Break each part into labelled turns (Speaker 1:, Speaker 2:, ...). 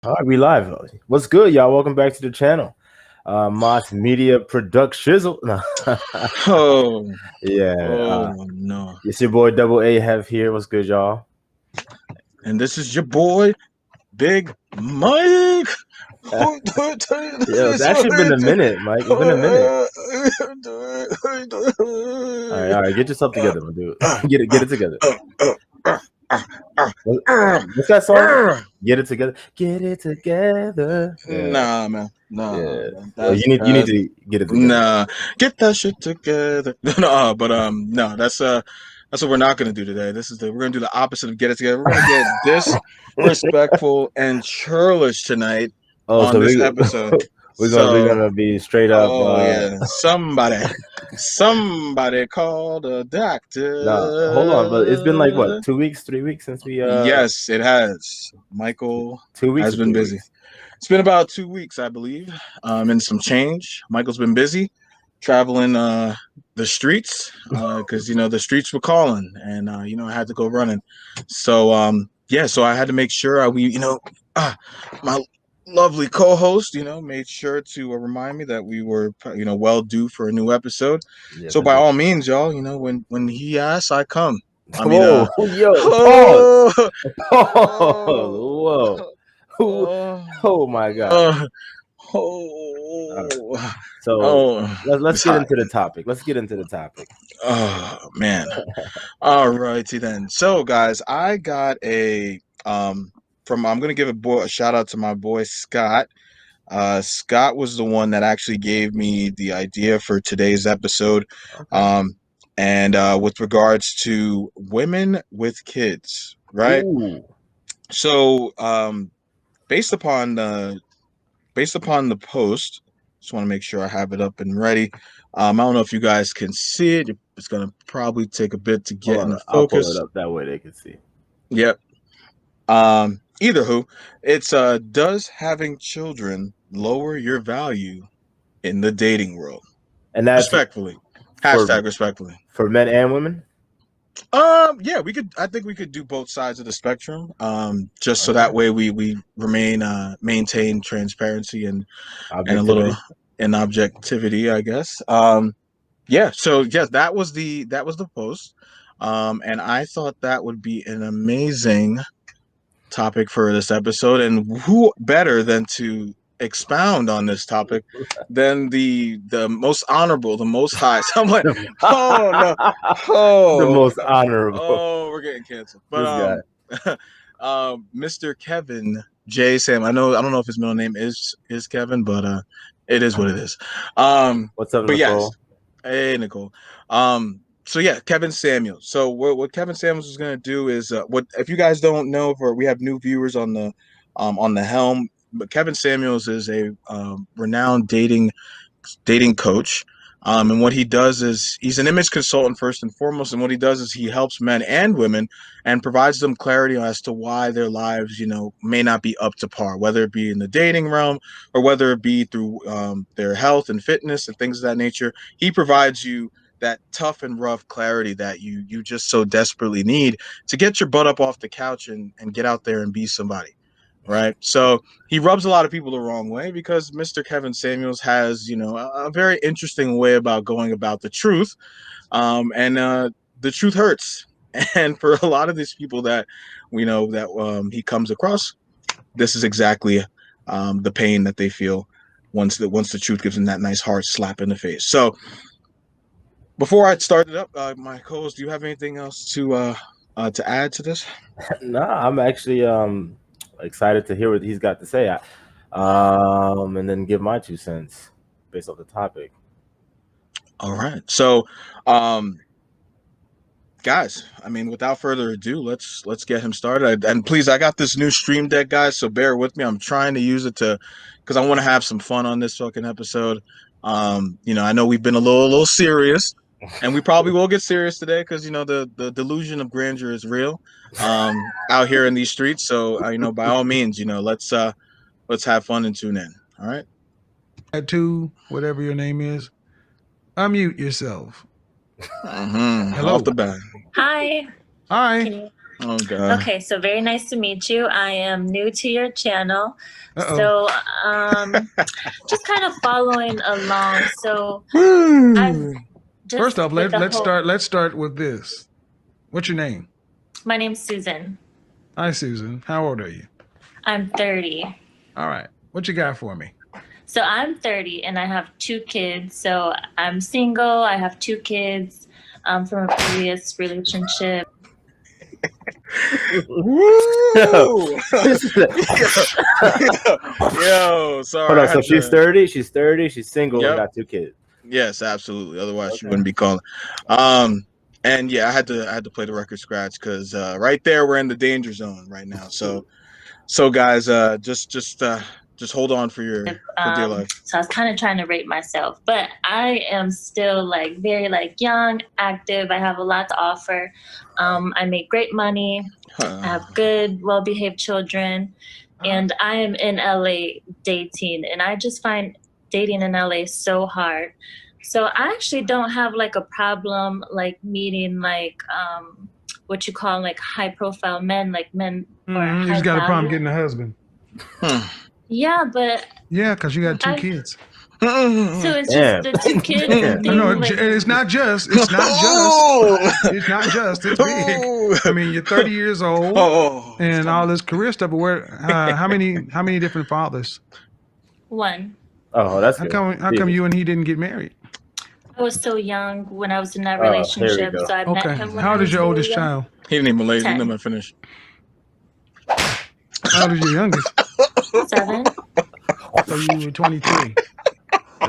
Speaker 1: All right, we live. What's good, y'all? Welcome back to the channel. M.A.S Media Production. No.
Speaker 2: Oh,
Speaker 1: Yeah.
Speaker 2: no.
Speaker 1: It's your boy Double A Heff here. What's good, y'all?
Speaker 2: And this is your boy, Big Mike.
Speaker 1: Yo, it's actually been a minute, Mike. It's been a minute. All right. Get yourself together, my dude. Get it together. What's that song? Get it together. Get it together. Yeah.
Speaker 2: Nah, man. Nah,
Speaker 1: Yeah.
Speaker 2: man.
Speaker 1: Well, you need to get it together.
Speaker 2: Nah. Get that shit together. No, but no, that's what we're not gonna do today. We're gonna do the opposite of get it together. We're gonna get disrespectful and churlish tonight on this episode.
Speaker 1: We're gonna be straight up.
Speaker 2: Oh yeah, somebody called a doctor.
Speaker 1: No, hold on, but it's been like what, 2 weeks, 3 weeks since we
Speaker 2: Yes, it has. Michael
Speaker 1: 2 weeks
Speaker 2: has been busy. It's been about 2 weeks, I believe, and some change. Michael's been busy traveling the streets because the streets were calling, and I had to go running. So so I had to make sure my lovely co-host made sure to remind me that we were well due for a new episode.
Speaker 1: Yeah,
Speaker 2: so by all means, y'all, when he asks, I come. I mean,
Speaker 1: whoa, yo, pause. Whoa. Oh my god. So let's get into the topic.
Speaker 2: Oh man. All righty then. So guys, I got I'm gonna give a shout out to my boy Scott. Scott was the one that actually gave me the idea for today's episode.
Speaker 1: Okay.
Speaker 2: And with regards to women with kids, right?
Speaker 1: Ooh.
Speaker 2: So based upon the post, just want to make sure I have it up and ready. I don't know if you guys can see it. It's gonna probably take a bit to get into focus.
Speaker 1: I'll pull it up that way they can see.
Speaker 2: Yep. Either who, it's does having children lower your value in the dating world?
Speaker 1: And that's
Speaker 2: respectfully. Hashtag respectfully.
Speaker 1: For men and women?
Speaker 2: Yeah, I think we could do both sides of the spectrum. Just so that way we maintain transparency and a little objectivity, I guess. Yeah, so yes, that was the post. And I thought that would be an amazing topic for this episode, and who better than to expound on this topic than the most honorable, the most high. So I'm like, oh no,
Speaker 1: the most honorable.
Speaker 2: Oh, we're getting canceled. But Mr. Kevin J. Sam. I don't know if his middle name is Kevin, but it is what it is.
Speaker 1: What's up,
Speaker 2: but
Speaker 1: Nicole?
Speaker 2: Yes. Hey, Nicole. So yeah, Kevin Samuels. So what Kevin Samuels is gonna do is what if you guys don't know, for we have new viewers on the helm, but Kevin Samuels is a renowned dating coach. And what he does is he's an image consultant first and foremost. And what he does is he helps men and women and provides them clarity as to why their lives, may not be up to par, whether it be in the dating realm or whether it be through their health and fitness and things of that nature. He provides you that tough and rough clarity that you just so desperately need to get your butt up off the couch and get out there and be somebody. Right. So he rubs a lot of people the wrong way because Mr. Kevin Samuels has, a very interesting way about going about the truth. And the truth hurts. And for a lot of these people that we know that he comes across, this is exactly the pain that they feel once the truth gives them that nice hard slap in the face. So before I start it up, my co-host, do you have anything else to add to this?
Speaker 1: No, I'm actually excited to hear what he's got to say. And then give my 2 cents based off the topic.
Speaker 2: All right. So, guys, I mean, without further ado, let's get him started. And please, I got this new Stream Deck, guys, so bear with me. I'm trying to use it because I want to have some fun on this fucking episode. I know we've been a little serious, and we probably will get serious today because the delusion of grandeur is real out here in these streets. So by all means, let's have fun and tune in. All right.
Speaker 3: To whatever your name is, unmute yourself.
Speaker 2: Hello. Off the bat.
Speaker 4: Hi.
Speaker 3: Hi.
Speaker 2: Oh God.
Speaker 4: Okay, so very nice to meet you. I am new to your channel.
Speaker 3: Uh-oh.
Speaker 4: So just kind of following along. So I've just
Speaker 3: First off,
Speaker 4: with the
Speaker 3: let's
Speaker 4: whole-
Speaker 3: let's start with this. What's your name?
Speaker 4: My name's Susan.
Speaker 3: Hi, Susan. How old are you?
Speaker 4: I'm 30.
Speaker 3: All right. What you got for me?
Speaker 4: So I'm 30 and I have 2 kids. So I'm single. I have 2 kids from a previous relationship.
Speaker 2: Woo! Yo, sorry.
Speaker 1: Hold
Speaker 2: I
Speaker 1: on. So
Speaker 2: had
Speaker 1: she's
Speaker 2: to-
Speaker 1: 30. She's 30. She's single
Speaker 2: Yep.
Speaker 1: and got 2 kids.
Speaker 2: Yes, absolutely. Otherwise, she
Speaker 1: Okay.
Speaker 2: wouldn't be calling. And yeah, I had to play the record scratch because right there we're in the danger zone right now. So guys, just hold on for dear life.
Speaker 4: So I was kind of trying to rate myself, but I am still like very like young, active. I have a lot to offer. I make great money. I have good, well-behaved children, and I am in LA dating, and I just find dating in LA so hard. So I actually don't have like a problem like meeting like what you call like high-profile men, like men or
Speaker 3: You
Speaker 4: high
Speaker 3: just got a problem
Speaker 4: value.
Speaker 3: getting a husband.
Speaker 4: Yeah, but
Speaker 3: Yeah, because you got 2 kids.
Speaker 4: so it's
Speaker 1: Damn.
Speaker 4: just the 2 kids
Speaker 1: Damn.
Speaker 4: and being
Speaker 3: No,
Speaker 4: like,
Speaker 3: it's not just. It's not just. It's big. I mean, you're 30 years old and all this career stuff. But where? How many different fathers?
Speaker 4: 1.
Speaker 1: Oh, that's
Speaker 3: How
Speaker 1: good.
Speaker 3: come you and he didn't get married?
Speaker 4: I was so young when I was in that
Speaker 1: Here we
Speaker 4: relationship,
Speaker 1: go.
Speaker 4: so I met
Speaker 3: Okay.
Speaker 4: him when
Speaker 3: How
Speaker 4: I
Speaker 3: old
Speaker 4: was
Speaker 3: is your
Speaker 4: really
Speaker 3: oldest
Speaker 4: young.
Speaker 3: child?
Speaker 2: He didn't even lay. He
Speaker 4: 10.
Speaker 2: didn't even finish.
Speaker 3: How old is your youngest?
Speaker 4: 7
Speaker 3: So you were 23.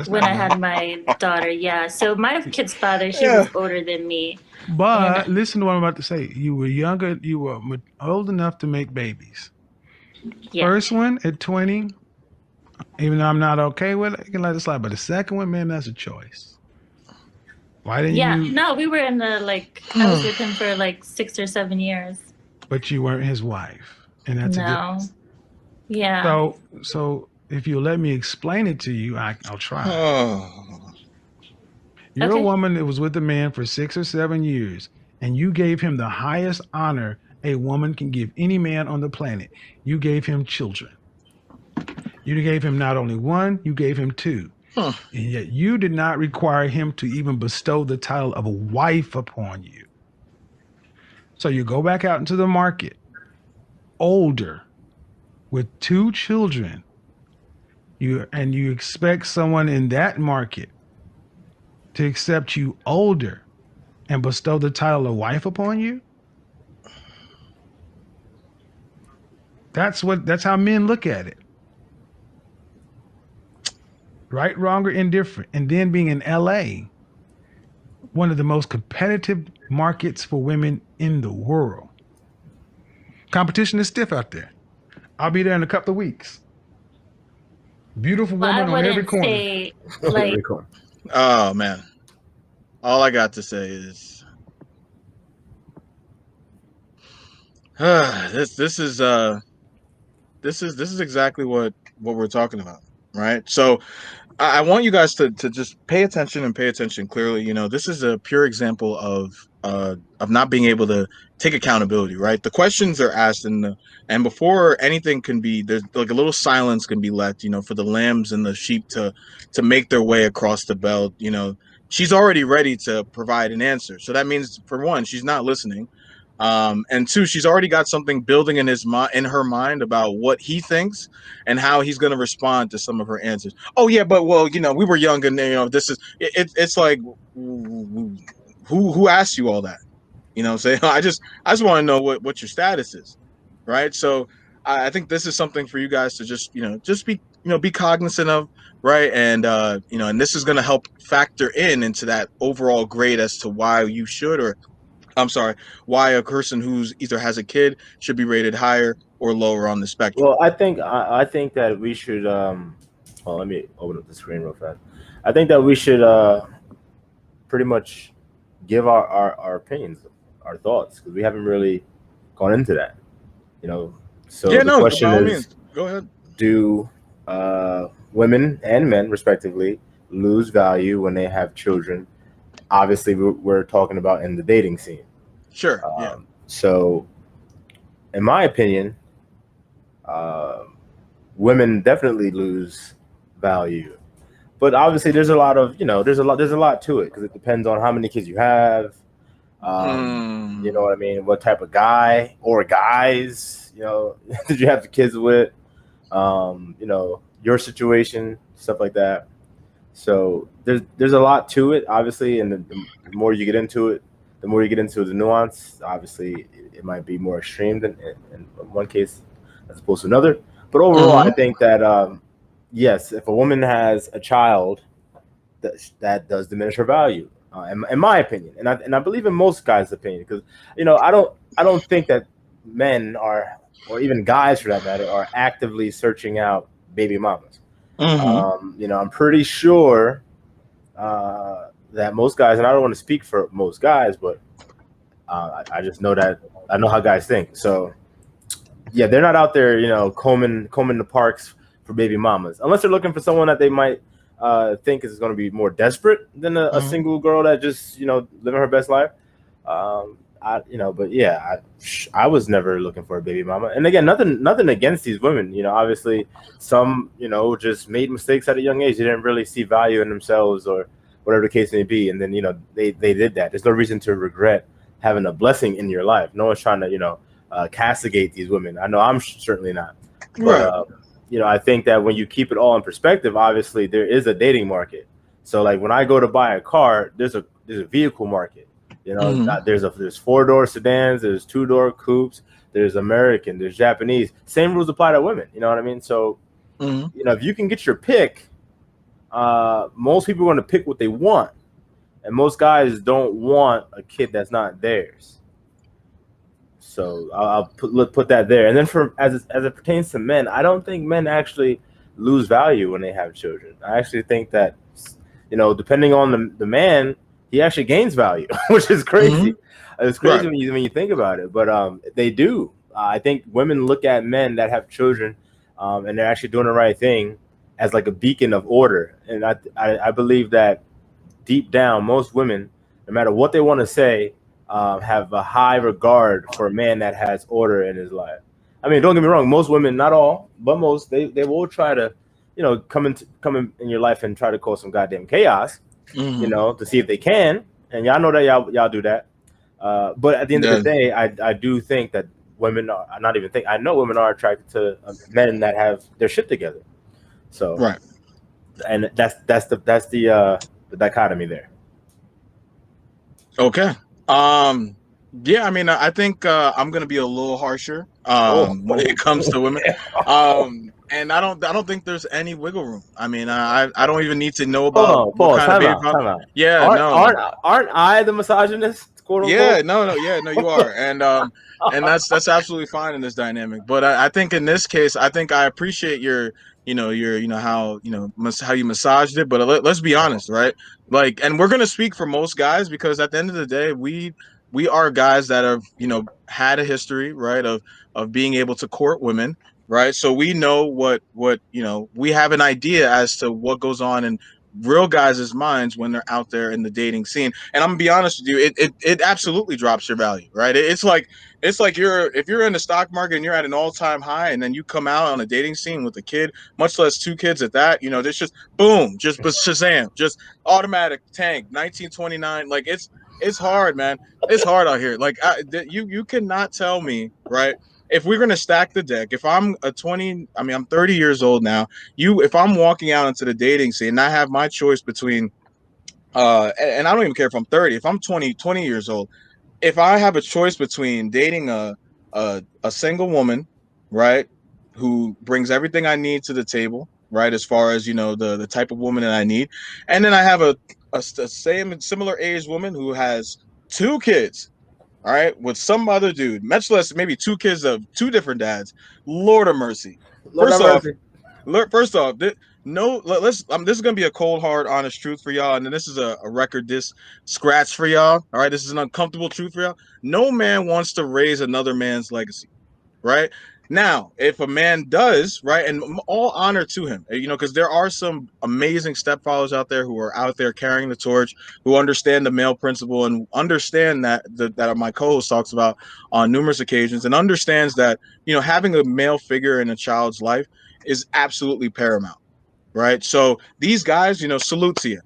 Speaker 4: when I had my daughter. Yeah, so my kid's father, he was older than me.
Speaker 3: But listen to what I'm about to say. You were younger. You were old enough to make babies.
Speaker 4: Yeah.
Speaker 3: First one at 20. Even though I'm not okay with it, you can let it slide. But the second one, man, that's a choice. Why didn't you?
Speaker 4: No, we were in the like. I was with him for like 6 or 7 years.
Speaker 3: But you weren't his wife, and that's a
Speaker 4: No.
Speaker 3: difference.
Speaker 4: Yeah.
Speaker 3: So if you'll let me explain it to you, I'll try. You're a
Speaker 4: Okay.
Speaker 3: woman that was with a man for 6 or 7 years, and you gave him the highest honor a woman can give any man on the planet. You gave him children. You gave him not only 1, you gave him 2. And yet you did not require him to even bestow the title of a wife upon you. So you go back out into the market, older, with 2 children, you expect someone in that market to accept you older and bestow the title of wife upon you? That's how men look at it. Right, wrong, or indifferent. And then being in LA, one of the most competitive markets for women in the world. Competition is stiff out there. I'll be there in a couple of weeks. Beautiful woman on every corner.
Speaker 4: Say, like,
Speaker 2: Oh man, all I got to say is this is exactly what we're talking about, right? So I want you guys to just pay attention and pay attention clearly. You know, this is a pure example of not being able to take accountability, right? The questions are asked and before anything can be, there's like a little silence can be left, you know, for the lambs and the sheep to make their way across the belt. You know, she's already ready to provide an answer. So that means, for one, she's not listening. And 2, she's already got something building in her mind about what he thinks and how he's going to respond to some of her answers. Oh yeah, but well, you know, we were young and you know, this is it's like who asked you all that? You know what I'm saying? I just want to know what your status is, right? So I think this is something for you guys to just be cognizant of, right? And you know, and this is going to help factor into that overall grade as to why you should, or I'm sorry, why a person who's either has a kid should be rated higher or lower on the spectrum.
Speaker 1: Well, I think that we should. Well, let me open up the screen real fast. I think that we should pretty much give our opinions, our thoughts, because we haven't really gone into that. You know, so
Speaker 2: Yeah,
Speaker 1: the
Speaker 2: no,
Speaker 1: question
Speaker 2: by all
Speaker 1: is,
Speaker 2: means, go ahead.
Speaker 1: do women and men, respectively, lose value when they have children? Obviously, we're talking about in the dating scene.
Speaker 2: Sure. Yeah.
Speaker 1: So in my opinion, women definitely lose value. But obviously, there's a lot of there's a lot to it because it depends on how many kids you have. You know what I mean? What type of guy or guys did you have the kids with? Your situation, stuff like that. So there's a lot to it, obviously, and the more you get into it, the more you get into the nuance. Obviously, it might be more extreme than in one case as opposed to another. But overall, I think that yes, if a woman has a child, that does diminish her value, in my opinion, and I believe in most guys' opinion, because I don't think that men are, or even guys for that matter, are actively searching out baby mamas. I'm pretty sure that most guys, and I don't want to speak for most guys, but I just know that I know how guys think. So yeah, they're not out there, combing the parks for baby mamas, unless they're looking for someone that they might think is going to be more desperate than a single girl that just living her best life. But yeah, I was never looking for a baby mama. And again, nothing against these women. Obviously, some just made mistakes at a young age. They didn't really see value in themselves or whatever the case may be, and then they did that. There's no reason to regret having a blessing in your life. No one's trying to castigate these women. I know I'm certainly not. But I think that when you keep it all in perspective, obviously there is a dating market. So like when I go to buy a car, there's a vehicle market. There's 4-door sedans, there's 2-door coupes, there's American, there's Japanese. Same rules apply to women. You know what I mean? So if you can get your pick, most people are going to pick what they want, and most guys don't want a kid that's not theirs. So I'll put that there. And then as it pertains to men, I don't think men actually lose value when they have children. I actually think that depending on the man, he actually gains value, which is crazy. It's crazy when you think about it, but they do. I think women look at men that have children, and they're actually doing the right thing, as like a beacon of order. And I believe that deep down, most women, no matter what they want to say, have a high regard for a man that has order in his life. I mean, don't get me wrong. Most women, not all, but most, they will try to, come in your life and try to cause some goddamn chaos, to see if they can. And y'all know that y'all do that. But at the end of the day, I do think that women are, I not even think, I know women are attracted to men that have their shit together. So, and that's the dichotomy there.
Speaker 2: Okay. Yeah, I mean, I think I'm gonna be a little harsher when it comes to women. And I don't think there's any wiggle room. I mean, I don't even need to know about what kind of baby mama. Yeah,
Speaker 1: aren't I the misogynist? Quote unquote?
Speaker 2: Yeah, no, you are, and that's absolutely fine in this dynamic. But I think in this case, I think I appreciate your how you massaged it. But let's be honest, right? Like, and we're gonna speak for most guys, because at the end of the day, we are guys that have had a history, right, of being able to court women, right? So we know what we have an idea as to what goes on in real guys' minds when they're out there in the dating scene. And I'm gonna be honest with you, it absolutely drops your value, right? It's like if you're in the stock market and you're at an all-time high, and then you come out on a dating scene with a kid, much less 2 kids at that, there's just boom, just Shazam, just automatic tank, 1929. Like, it's hard, man. It's hard out here. Like, you cannot tell me, right? If we're gonna stack the deck, if I'm I'm 30 years old now. If I'm walking out into the dating scene and I have my choice between, and I don't even care if I'm 30, if I'm 20 years old, if I have a choice between dating a single woman, right, who brings everything I need to the table, right, as far as the type of woman that I need, and then I have a similar age woman who has 2 kids, all right, with some other dude, much less maybe 2 kids of 2 different dads. Lord of mercy. First off, this is gonna be a cold, hard, honest truth for y'all, and then this is a record scratch for y'all. All right, this is an uncomfortable truth for y'all. No man wants to raise another man's legacy, right? Now, if a man does, right, and all honor to him, because there are some amazing stepfathers out there who are out there carrying the torch, who understand the male principle and understand that my co-host talks about on numerous occasions, and understands that, having a male figure in a child's life is absolutely paramount, right? So these guys, salute to you.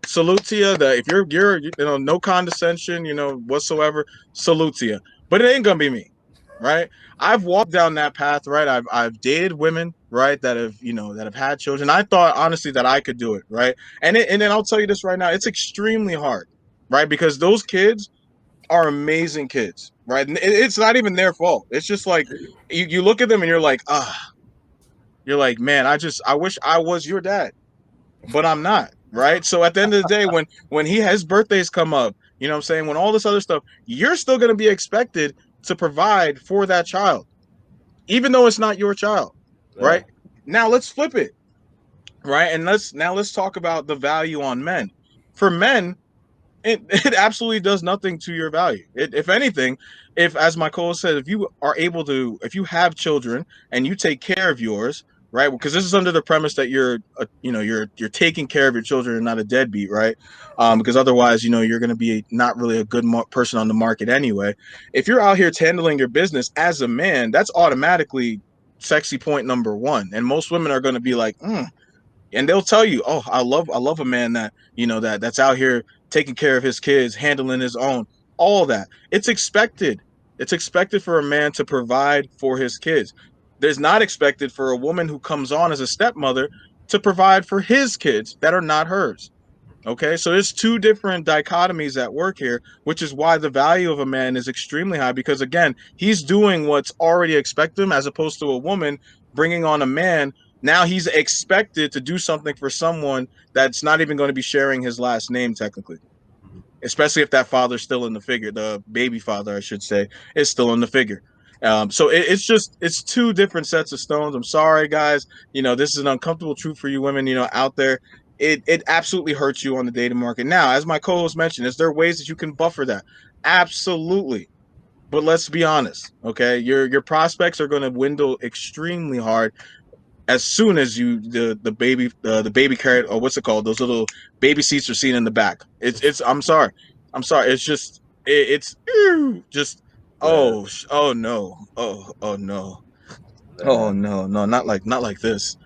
Speaker 2: Salute to you. That if you're no condescension, whatsoever, salute to you. But it ain't gonna be me, right? I've walked down that path, right? I've dated women, right, that have had children. I thought honestly that I could do it, right? And then I'll tell you this right now, it's extremely hard, right? Because those kids are amazing kids, right? And it's not even their fault. It's just like you look at them and you're like, you're like, man, I wish I was your dad, but I'm not, right? So at the end of the day, when his birthdays come up, you know what I'm saying, when all this other stuff, you're still going to be expected to provide for that child, even though it's not your child, right? Now let's flip it, right? And let's talk about the value on men. For men, it absolutely does nothing to your value. If anything, as my co-host said, if you have children and you take care of yours, right? Because this is under the premise that you're taking care of your children and not a deadbeat, right? Because otherwise, you're going to be not really a good person on the market anyway. If you're out here handling your business as a man, that's automatically sexy point number one. And most women are going to be like, and they'll tell you, oh, I love a man that that's out here taking care of his kids, handling his own, all that. It's expected for a man to provide for his kids. There's not expected for a woman who comes on as a stepmother to provide for his kids that are not hers. Okay, so there's two different dichotomies at work here, which is why the value of a man is extremely high, because again, he's doing what's already expected of him, as opposed to a woman bringing on a man. Now he's expected to do something for someone that's not even going to be sharing his last name technically, especially if that father's still in the figure. The baby father, I should say, is still in the figure. So it's two different sets of stones. I'm sorry, guys. This is an uncomfortable truth for you women, out there. It absolutely hurts you on the dating market. Now, as my co-host mentioned, is there ways that you can buffer that? Absolutely. But let's be honest, okay? Your prospects are going to dwindle extremely hard as soon as the baby carrot, or what's it called? Those little baby seats are seen in the back. I'm sorry. It's just it's just oh no. Oh no. Oh no, not like this.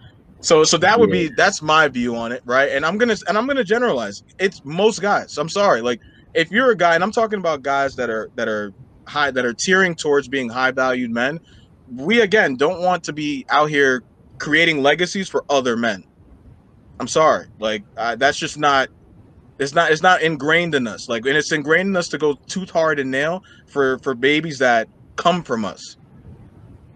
Speaker 2: So that's my view on it, right? And I'm gonna generalize. It's most guys. I'm sorry. Like if you're a guy, and I'm talking about guys that are high, that are tearing towards being high valued men, we again don't want to be out here creating legacies for other men. I'm sorry. Like that's just not. It's not ingrained in us. Like, and it's ingrained in us to go tooth hard and nail for babies that come from us.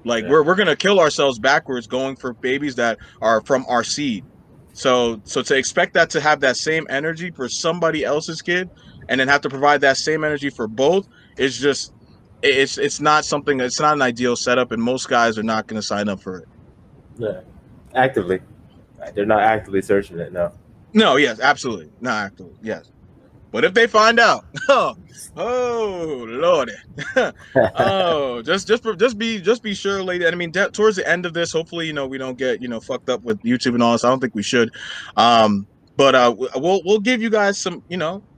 Speaker 2: Like we're gonna kill ourselves backwards going for babies that are from our seed. So to expect that to have that same energy for somebody else's kid, and then have to provide that same energy for both, is just it's not something. It's not an ideal setup, and most guys are not going to sign up for it.
Speaker 1: Yeah, actively, they're not actively searching it.
Speaker 2: No, yes, absolutely, not actively, yes. But if they find out, oh lordy, oh, just be sure, lady. I mean, towards the end of this, hopefully, we don't get fucked up with YouTube and all this. I don't think we should. But we'll give you guys some,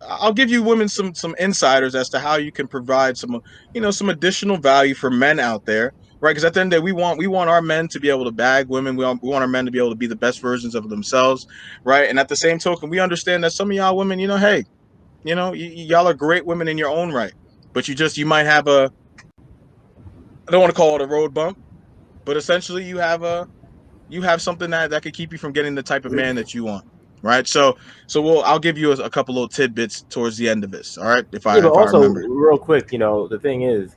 Speaker 2: I'll give you women some insiders as to how you can provide some, some additional value for men out there, right? Because at the end of the day, we want our men to be able to bag women. We want our men to be able to be the best versions of themselves, right? And at the same token, we understand that some of y'all women, hey, y'all are great women in your own right, but you might have I don't want to call it a road bump, but essentially you have something that could keep you from getting the type of man that you want, right? So I'll give you a couple little tidbits towards the end of this, all right? If I remember.
Speaker 1: Real quick, the thing is,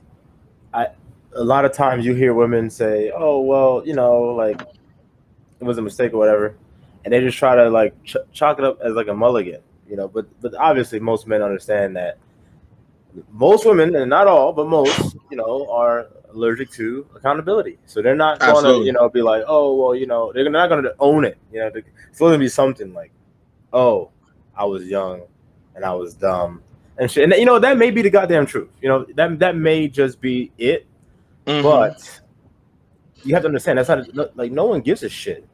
Speaker 1: a lot of times you hear women say, "Oh, well, like it was a mistake or whatever," and they just try to like chalk it up as like a mulligan. But obviously most men understand that most women, and not all, but most, are allergic to accountability. So they're not going to, be like, oh, well, they're not going to own it. It's going to be something like, oh, I was young and I was dumb and shit. And, that may be the goddamn truth. That may just be it. Mm-hmm. But you have to understand that's not like no one gives a shit.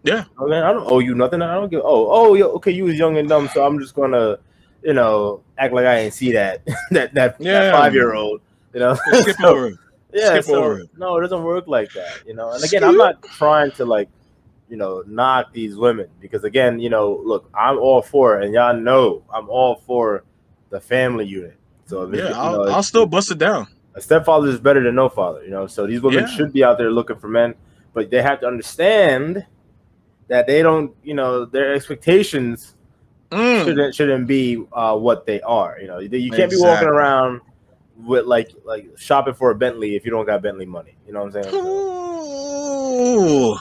Speaker 2: Yeah.
Speaker 1: I mean, I don't owe you nothing. I don't give. Yo, okay, you was young and dumb, so I'm just gonna, act like I ain't see that that 5-year-old.
Speaker 2: Skip over it.
Speaker 1: Yeah,
Speaker 2: Skip over it.
Speaker 1: No, it doesn't work like that. And again, I'm not trying to like, knock these women because again, look, I'm all for it, and y'all know I'm all for the family unit. So
Speaker 2: I'll still bust it down.
Speaker 1: A stepfather is better than no father. So these women should be out there looking for men, but they have to understand that they don't, their expectations shouldn't be what they are. You can't be walking around with like shopping for a Bentley if you don't got Bentley money. You know what I'm saying?
Speaker 2: Ooh.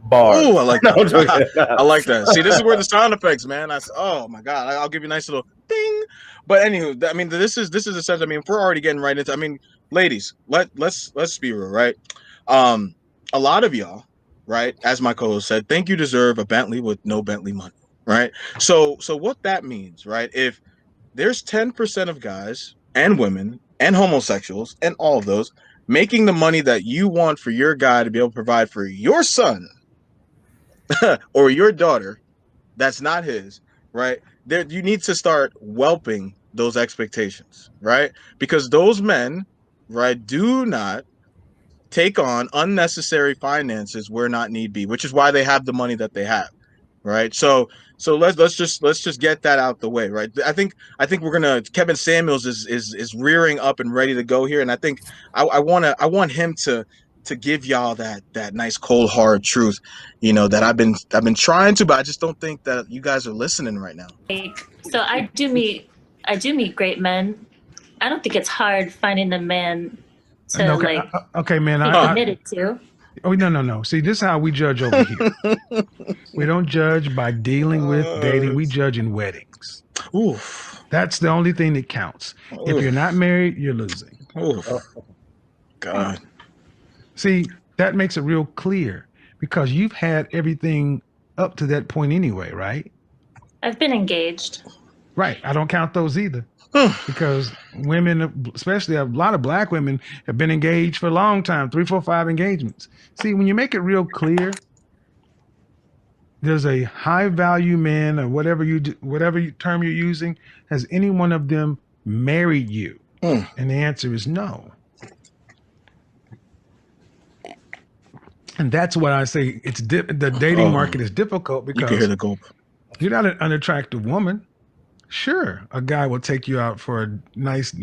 Speaker 1: Bars.
Speaker 2: Ooh, I like that. I like that. See, this is where the sound effects, man. Oh my god, I'll give you a nice little ding. But anywho, I mean, this is a sense. I mean, if we're already getting right into. I mean, ladies, let's be real, right? A lot of y'all, right, as my co-host said, think you deserve a Bentley with no Bentley money, right? So what that means, right? If there's 10% of guys and women and homosexuals and all of those making the money that you want for your guy to be able to provide for your son or your daughter, that's not his, right? There, you need to start whelping those expectations, right? Because those men, right, do not take on unnecessary finances where not need be, which is why they have the money that they have, right? So let's just get that out the way, right? I think we're gonna. Kevin Samuels is rearing up and ready to go here, and I think I want him to give y'all that nice cold hard truth, that I've been trying to, but I just don't think that you guys are listening right now.
Speaker 4: So I do meet great men. I don't think it's hard finding a man to
Speaker 3: okay, man.
Speaker 4: be committed to.
Speaker 3: Oh no. See, this is how we judge over here. We don't judge by dealing with dating. We judge in weddings.
Speaker 2: Oof.
Speaker 3: That's the only thing that counts. Oof. If you're not married, you're losing.
Speaker 2: Oof. God.
Speaker 3: See, that makes it real clear because you've had everything up to that point anyway, right?
Speaker 4: I've been engaged.
Speaker 3: Right. I don't count those either. Because women, especially a lot of black women, have been engaged for a long time, 3, 4, 5 engagements. See, when you make it real clear, there's a high value man or whatever term you're using. Has any one of them married you? And the answer is no. And that's what I say. It's the dating market is difficult because
Speaker 2: you can hear the gulp.
Speaker 3: You're not an unattractive woman. Sure, a guy will take you out for a nice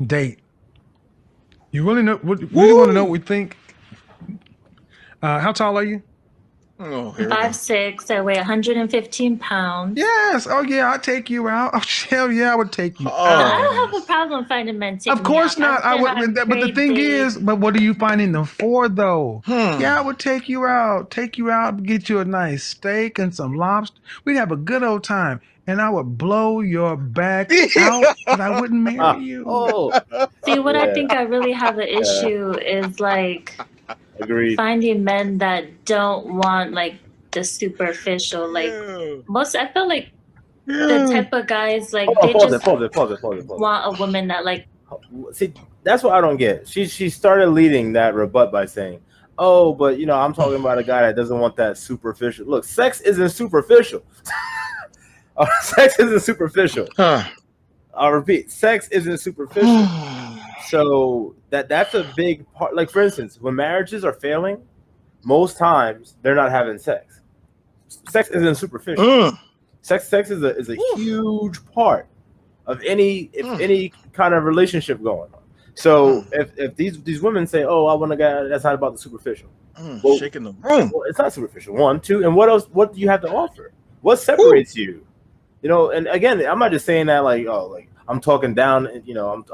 Speaker 3: date. You really want to know what we think? How tall are you?
Speaker 2: Oh,
Speaker 4: 5'6". I weigh 115 pounds.
Speaker 3: Yes. Oh yeah, I'll take you out. Oh hell yeah, I would take you out.
Speaker 4: I don't have a problem finding men taking
Speaker 3: Of course
Speaker 4: me out.
Speaker 3: not. I would. But the thing is, what are you finding them for though? Yeah, I would take you out. Get you a nice steak and some lobster. We'd have a good old time. And I would blow your back out, but I wouldn't marry you.
Speaker 4: See, what I think I really have an issue is like finding men that don't want like the superficial. Like I feel like the type of guys like they just want a woman that like.
Speaker 1: See, that's what I don't get. She started leading that rebut by saying, "Oh, but I'm talking about a guy that doesn't want that superficial." Look, sex isn't superficial. Sex isn't superficial. I'll repeat, sex isn't superficial. So that's a big part. Like for instance, when marriages are failing, most times they're not having sex. Sex isn't superficial. Sex is a huge part of any kind of relationship going on. So if these women say, "Oh, I want a guy that's not about the superficial," well,
Speaker 2: shaking the room.
Speaker 1: Well, it's not superficial. 1, 2, and what else? What do you have to offer? What separates you? And again, I'm not just saying that like, I'm talking down,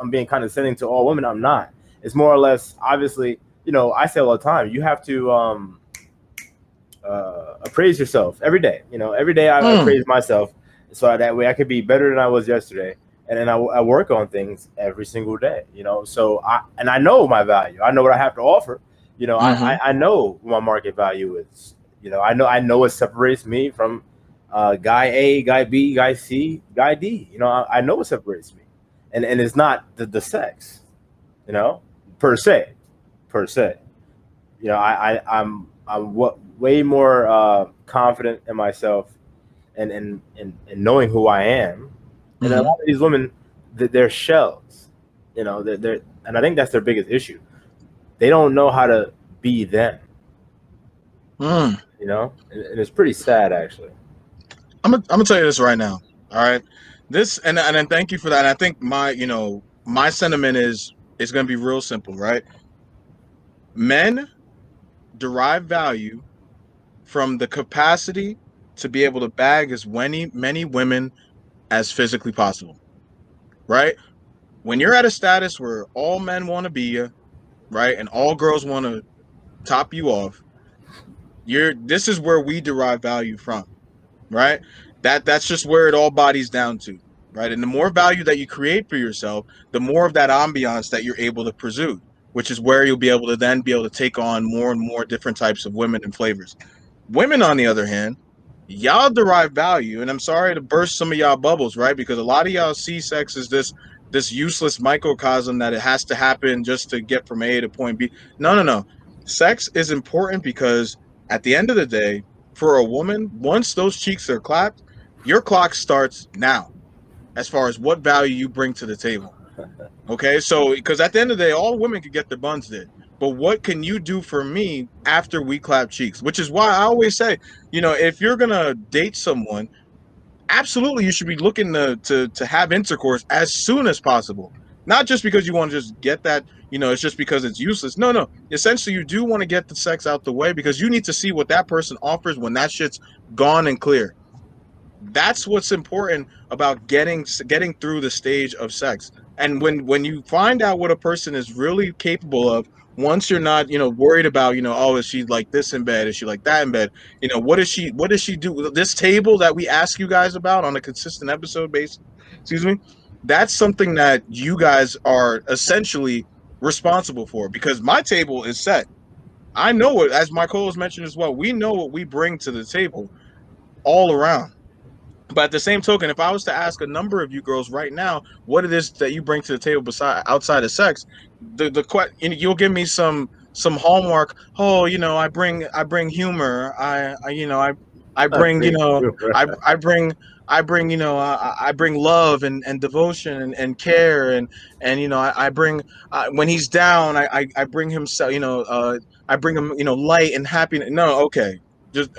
Speaker 1: I'm being condescending to all women. I'm not. It's more or less, obviously, I say all the time, you have to appraise yourself every day. Every day I appraise myself so that way I could be better than I was yesterday. And then I work on things every single day, so I know my value. I know what I have to offer. I know what my market value is. I know what separates me from guy A, guy B, guy C, guy D. I know what separates me, and it's not the sex. per se. You know, I'm way more confident in myself and knowing who I am. And a lot of these women, they're shells. You know, they're and I think that's their biggest issue. They don't know how to be them. You know, and it's pretty sad actually.
Speaker 2: I'm gonna tell you this right now. All right, this and thank you for that. And I think my sentiment is it's gonna be real simple, right? Men derive value from the capacity to be able to bag as many women as physically possible, right? When you're at a status where all men want to be you, right, and all girls want to top you off, this is where we derive value from, right? That's just where it all bodies down to, right? And the more value that you create for yourself, the more of that ambiance that you're able to pursue, which is where you'll be able to take on more and more different types of women and flavors. Women, on the other hand, y'all derive value, and I'm sorry to burst some of y'all bubbles, right? Because a lot of y'all see sex as this useless microcosm that it has to happen just to get from A to point B. No. Sex is important because at the end of the day, for a woman, once those cheeks are clapped, your clock starts now as far as what value you bring to the table. Okay, so because at the end of the day, all women can get their buns did. But what can you do for me after we clap cheeks? Which is why I always say, if you're going to date someone, absolutely you should be looking to have intercourse as soon as possible. Not just because you want to just get that, it's just because it's useless. No. Essentially, you do want to get the sex out the way because you need to see what that person offers when that shit's gone and clear. That's what's important about getting through the stage of sex. And when you find out what a person is really capable of, once you're not, worried about, oh, is she like this in bed? Is she like that in bed? What does she do? This table that we ask you guys about on a consistent episode basis, that's something that you guys are essentially responsible for, because my table is set. I know it, as my co-host mentioned as well, we know what we bring to the table all around. But at the same token, if I was to ask a number of you girls right now what it is that you bring to the table outside of sex, you'll give me some hallmark. Oh, I bring humor. I bring I bring love and devotion and care and I bring when he's down I bring him I bring him light and happiness. No, okay, just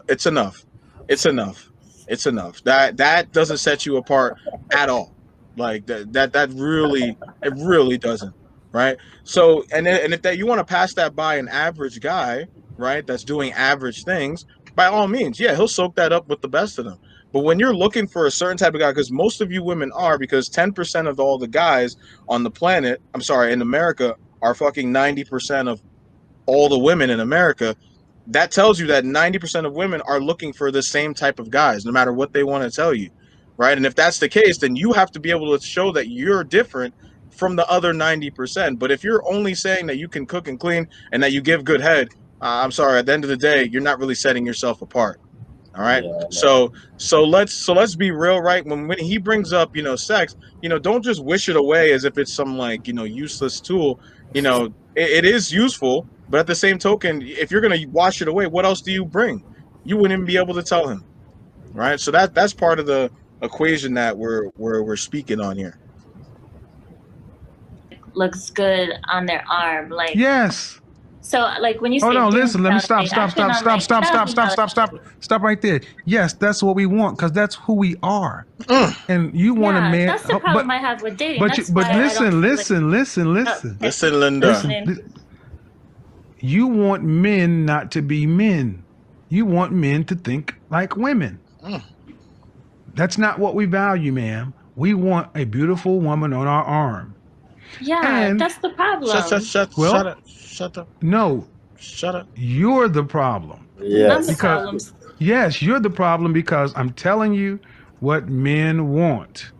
Speaker 2: it's enough. It's enough. It's enough. That doesn't set you apart at all. Like that really, it really doesn't, right? So and if that you want to pass that by an average guy, right, that's doing average things, by all means, yeah, he'll soak that up with the best of them. But when you're looking for a certain type of guy, because most of you women are, because 10% of all the guys on the planet, I'm sorry, in America, are fucking 90% of all the women in America. That tells you that 90% of women are looking for the same type of guys, no matter what they want to tell you, right? And if that's the case, then you have to be able to show that you're different from the other 90%. But if you're only saying that you can cook and clean and that you give good head, I'm sorry, at the end of the day, you're not really setting yourself apart. All right. Yeah, so let's be real, right? When he brings up, sex, don't just wish it away as if it's some useless tool. It is useful. But at the same token, if you're going to wash it away, what else do you bring? You wouldn't even be able to tell him, right? So that's part of the equation that we're speaking on here.
Speaker 4: Looks good on their arm, like
Speaker 3: yes.
Speaker 4: So, like when you say,
Speaker 3: hold on, listen, let me stop right there. Yes, that's what we want because that's who we are. And you want a man.
Speaker 4: That's the problem I have with dating.
Speaker 3: But listen,
Speaker 2: Linda.
Speaker 3: You want men not to be men. You want men to think like women. That's not what we value, ma'am. We want a beautiful woman on our arm.
Speaker 4: Yeah, and that's the problem.
Speaker 2: Shut up.
Speaker 3: No.
Speaker 2: Shut up.
Speaker 3: You're the problem.
Speaker 1: Yes.
Speaker 3: Yes, you're the problem because I'm telling you what men want.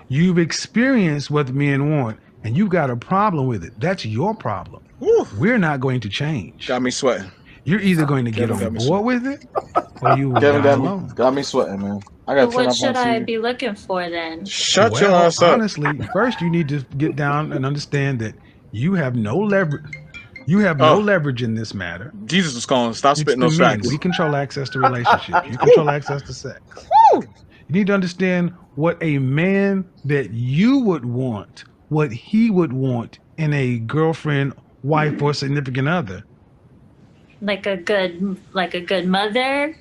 Speaker 3: You've experienced what men want, and you've got a problem with it. That's your problem.
Speaker 2: Woo.
Speaker 3: We're not going to change.
Speaker 2: Got me sweating.
Speaker 3: You're either going to get on board with it, or you will die alone.
Speaker 2: Got me sweating, man. I got.
Speaker 4: What should I be looking for then?
Speaker 2: Shut your ass up.
Speaker 3: Honestly, first you need to get down and understand that You have no leverage. You have no leverage in this matter.
Speaker 2: Jesus was calling. Stop
Speaker 3: It's
Speaker 2: spitting
Speaker 3: the
Speaker 2: those
Speaker 3: men.
Speaker 2: facts.
Speaker 3: We control access to relationships. You control access to sex. You need to understand what a man that you would want, what he would want in a girlfriend, wife, or significant other.
Speaker 4: Like a good mother.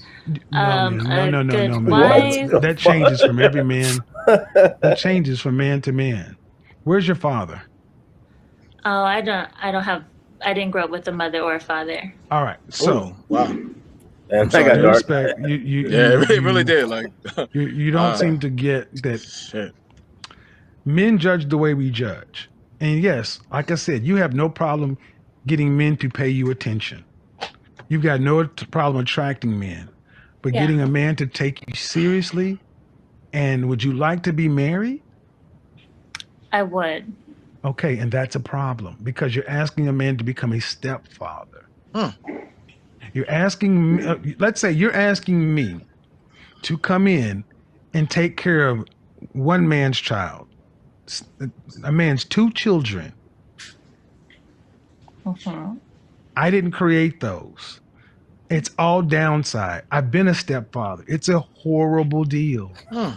Speaker 3: No, man. No,
Speaker 4: A
Speaker 3: no, no,
Speaker 4: good
Speaker 3: no, man.
Speaker 4: wife.
Speaker 3: That changes from every man. That changes from man to man. Where's your father?
Speaker 4: Oh, I didn't grow up with a mother or a father.
Speaker 3: All right. So,
Speaker 2: wow.
Speaker 1: And
Speaker 3: so
Speaker 1: I got
Speaker 3: due
Speaker 1: dark.
Speaker 3: respect,
Speaker 2: it really did. Like
Speaker 3: you don't seem to get that.
Speaker 2: Shit.
Speaker 3: Men judge the way we judge. And yes, like I said, you have no problem getting men to pay you attention. You've got no problem attracting men. But
Speaker 4: Yeah.
Speaker 3: getting a man to take you seriously, and would you like to be married?
Speaker 4: I would.
Speaker 3: Okay, and that's a problem because you're asking a man to become a stepfather. You're asking, let's say you're asking me to come in and take care of one man's child, a man's two children. I didn't create those. It's all downside. I've been a stepfather. It's a horrible deal.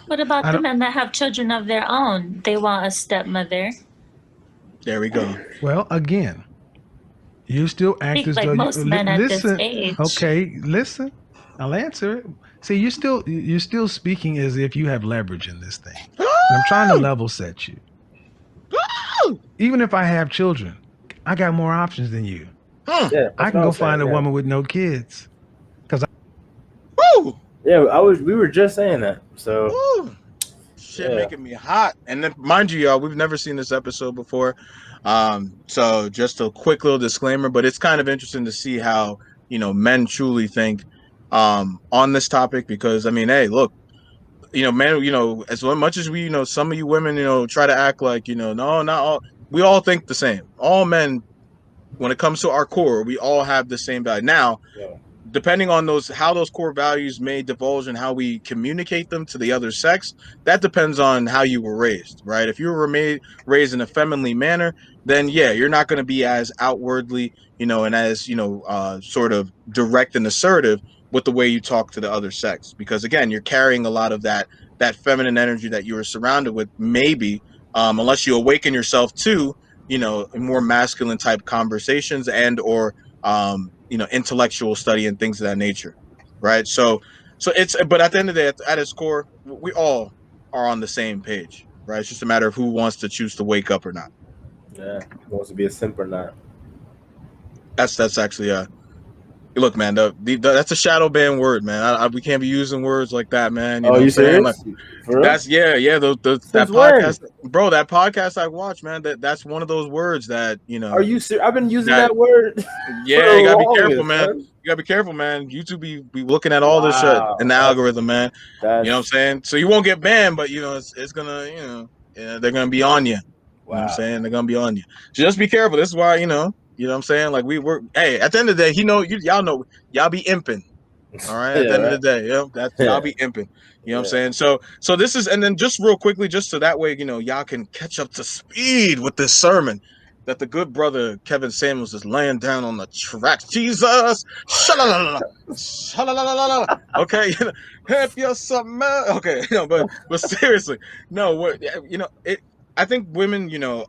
Speaker 4: What about the men that have children of their own? They want a stepmother.
Speaker 2: There we go.
Speaker 3: Well, again, you still act as
Speaker 4: like
Speaker 3: though
Speaker 4: most men at this
Speaker 3: listen.
Speaker 4: age.
Speaker 3: Okay, listen. I'll answer it. See, you're still speaking as if you have leverage in this thing. I'm trying to level set you. Even if I have children, I got more options than you.
Speaker 1: Yeah,
Speaker 3: I can go find a woman with no kids.
Speaker 1: Yeah, we were just saying that. So
Speaker 2: shit making me hot. And then mind you, y'all, we've never seen this episode before. So just a quick little disclaimer, but it's kind of interesting to see how, men truly think on this topic, because I mean, hey, look, men, as much as we, some of you women, try to act like, no, not all, we all think the same. All men, when it comes to our core, we all have the same value. Now, depending on how those core values may divulge and how we communicate them to the other sex, that depends on how you were raised, right? If you were raised in a feminine manner, then yeah, you're not going to be as outwardly, and as, sort of direct and assertive with the way you talk to the other sex, because again, you're carrying a lot of that feminine energy that you were surrounded with, maybe, unless you awaken yourself to, more masculine type conversations and or intellectual study and things of that nature, right? So but at the end of the day, at its core, we all are on the same page, right? It's just a matter of who wants to choose to wake up or not.
Speaker 1: Yeah, wants to be a simp or not.
Speaker 2: That's actually look, man, that's a shadow ban word, man. We can't be using words like that, man.
Speaker 1: You serious?
Speaker 2: Like, that's that podcast, bro. That podcast I watched, man. That's one of those words that
Speaker 1: Are you serious? I've been using that word.
Speaker 2: Yeah, you gotta be careful, man. You gotta be careful, man. YouTube be looking at all this shit in the algorithm, man. You know what I'm saying? So you won't get banned, but it's gonna, they're gonna be on you. You know what I'm saying? They're gonna be on you. So just be careful. This is why, you know what I'm saying? Like hey, at the end of the day, y'all know, y'all be imping. All right. At the end of the day, y'all be imping. You know what I'm saying? So this is, and then just real quickly, just so that way, y'all can catch up to speed with this sermon that the good brother Kevin Samuels is laying down on the track. Jesus, okay, if you're something, okay, but seriously, no, what I think women, a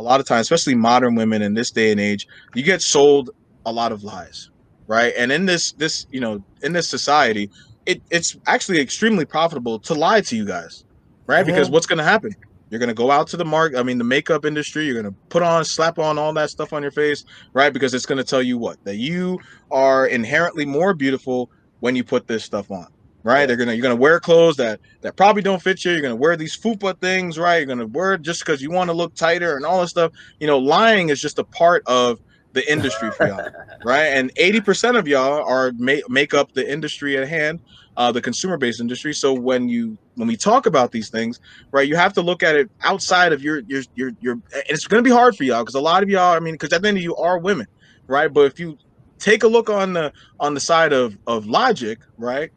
Speaker 2: lot of times, especially modern women in this day and age, you get sold a lot of lies, right? And in this in this society, it's actually extremely profitable to lie to you guys, right? Because what's going to happen? You're going to go out to the market. I mean, the makeup industry, you're going to slap on all that stuff on your face, right? Because it's going to tell you that you are inherently more beautiful when you put this stuff on, right? You're going to wear clothes that probably don't fit you. You're going to wear these fupa things, right? You're going to wear it just because you want to look tighter and all this stuff. Lying is just a part of the industry for y'all, right? And 80% of y'all are make up the industry at hand, the consumer-based industry. So when we talk about these things, right, you have to look at it outside of your. And it's going to be hard for y'all because a lot of y'all, I mean, because at the end of you are women, right? But if you take a look on the side of logic, right,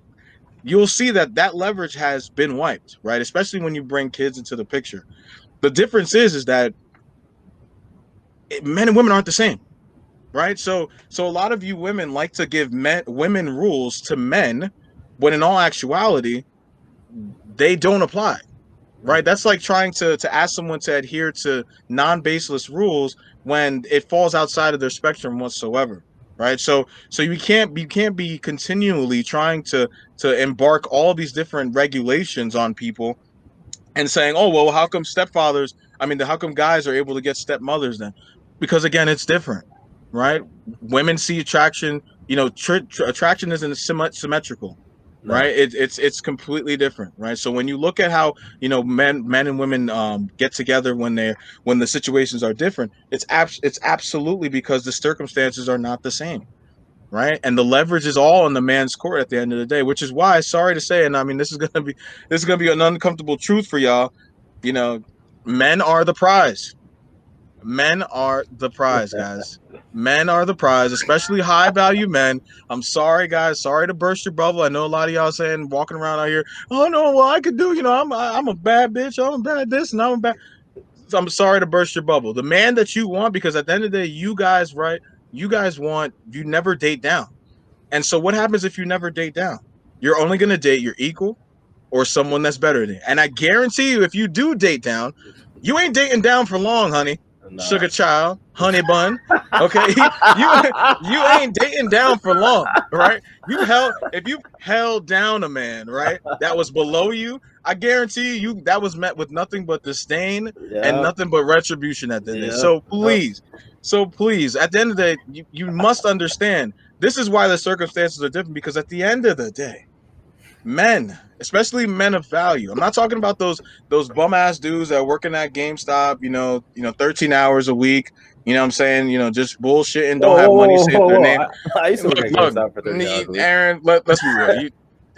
Speaker 2: you'll see that leverage has been wiped, right? Especially when you bring kids into the picture. The difference is that men and women aren't the same, right? So a lot of you women like to give women rules to men, when in all actuality, they don't apply. Right, that's like trying to ask someone to adhere to non-baseless rules when it falls outside of their spectrum whatsoever. Right, so you can't be continually trying to embark all these different regulations on people and saying, oh well, how come stepfathers? I mean, how come guys are able to get stepmothers then? Because again, it's different, right? Women see attraction. You know, attraction isn't symmetrical,
Speaker 1: No.
Speaker 2: right? It's completely different, right? So when you look at how men and women get together when the situations are different, it's absolutely because the circumstances are not the same, right? And the leverage is all in the man's court at the end of the day, which is why, sorry to say, and I mean this is gonna be an uncomfortable truth for y'all. You know, men are the prize. Men are the prize, guys. Men are the prize, especially high value men. I'm sorry, guys. Sorry to burst your bubble. I know a lot of y'all saying, walking around out here, oh no, well I could do, I'm a bad bitch, I'm a bad this, and I'm a bad. I'm sorry to burst your bubble. The man that you want, because at the end of the day, you guys you never date down. And so what happens if you never date down? You're only going to date your equal or someone that's better than you. And I guarantee you, if you do date down, you ain't dating down for long, honey.
Speaker 1: Nah.
Speaker 2: Sugar child, honey bun. Okay, you ain't dating down for long, right? If you held down a man, right, that was below you, I guarantee you that was met with nothing but disdain and nothing but retribution at the end. So please, at the end of the day, you must understand, this is why the circumstances are different, because at the end of the day, men, especially men of value. I'm not talking about those bum ass dudes that are working at GameStop, 13 hours a week. You know what I'm saying? Just bullshitting, don't have money saved their name.
Speaker 1: I used to work at GameStop for 13 hours a week.
Speaker 2: Aaron, let's be real.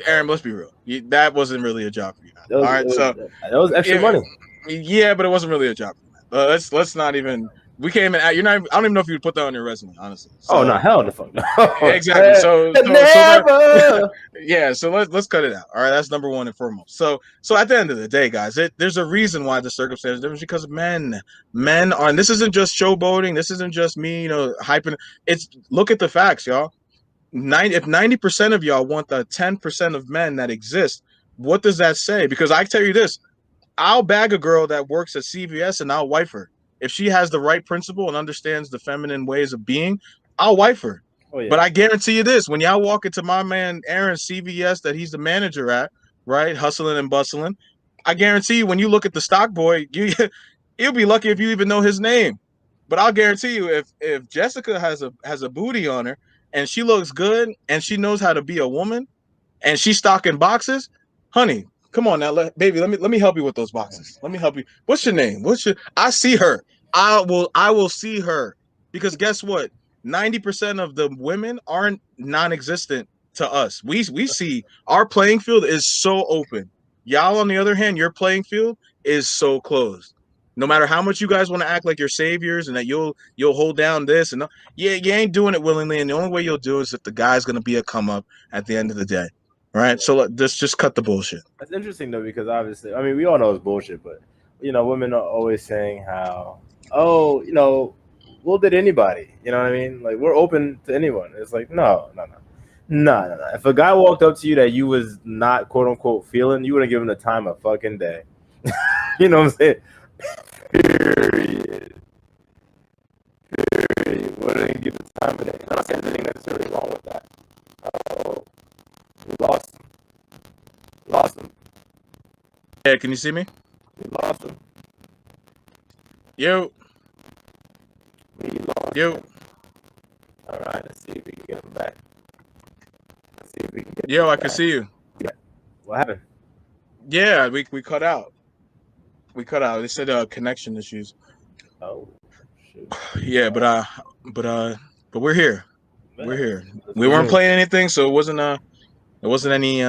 Speaker 2: Aaron, let's be real. That wasn't really a job for you. All right,
Speaker 1: that was extra money.
Speaker 2: Yeah, but it wasn't really a job for you. Let's not even. We came in. You're not. I don't even know if you'd put that on your resume, honestly. So,
Speaker 1: oh no, hell the fuck no.
Speaker 2: Exactly. So
Speaker 1: never.
Speaker 2: Yeah. So let's cut it out. All right, that's number one and foremost. So at the end of the day, guys, there's a reason why the circumstances are different, because men are. And this isn't just showboating. This isn't just me, hyping. It's, look at the facts, y'all. If 90% of y'all want the 10% of men that exist, what does that say? Because I tell you this, I'll bag a girl that works at CVS and I'll wife her. If she has the right principle and understands the feminine ways of being, I'll wife her. Oh, yeah. But I guarantee you this, when y'all walk into my man Aaron's CVS that he's the manager at, right, hustling and bustling, I guarantee you, when you look at the stock boy, you'll be lucky if you even know his name. But I'll guarantee you, if Jessica has a booty on her and she looks good and she knows how to be a woman and she's stocking boxes, honey, come on now, baby. Let me help you with those boxes. Let me help you. What's your name? I see her. I will see her, because guess what? 90% of the women aren't non-existent to us. We see our playing field is so open. Y'all, on the other hand, your playing field is so closed. No matter how much you guys want to act like you're saviors and that you'll hold down this and you ain't doing it willingly. And the only way you'll do it is if the guy's gonna be a come up at the end of the day. All right, so let's just cut the bullshit.
Speaker 1: That's interesting though, because obviously, I mean, we all know it's bullshit, but women are always saying how, we'll date anybody. You know what I mean? Like, we're open to anyone. It's like, no. If a guy walked up to you that you was not quote unquote feeling, you wouldn't give him the time of fucking day. You know what I'm saying? Period. Wouldn't give the time of day. I'm not saying anything necessarily wrong with that. We lost him.
Speaker 2: Yeah, can you see me?
Speaker 1: We lost him.
Speaker 2: Yo.
Speaker 1: All right, let's see if we can get him back.
Speaker 2: I can see you.
Speaker 1: Yeah. What happened?
Speaker 2: Yeah, we cut out. They said connection issues.
Speaker 1: Oh, shit.
Speaker 2: Yeah, but we're here. We're here. We weren't playing anything, so it wasn't any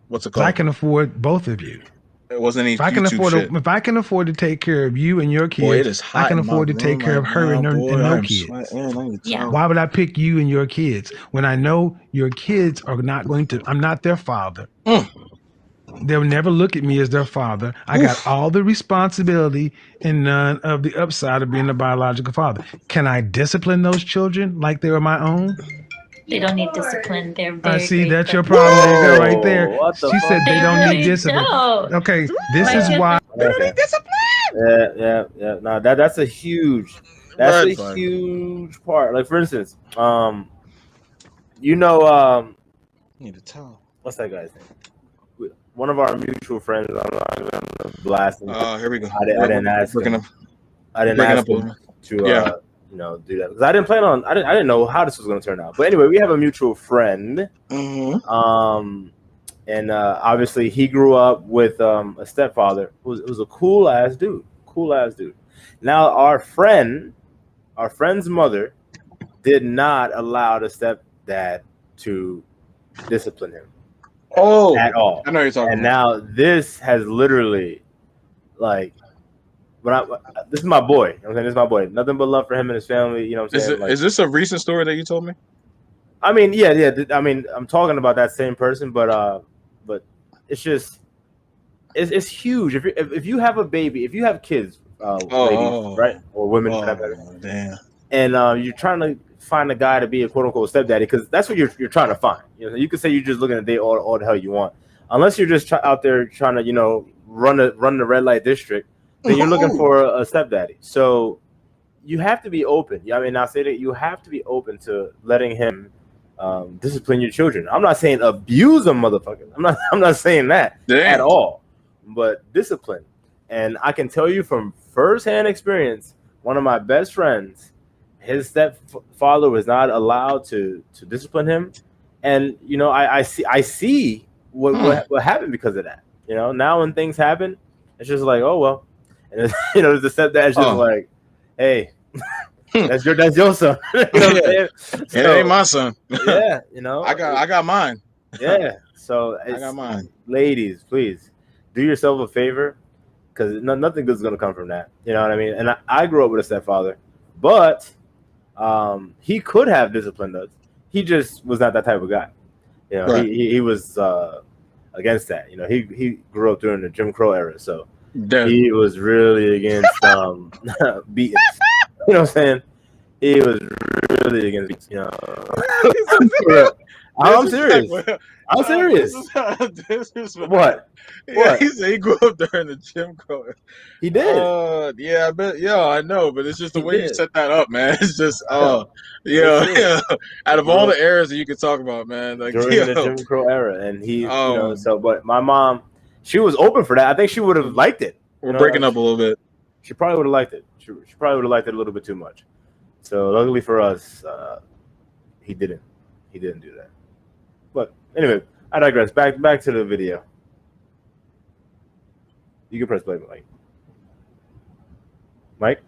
Speaker 2: what's it called?
Speaker 3: I can afford both of you.
Speaker 2: It wasn't any.
Speaker 3: If I can afford to take care of you and your kids,
Speaker 2: boy, it is hot,
Speaker 3: I can afford to take care of her and no kids.
Speaker 4: Yeah.
Speaker 3: Why would I pick you and your kids when I know your kids are not going to? I'm not their father. They'll never look at me as their father. I got all the responsibility and none of the upside of being a biological father. Can I discipline those children like they were my own?
Speaker 4: They don't need discipline. They're
Speaker 3: I
Speaker 4: very
Speaker 3: see.
Speaker 4: great.
Speaker 3: That's your problem. There you go, right there.
Speaker 1: Whoa, what the
Speaker 3: She
Speaker 1: fuck?
Speaker 3: said they
Speaker 4: They
Speaker 3: don't need
Speaker 4: really
Speaker 3: discipline.
Speaker 4: don't.
Speaker 3: Okay, this
Speaker 4: My
Speaker 3: is
Speaker 4: kids
Speaker 3: why.
Speaker 2: They don't
Speaker 1: Okay.
Speaker 2: need discipline.
Speaker 1: Yeah. No, that's a huge
Speaker 2: Red flag.
Speaker 1: huge part. Like for instance, you know,
Speaker 2: Need a towel.
Speaker 1: what's that guy's name? One of our mutual friends. I'm not gonna blast him.
Speaker 2: Here we go.
Speaker 1: I didn't ask
Speaker 2: Breaking
Speaker 1: him.
Speaker 2: up.
Speaker 1: I didn't
Speaker 2: breaking
Speaker 1: ask
Speaker 2: up a
Speaker 1: him
Speaker 2: little.
Speaker 1: to
Speaker 2: Yeah.
Speaker 1: do that because I didn't plan on. I didn't know how this was going to turn out. But anyway, we have a mutual friend.
Speaker 2: Mm-hmm.
Speaker 1: And obviously he grew up with a stepfather who was a cool ass dude. Now our friend's mother did not allow the stepdad to discipline him
Speaker 2: Oh,
Speaker 1: at all.
Speaker 2: I know what you're talking
Speaker 1: And
Speaker 2: about.
Speaker 1: now this has literally, like, this is my boy. You know what I'm saying? This is my boy. Nothing but love for him and his family. You know what I'm saying?
Speaker 2: Is this a recent story that you told me?
Speaker 1: I mean, yeah. I mean, I'm talking about that same person, but it's just it's huge. If you have a baby, if you have kids, ladies, right, or women, for that matter,
Speaker 2: Damn.
Speaker 1: and you're trying to find a guy to be a quote unquote stepdaddy, because that's what you're trying to find. You know, you can say you're just looking to date all the hell you want, unless you're just out there trying to run the red light district. Then you're looking for a stepdaddy. So you have to be open. I mean, I say that you have to be open to letting him discipline your children. I'm not saying abuse them, motherfucker. I'm not saying that at all. But discipline. And I can tell you from firsthand experience, one of my best friends, his stepfather was not allowed to discipline him. And I see what happened because of that. Now when things happen, it's just like, oh well. And the stepdad's just like, hey, that's your son.
Speaker 2: It ain't my son.
Speaker 1: Yeah,
Speaker 2: I got mine.
Speaker 1: Yeah. So
Speaker 2: I got mine.
Speaker 1: Ladies, please do yourself a favor, because nothing good is gonna come from that. You know what I mean? And I grew up with a stepfather, but he could have disciplined us. He just was not that type of guy.
Speaker 2: Right.
Speaker 1: He was against that. He grew up during the Jim Crow era, so he was really against beatings. You know what I'm saying? He was really against beatings. I'm serious. I'm serious. What?
Speaker 2: Yeah, he said he grew up during the Jim Crow.
Speaker 1: He did.
Speaker 2: Yeah, I bet. Yeah, I know, but it's just the way you set that up, man. It's just,
Speaker 1: Yeah.
Speaker 2: Out of all the eras that you could talk about, man, like
Speaker 1: during the Jim Crow era, and he, but my mom, she was open for that. I think she would have liked it.
Speaker 2: We're breaking up a little bit.
Speaker 1: She probably would have liked it. She probably would have liked it a little bit too much. So luckily for us, he didn't do that. But anyway, I digress. Back to the video. You can press play, Mike. Mike?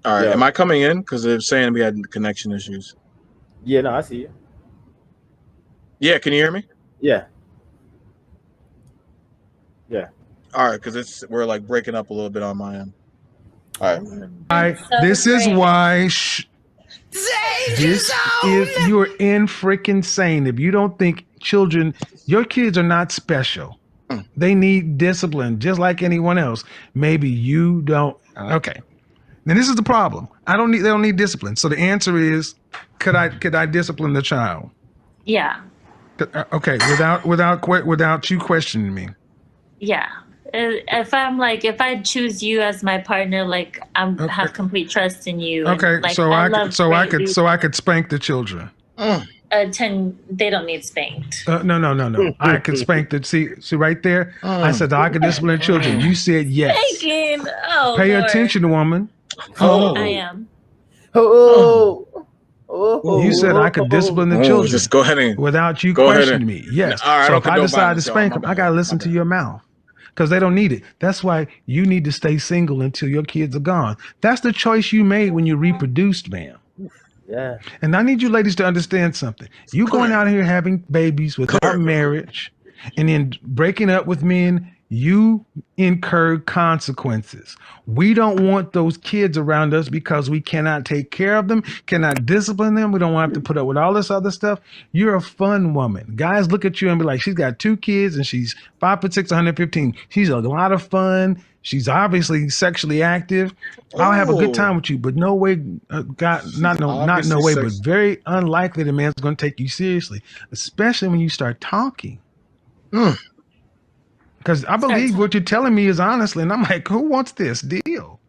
Speaker 2: All right. Yeah. Am I coming in? Because they're saying we had connection issues.
Speaker 1: Yeah, no, I see you.
Speaker 2: Yeah, can you hear me?
Speaker 1: Yeah.
Speaker 2: All right, because we're like breaking up a little bit on my end. All right.
Speaker 3: This is why. You're in freaking sane if you don't think your kids are not special. They need discipline just like anyone else. Maybe you don't. Okay. Then this is the problem. They don't need discipline. So the answer is, could I discipline the child?
Speaker 4: Yeah.
Speaker 3: Okay. Without you questioning me.
Speaker 4: Yeah. If I choose you as my partner, like have complete trust in you.
Speaker 3: Okay.
Speaker 4: And, like,
Speaker 3: so I could spank the children.
Speaker 4: 10, they don't need spanked.
Speaker 3: No. I could spank the see right there. I said I could discipline children. You said yes.
Speaker 4: Spanking. Oh,
Speaker 3: pay
Speaker 4: Lord.
Speaker 3: attention, woman.
Speaker 4: I am.
Speaker 3: You said I could discipline the children.
Speaker 2: Just go ahead and
Speaker 3: without you questioning me. Yes.
Speaker 2: All right,
Speaker 3: so if I decide to spank them, I gotta listen to your mouth. Because they don't need it. That's why you need to stay single until your kids are gone. That's the choice you made when you reproduced, man.
Speaker 1: Yeah.
Speaker 3: And I need you ladies to understand something. You going out here having babies without marriage and then breaking up with men you incurred consequences. We don't want those kids around us because we cannot take care of them, cannot discipline them. We don't want to have to put up with all this other stuff. You're a fun woman. Guys look at you and be like, she's got 2 kids and she's 5'6", 115. She's a lot of fun. She's obviously sexually active. I'll have a good time with you, but no way, not no way, but very unlikely the man's going to take you seriously, especially when you start talking. Because I believe what you're telling me is honestly, and I'm like, who wants this deal?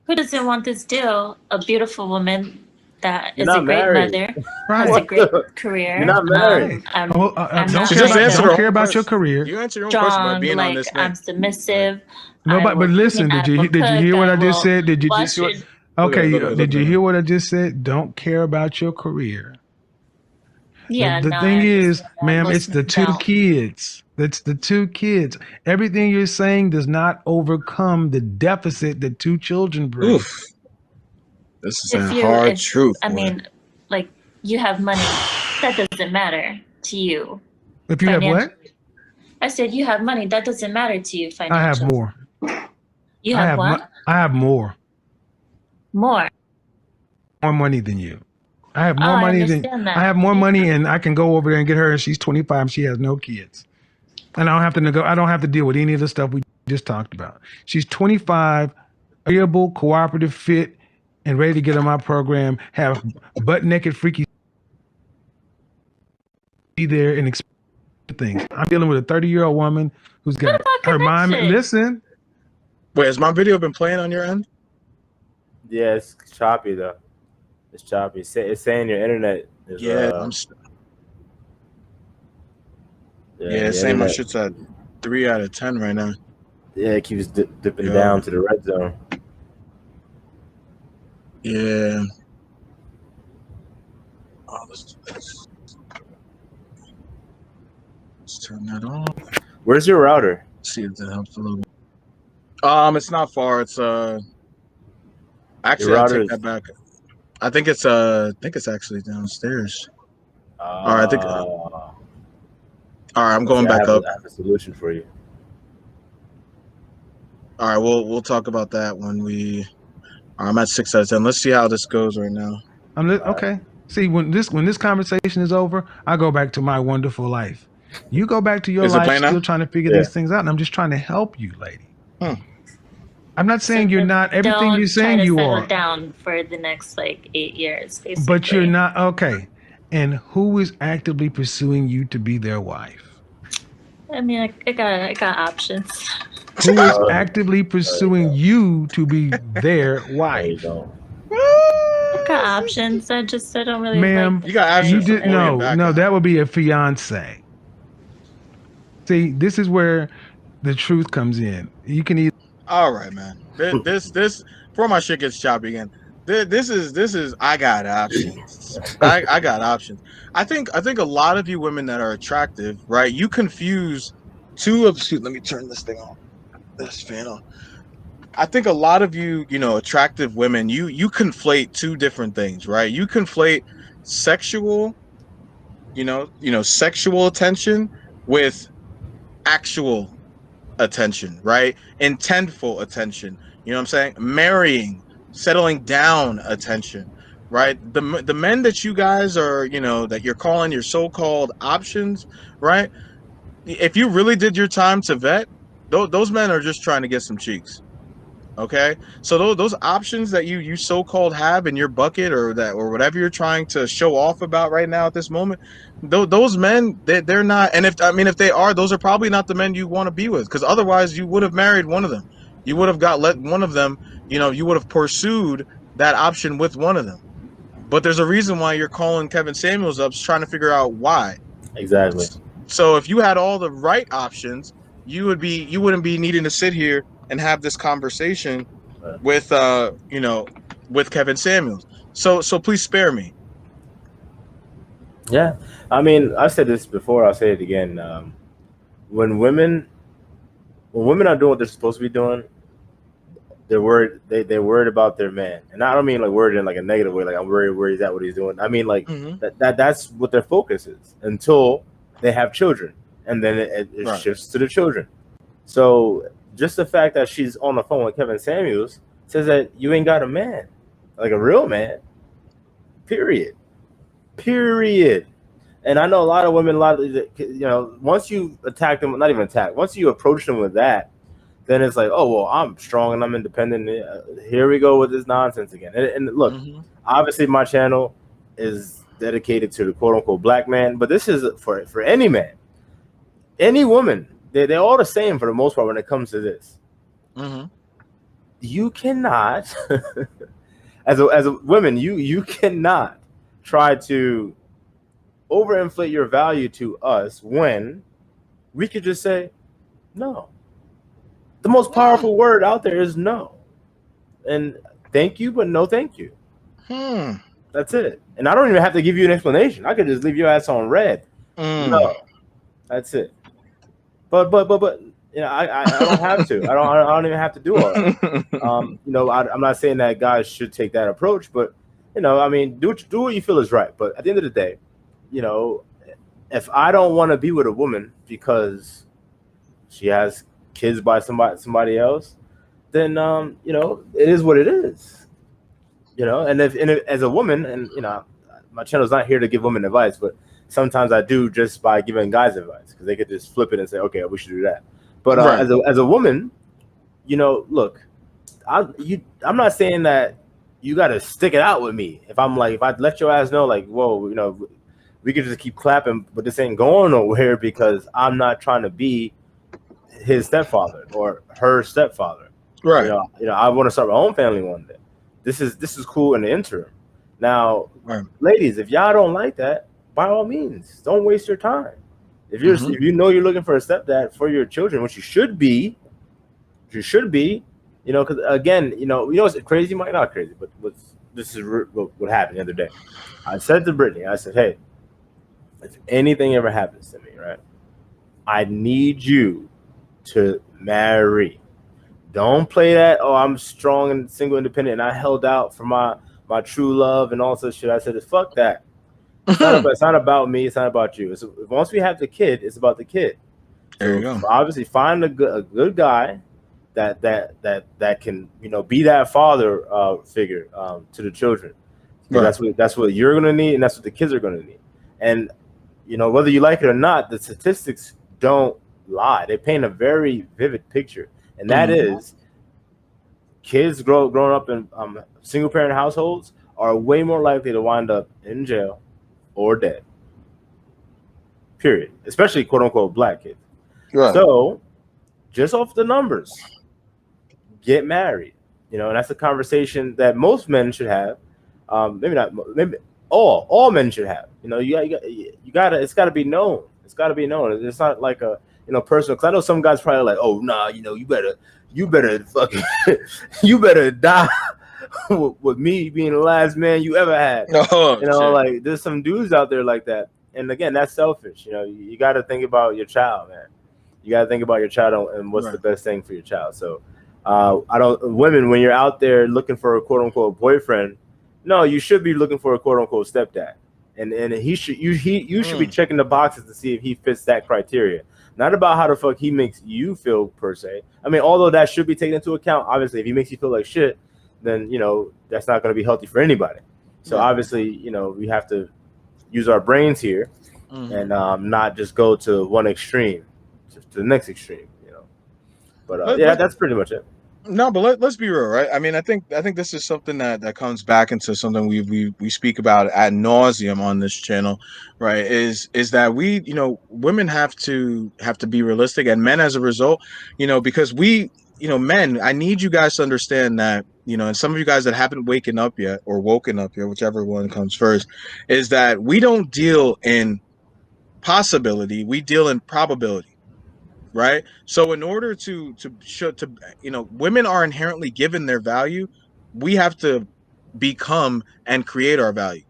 Speaker 4: Who doesn't want this deal? A beautiful woman that
Speaker 1: You're
Speaker 4: is a
Speaker 1: not
Speaker 4: great
Speaker 1: married.
Speaker 4: mother,
Speaker 3: Right.
Speaker 4: has a great career.
Speaker 1: You're not married.
Speaker 3: Don't care about your career.
Speaker 2: You answer your own
Speaker 4: Strong,
Speaker 2: question by being
Speaker 4: like,
Speaker 2: on this thing.
Speaker 4: I'm submissive.
Speaker 3: No, but listen, did you hear what I just said? Did you just okay? Did you hear what I just said? Don't care about your career.
Speaker 4: Yeah.
Speaker 3: The thing is, ma'am, it's the 2 kids. That's the 2 kids. Everything you're saying does not overcome the deficit that 2 children bring.
Speaker 2: Oof. This is a hard truth.
Speaker 4: I mean, like, you have money. That doesn't matter to you.
Speaker 3: If you have what?
Speaker 4: I said you have money. That doesn't matter to you financially.
Speaker 3: I have more.
Speaker 4: You have what?
Speaker 3: I have more.
Speaker 4: More
Speaker 3: money than you. I have more money than
Speaker 4: that.
Speaker 3: I have more money, and I can go over there and get her. And she's 25. And she has no kids, and I don't have to I don't have to deal with any of the stuff we just talked about. She's 25, agreeable, cooperative, fit, and ready to get on my program. Have butt naked, freaky. Be there and experience things. I'm dealing with a 30-year-old woman who's got her mind. Listen.
Speaker 2: Wait, has my video been playing on your end?
Speaker 1: Yeah, it's choppy though. It's choppy. It's saying your internet is.
Speaker 2: It's saying my shit's at 3 out of 10 right now.
Speaker 1: Yeah, it keeps dipping down to the red zone.
Speaker 2: Yeah. Oh, let's do this. Let's turn that on.
Speaker 1: Where's your router?
Speaker 2: Let's see if that helps a little bit. It's not far. It's actually I'll take that back. I think it's actually downstairs. All right, all right, I'm going back up.
Speaker 1: I have a solution for you.
Speaker 2: All right, we'll talk about that when we. I'm at 6 out of 10. Let's see how this goes right now.
Speaker 3: Okay. See, when this conversation is over, I go back to my wonderful life. You go back to your life, still trying to figure these things out, and I'm just trying to help you, lady. I'm not saying you're not everything you're saying you are.
Speaker 4: Settle down for the next 8 years, basically.
Speaker 3: But you're not okay. And who is actively pursuing you to be their wife?
Speaker 4: I mean, I got options.
Speaker 3: Who is actively pursuing you to be their wife?
Speaker 4: I got options. I don't really.
Speaker 3: Ma'am,
Speaker 2: you got options.
Speaker 3: No, that would be a fiance. See, this is where the truth comes in. You can either.
Speaker 2: All right, man. This before my shit gets choppy again. This is I got options. I got options. I think a lot of you women that are attractive, right? You confuse two of. Let me turn this thing on. This fan on. I think a lot of you, attractive women, you conflate 2 different things, right? You conflate sexual, sexual attention with actual attention, right? Intentful attention. You know what I'm saying? Marrying, settling down attention, right? The men that you guys are, that you're calling your so-called options, right? If you really did your time to vet, those men are just trying to get some cheeks. Okay, so those options that you so-called have in your bucket or whatever you're trying to show off about right now at this moment, those men, they're not. And if they are, those are probably not the men you want to be with, because otherwise you would have married one of them. You would have let one of them. You would have pursued that option with one of them. But there's a reason why you're calling Kevin Samuels up, trying to figure out why.
Speaker 1: Exactly.
Speaker 2: So if you had all the right options, you wouldn't be needing to sit here and have this conversation with with Kevin Samuels. So please spare me.
Speaker 1: Yeah, I mean, I've said this before. I'll say it again. When women are doing what they're supposed to be doing, they're worried. They're worried about their man, and I don't mean like worried in like a negative way. Like I'm worried where he's at, what he's doing. I mean like that's what their focus is until they have children, and then it shifts to the children. So just the fact that she's on the phone with Kevin Samuels says that you ain't got a man, like a real man. Period. Period. And I know a lot of women, once you attack them, not even attack, once you approach them with that, then it's like, oh, well, I'm strong and I'm independent. Here we go with this nonsense again. And look, obviously my channel is dedicated to the quote unquote black man, but this is for any man, any woman. They're all the same for the most part when it comes to this. You cannot, as a woman, you cannot try to overinflate your value to us when we could just say no. The most powerful word out there is no. And thank you, but no thank you. That's it. And I don't even have to give you an explanation. I could just leave your ass on red. No. That's it. But you know, I don't have to. I don't even have to do all that. You know, I'm not saying that guys should take that approach, but you know, I mean, do what you feel is right. But at the end of the day, you know, if I don't want to be with a woman because she has kids by somebody else, then you know, it is what it is. You know, and if as a woman, and you know, my channel's not here to give women advice, but sometimes I do just by giving guys advice because they could just flip it and say, okay, we should do that. But as a woman, you know, look, I'm not saying that you got to stick it out with me. If I let your ass know, like, whoa, you know, we could just keep clapping, but this ain't going nowhere because I'm not trying to be his stepfather or her stepfather.
Speaker 2: Right.
Speaker 1: You know, I want to start my own family one day. This is cool in the interim. Now, ladies, if y'all don't like that, by all means, don't waste your time. If you know you're looking for a stepdad for your children, which you should be, you know, because again, you know, it's crazy, Mike, not crazy, but this is what happened the other day. I said to Brittany, I said, hey, if anything ever happens to me, right, I need you to marry. Don't play that, oh, I'm strong and single, independent, and I held out for my true love and all such shit. I said, fuck that. It's not about me. It's not about you. Once we have the kid, it's about the kid.
Speaker 2: There you go.
Speaker 1: Obviously, find a good guy that can, you know, be that father figure to the children. That's what you're gonna need, and that's what the kids are gonna need. And you know, whether you like it or not, the statistics don't lie. They paint a very vivid picture, and that is kids growing up in single parent households are way more likely to wind up in jail or dead. Period. Especially quote unquote black kids. Right. So just off the numbers, get married. You know, and that's a conversation that most men should have. Maybe not. Maybe all men should have. You know, you gotta. It's got to be known. It's got to be known. It's not like a personal. Because I know some guys probably like, oh nah, you know, you better fucking, you better die with me being the last man you ever had. Oh, you know, shit. Like there's some dudes out there like that. And again, that's selfish. You know, you got to think about your child, man. You got to think about your child and what's the best thing for your child. So, women, when you're out there looking for a quote unquote boyfriend, no, you should be looking for a quote unquote stepdad, and you should be checking the boxes to see if he fits that criteria. Not about how the fuck he makes you feel per se. I mean, although that should be taken into account. Obviously, if he makes you feel like shit, then you know that's not going to be healthy for anybody. So obviously, you know, we have to use our brains here and not just go to one extreme to the next extreme, you know. But that's pretty much it.
Speaker 2: No, but let's be real, right? I mean, I think this is something that comes back into something we speak about ad nauseum on this channel, right? Is that we, you know, women have to be realistic, and men as a result, you know, because we, you know, men, I need you guys to understand that, you know, and some of you guys that haven't woken up yet, whichever one comes first, is that we don't deal in possibility, we deal in probability. Right. So in order to you know, women are inherently given their value. We have to become and create our value.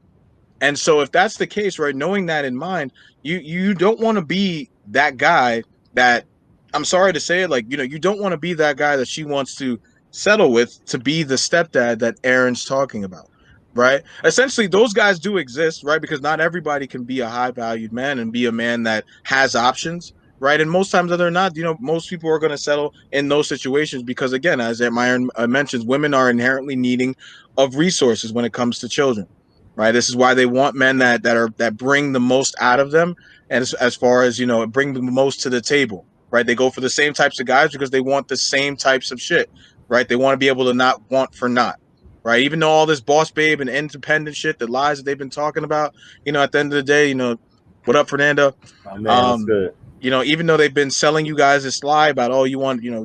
Speaker 2: And so if that's the case, right, knowing that in mind, you don't want to be that guy that, I'm sorry to say it, like, you know, you don't want to be that guy that she wants to settle with to be the stepdad that Aaron's talking about. Right. Essentially, those guys do exist. Right. Because not everybody can be a high valued man and be a man that has options. right? And most times that they're not, most people are going to settle in those situations because, again, as Myron mentions, women are inherently needing of resources when it comes to children, right? This is why they want men that bring the most out of them, and as far as bring the most to the table, right? They go for the same types of guys because they want the same types of shit, right? They want to be able to not want for not. Right, even though all this boss babe and independent shit, the lies that they've been talking about, at the end of the day, what up, Fernando?
Speaker 1: Oh man, that's good.
Speaker 2: Even though they've been selling you guys this lie about, you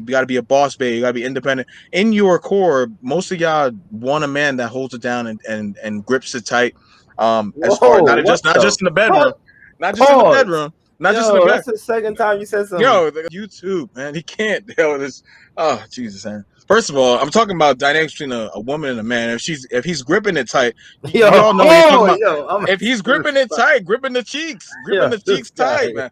Speaker 2: got to be a boss babe, you got to be independent. In your core, most of y'all want a man that holds it down and grips it tight. As far not just in the bedroom, not just in the bedroom, not just in the bedroom.
Speaker 1: That's the second time you said something.
Speaker 2: YouTube, man, he can't. This. Oh, Jesus, man. First of all, I'm talking about dynamics between a woman and a man. If he's gripping it tight, you all know he's talking about. If he's gripping it tight, gripping the cheeks tight, man.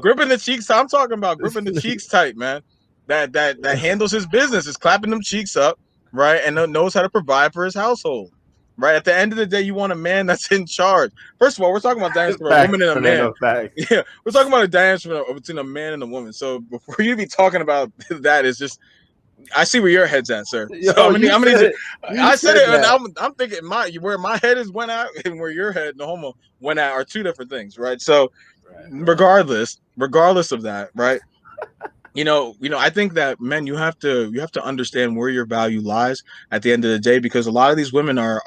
Speaker 2: Gripping the cheeks. I'm talking about gripping the cheeks tight, man. That handles his business. Is clapping them cheeks up, right, and knows how to provide for his household. Right. At the end of the day, you want a man that's in charge. First of all, we're talking about dynamics between a woman and a man. Yeah, we're talking about a dynamics between a man and a woman. So before you be talking about that, it's just. I see where your head's at, sir. So I said it, and I'm thinking where my head is went out and where your head, the homo, went out are two different things, right? So, regardless of that, right? I think that men, you have to understand where your value lies at the end of the day, because a lot of these women are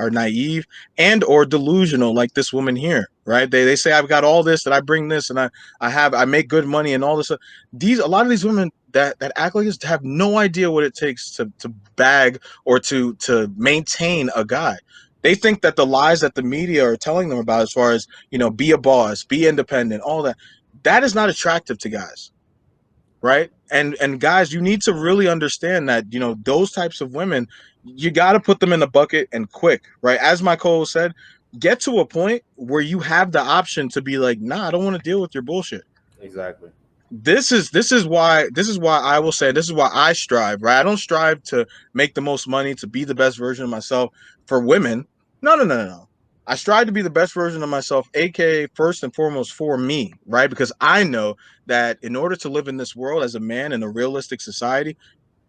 Speaker 2: naive and or delusional, like this woman here, right? They say I've got all this, that I bring this, and I make good money and all this. A lot of these women that act like this have no idea what it takes to bag or to maintain a guy. They think that the lies that the media are telling them about, as far as be a boss, be independent, all that is not attractive to guys. Right. And guys, you need to really understand that, those types of women, you got to put them in the bucket and quick. Right. As my co-host said, get to a point where you have the option to be like, nah, I don't want to deal with your bullshit.
Speaker 1: Exactly.
Speaker 2: This is why I will say, this is why I strive. Right. I don't strive to make the most money, to be the best version of myself for women. No. I strive to be the best version of myself, a.k.a. first and foremost for me, right? Because I know that in order to live in this world as a man in a realistic society,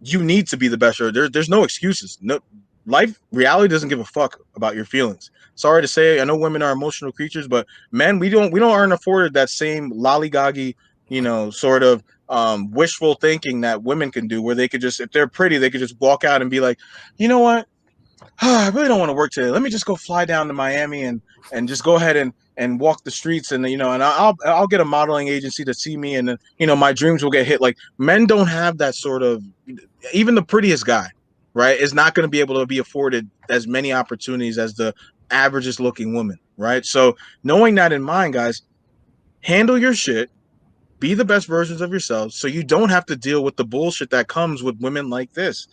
Speaker 2: you need to be the best. There's no excuses. No, reality doesn't give a fuck about your feelings. Sorry to say, I know women are emotional creatures, but men, we aren't afforded that same lollygaggy, sort of wishful thinking that women can do, where they could just, if they're pretty, they could just walk out and be like, you know what? I really don't want to work today. Let me just go fly down to Miami and just go ahead and walk the streets, and and I'll get a modeling agency to see me, and then my dreams will get hit. Like, men don't have that sort of, even the prettiest guy, right, is not going to be able to be afforded as many opportunities as the averagest looking woman, right? So knowing that in mind, guys, handle your shit, be the best versions of yourselves, so you don't have to deal with the bullshit that comes with women like this,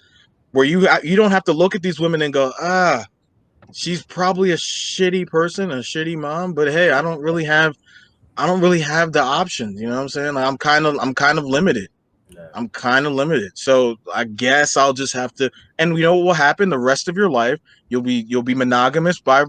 Speaker 2: where you don't have to look at these women and go, she's probably a shitty person, a shitty mom, but hey, I don't really have the options. You know what I'm saying? Like, I'm kind of limited. Yeah. I'm kind of limited. So I guess I'll just have to, and what will happen the rest of your life? You'll be monogamous by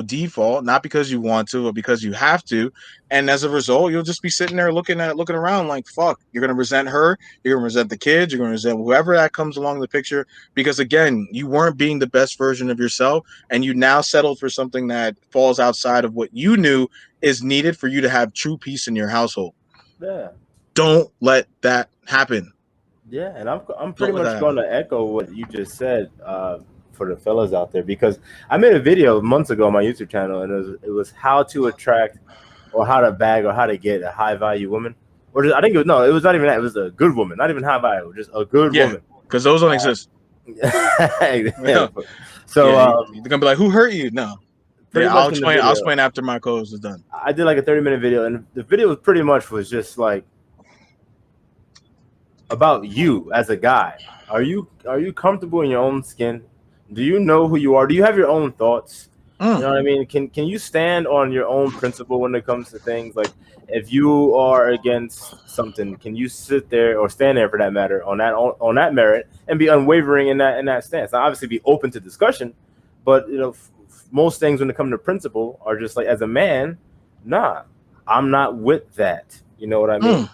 Speaker 2: default, not because you want to, but because you have to. And as a result, you'll just be sitting there looking around like, fuck, you're going to resent her. You're going to resent the kids. You're going to resent whoever that comes along the picture, because again, you weren't being the best version of yourself, and you now settled for something that falls outside of what you knew is needed for you to have true peace in your household.
Speaker 1: Yeah.
Speaker 2: Don't let that happen.
Speaker 1: Yeah. And I'm pretty much going to echo what you just said, for the fellas out there, because I made a video months ago on my YouTube channel, and it was how to attract or how to bag or how to get a high value woman, or just, I think it was not even that, it was a good woman, not even high value, just a good woman,
Speaker 2: because those don't exist.
Speaker 1: Yeah. So
Speaker 2: you're gonna be like, who hurt you? No, I'll explain after my close is done.
Speaker 1: I did like a 30-minute video, and the video was pretty much just like about you as a guy. Are you comfortable in your own skin? Do you know who you are? Do you have your own thoughts? You know what I mean? Can you stand on your own principle when it comes to things? Like, if you are against something, can you sit there, or stand there for that matter, on that merit, and be unwavering in that stance? Now, obviously, be open to discussion, but most things when it comes to principle are just like, as a man, nah, I'm not with that. You know what I mean?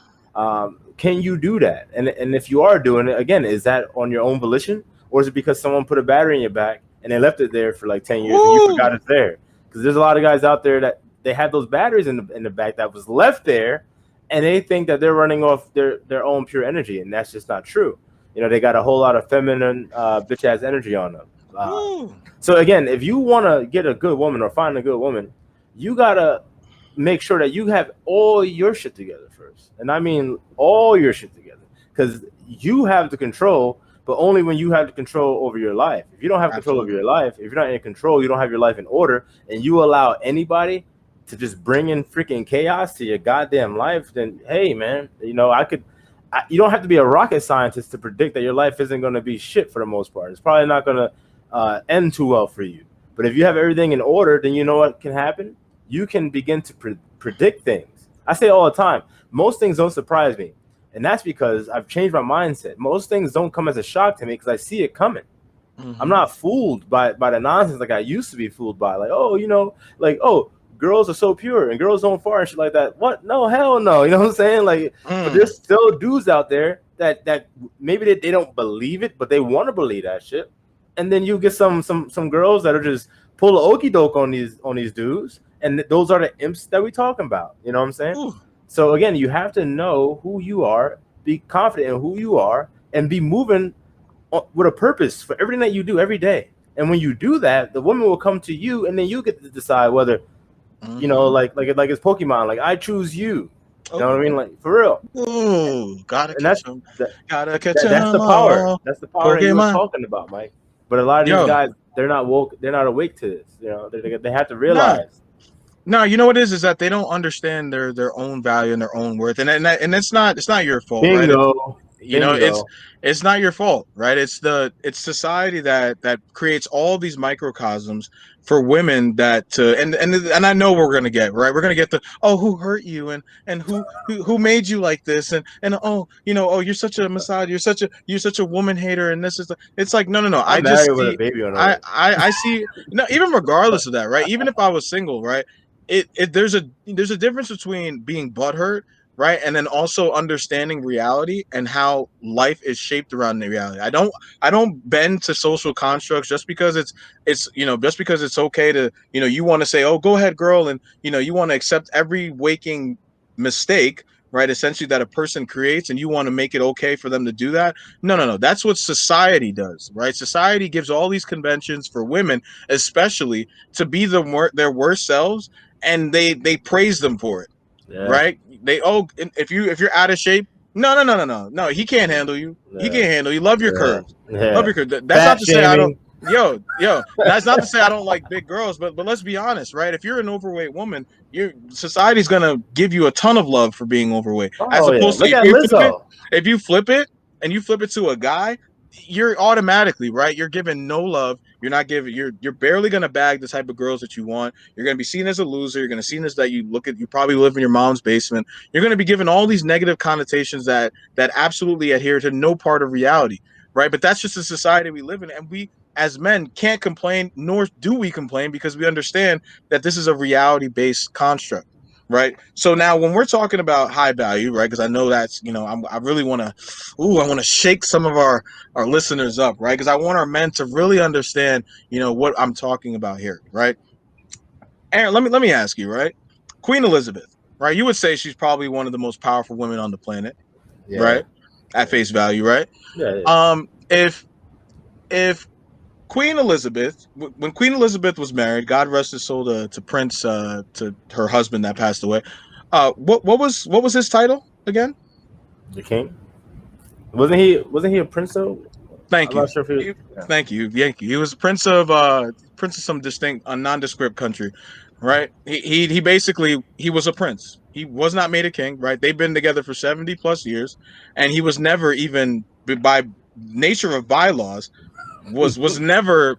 Speaker 1: Can you do that? And if you are doing it, again, is that on your own volition, or is it because someone put a battery in your back and they left it there for like 10 years and you forgot it's there? Because there's a lot of guys out there that they have those batteries in the back that was left there, and they think that they're running off their own pure energy, and that's just not true. You know, they got a whole lot of feminine bitch ass energy on them. So again, if you want to get a good woman or find a good woman, you gotta make sure that you have all your shit together first, and I mean all your shit together, because you have the control, but only when you have the control over your life. If you don't have control over your life, if you're not in control, you don't have your life in order, and you allow anybody to just bring in freaking chaos to your goddamn life, then hey man, you know, you don't have to be a rocket scientist to predict that your life isn't going to be shit for the most part. It's probably not going to end too well for you. But if you have everything in order, then you know what can happen? You can begin to predict things. I say all the time, most things don't surprise me. And that's because I've changed my mindset. Most things don't come as a shock to me because I see it coming. I'm not fooled by the nonsense like I used to be fooled by. Like, oh, you know, like, oh, girls are so pure and girls don't fart and shit like that. What? No, hell no. You know what I'm saying? Like, but there's still dudes out there that maybe they don't believe it, but they want to believe that shit. And then you get some girls that are just pull a okie doke on these dudes, and those are the imps that we talking about. You know what I'm saying? Ooh. So again, you have to know who you are, be confident in who you are, and be moving with a purpose for everything that you do every day. And when you do that, the woman will come to you, and then you get to decide whether, you know, like it's Pokemon, like I choose you. You know what I mean? Like for real.
Speaker 2: Ooh, gotta catch him. Gotta catch him.
Speaker 1: That's the power. That's the power that you were talking about, Mike. But a lot of these guys, they're not woke. They're not awake to this. You know, they have to realize.
Speaker 2: No, you know what it is that they don't understand their own value and their own worth, and it's not your fault, right? You know, it's not your fault, right? It's society that creates all these microcosms for women and I know we're gonna get right. We're gonna get the who hurt you and who made you like this and oh, you know, you're such a misogynist, you're such a woman hater, and this is it's like no.
Speaker 1: I'm married with a baby on her.
Speaker 2: I see no, even regardless of that, right? Even if I was single, right? There's a difference between being butthurt, right, and then also understanding reality and how life is shaped around the reality. I don't bend to social constructs just because it's you know, just because it's okay to, you know, you want to say, oh, go ahead, girl, and you know, you want to accept every waking mistake, right, essentially that a person creates, and you want to make it okay for them to do that. No. That's what society does, right? Society gives all these conventions for women, especially, to be their worst selves, and they praise them for it. Yeah. Right? If you're out of shape, no, he can't handle you. Yeah. He can't handle you. Love your curves. Yeah. Love your curves. That's not to say I don't. Yo, that's not to say I don't like big girls, but let's be honest, right? If you're an overweight woman, society's gonna give you a ton of love for being overweight. As opposed to if you flip it and you flip it to a guy, you're automatically, right, you're given no love. You're barely gonna bag the type of girls that you want. You're gonna be seen as a loser. You're gonna be seen as that you probably live in your mom's basement. You're gonna be given all these negative connotations that absolutely adhere to no part of reality, right? But that's just the society we live in, and we as men can't complain, nor do we complain, because we understand that this is a reality-based construct. Right. So now when we're talking about high value, right, because I know that's, you know, I really want to shake some of our listeners up, right, because I want our men to really understand, you know, what I'm talking about here. Right. Aaron, let me ask you, right, Queen Elizabeth, right, you would say she's probably one of the most powerful women on the planet. Yeah. Right. At face value. Right. Yeah. If Queen Elizabeth, when Queen Elizabeth was married, God rest his soul to Prince, to her husband that passed away. What was his title again?
Speaker 1: The king. Wasn't he a prince though?
Speaker 2: Thank you. Thank you. He was prince of some distinct, nondescript country, right? He basically was a prince. He was not made a king, right? They've been together for 70 plus years, and he was never even, by nature of bylaws, was never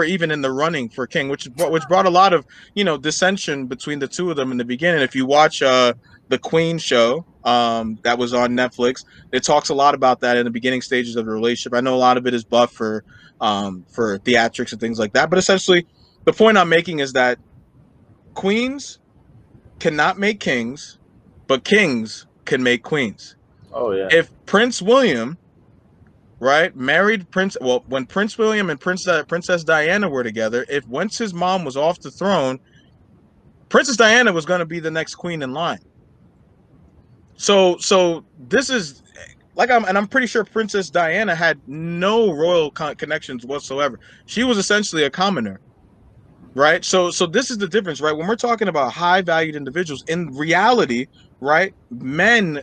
Speaker 2: even in the running for king, which brought a lot of, you know, dissension between the two of them in the beginning. If you watch the Queen show that was on Netflix, it talks a lot about that in the beginning stages of the relationship. I know a lot of it is buff for theatrics and things like that, but essentially the point I'm making is that queens cannot make kings, but kings can make queens.
Speaker 1: Oh yeah.
Speaker 2: If Prince William, right, married when Prince William and Princess Diana were together, if once his mom was off the throne, Princess Diana was going to be the next queen in line. So this is I'm pretty sure Princess Diana had no royal connections whatsoever. She was essentially a commoner, right? So this is the difference, right? When we're talking about high valued individuals, in reality, right, men,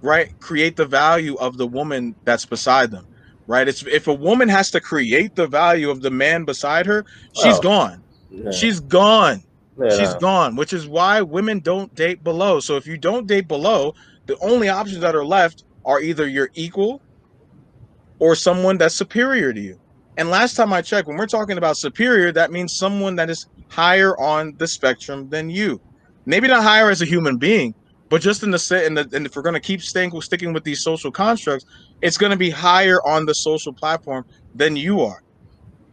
Speaker 2: right, create the value of the woman that's beside them, right? It's if a woman has to create the value of the man beside her, she's gone.
Speaker 1: Yeah.
Speaker 2: She's gone.
Speaker 1: Yeah.
Speaker 2: She's gone, which is why women don't date below. So if you don't date below, the only options that are left are either your equal or someone that's superior to you. And last time I checked, when we're talking about superior, that means someone that is higher on the spectrum than you. Maybe not higher as a human being, but just and if we're going to keep sticking with these social constructs, it's going to be higher on the social platform than you are.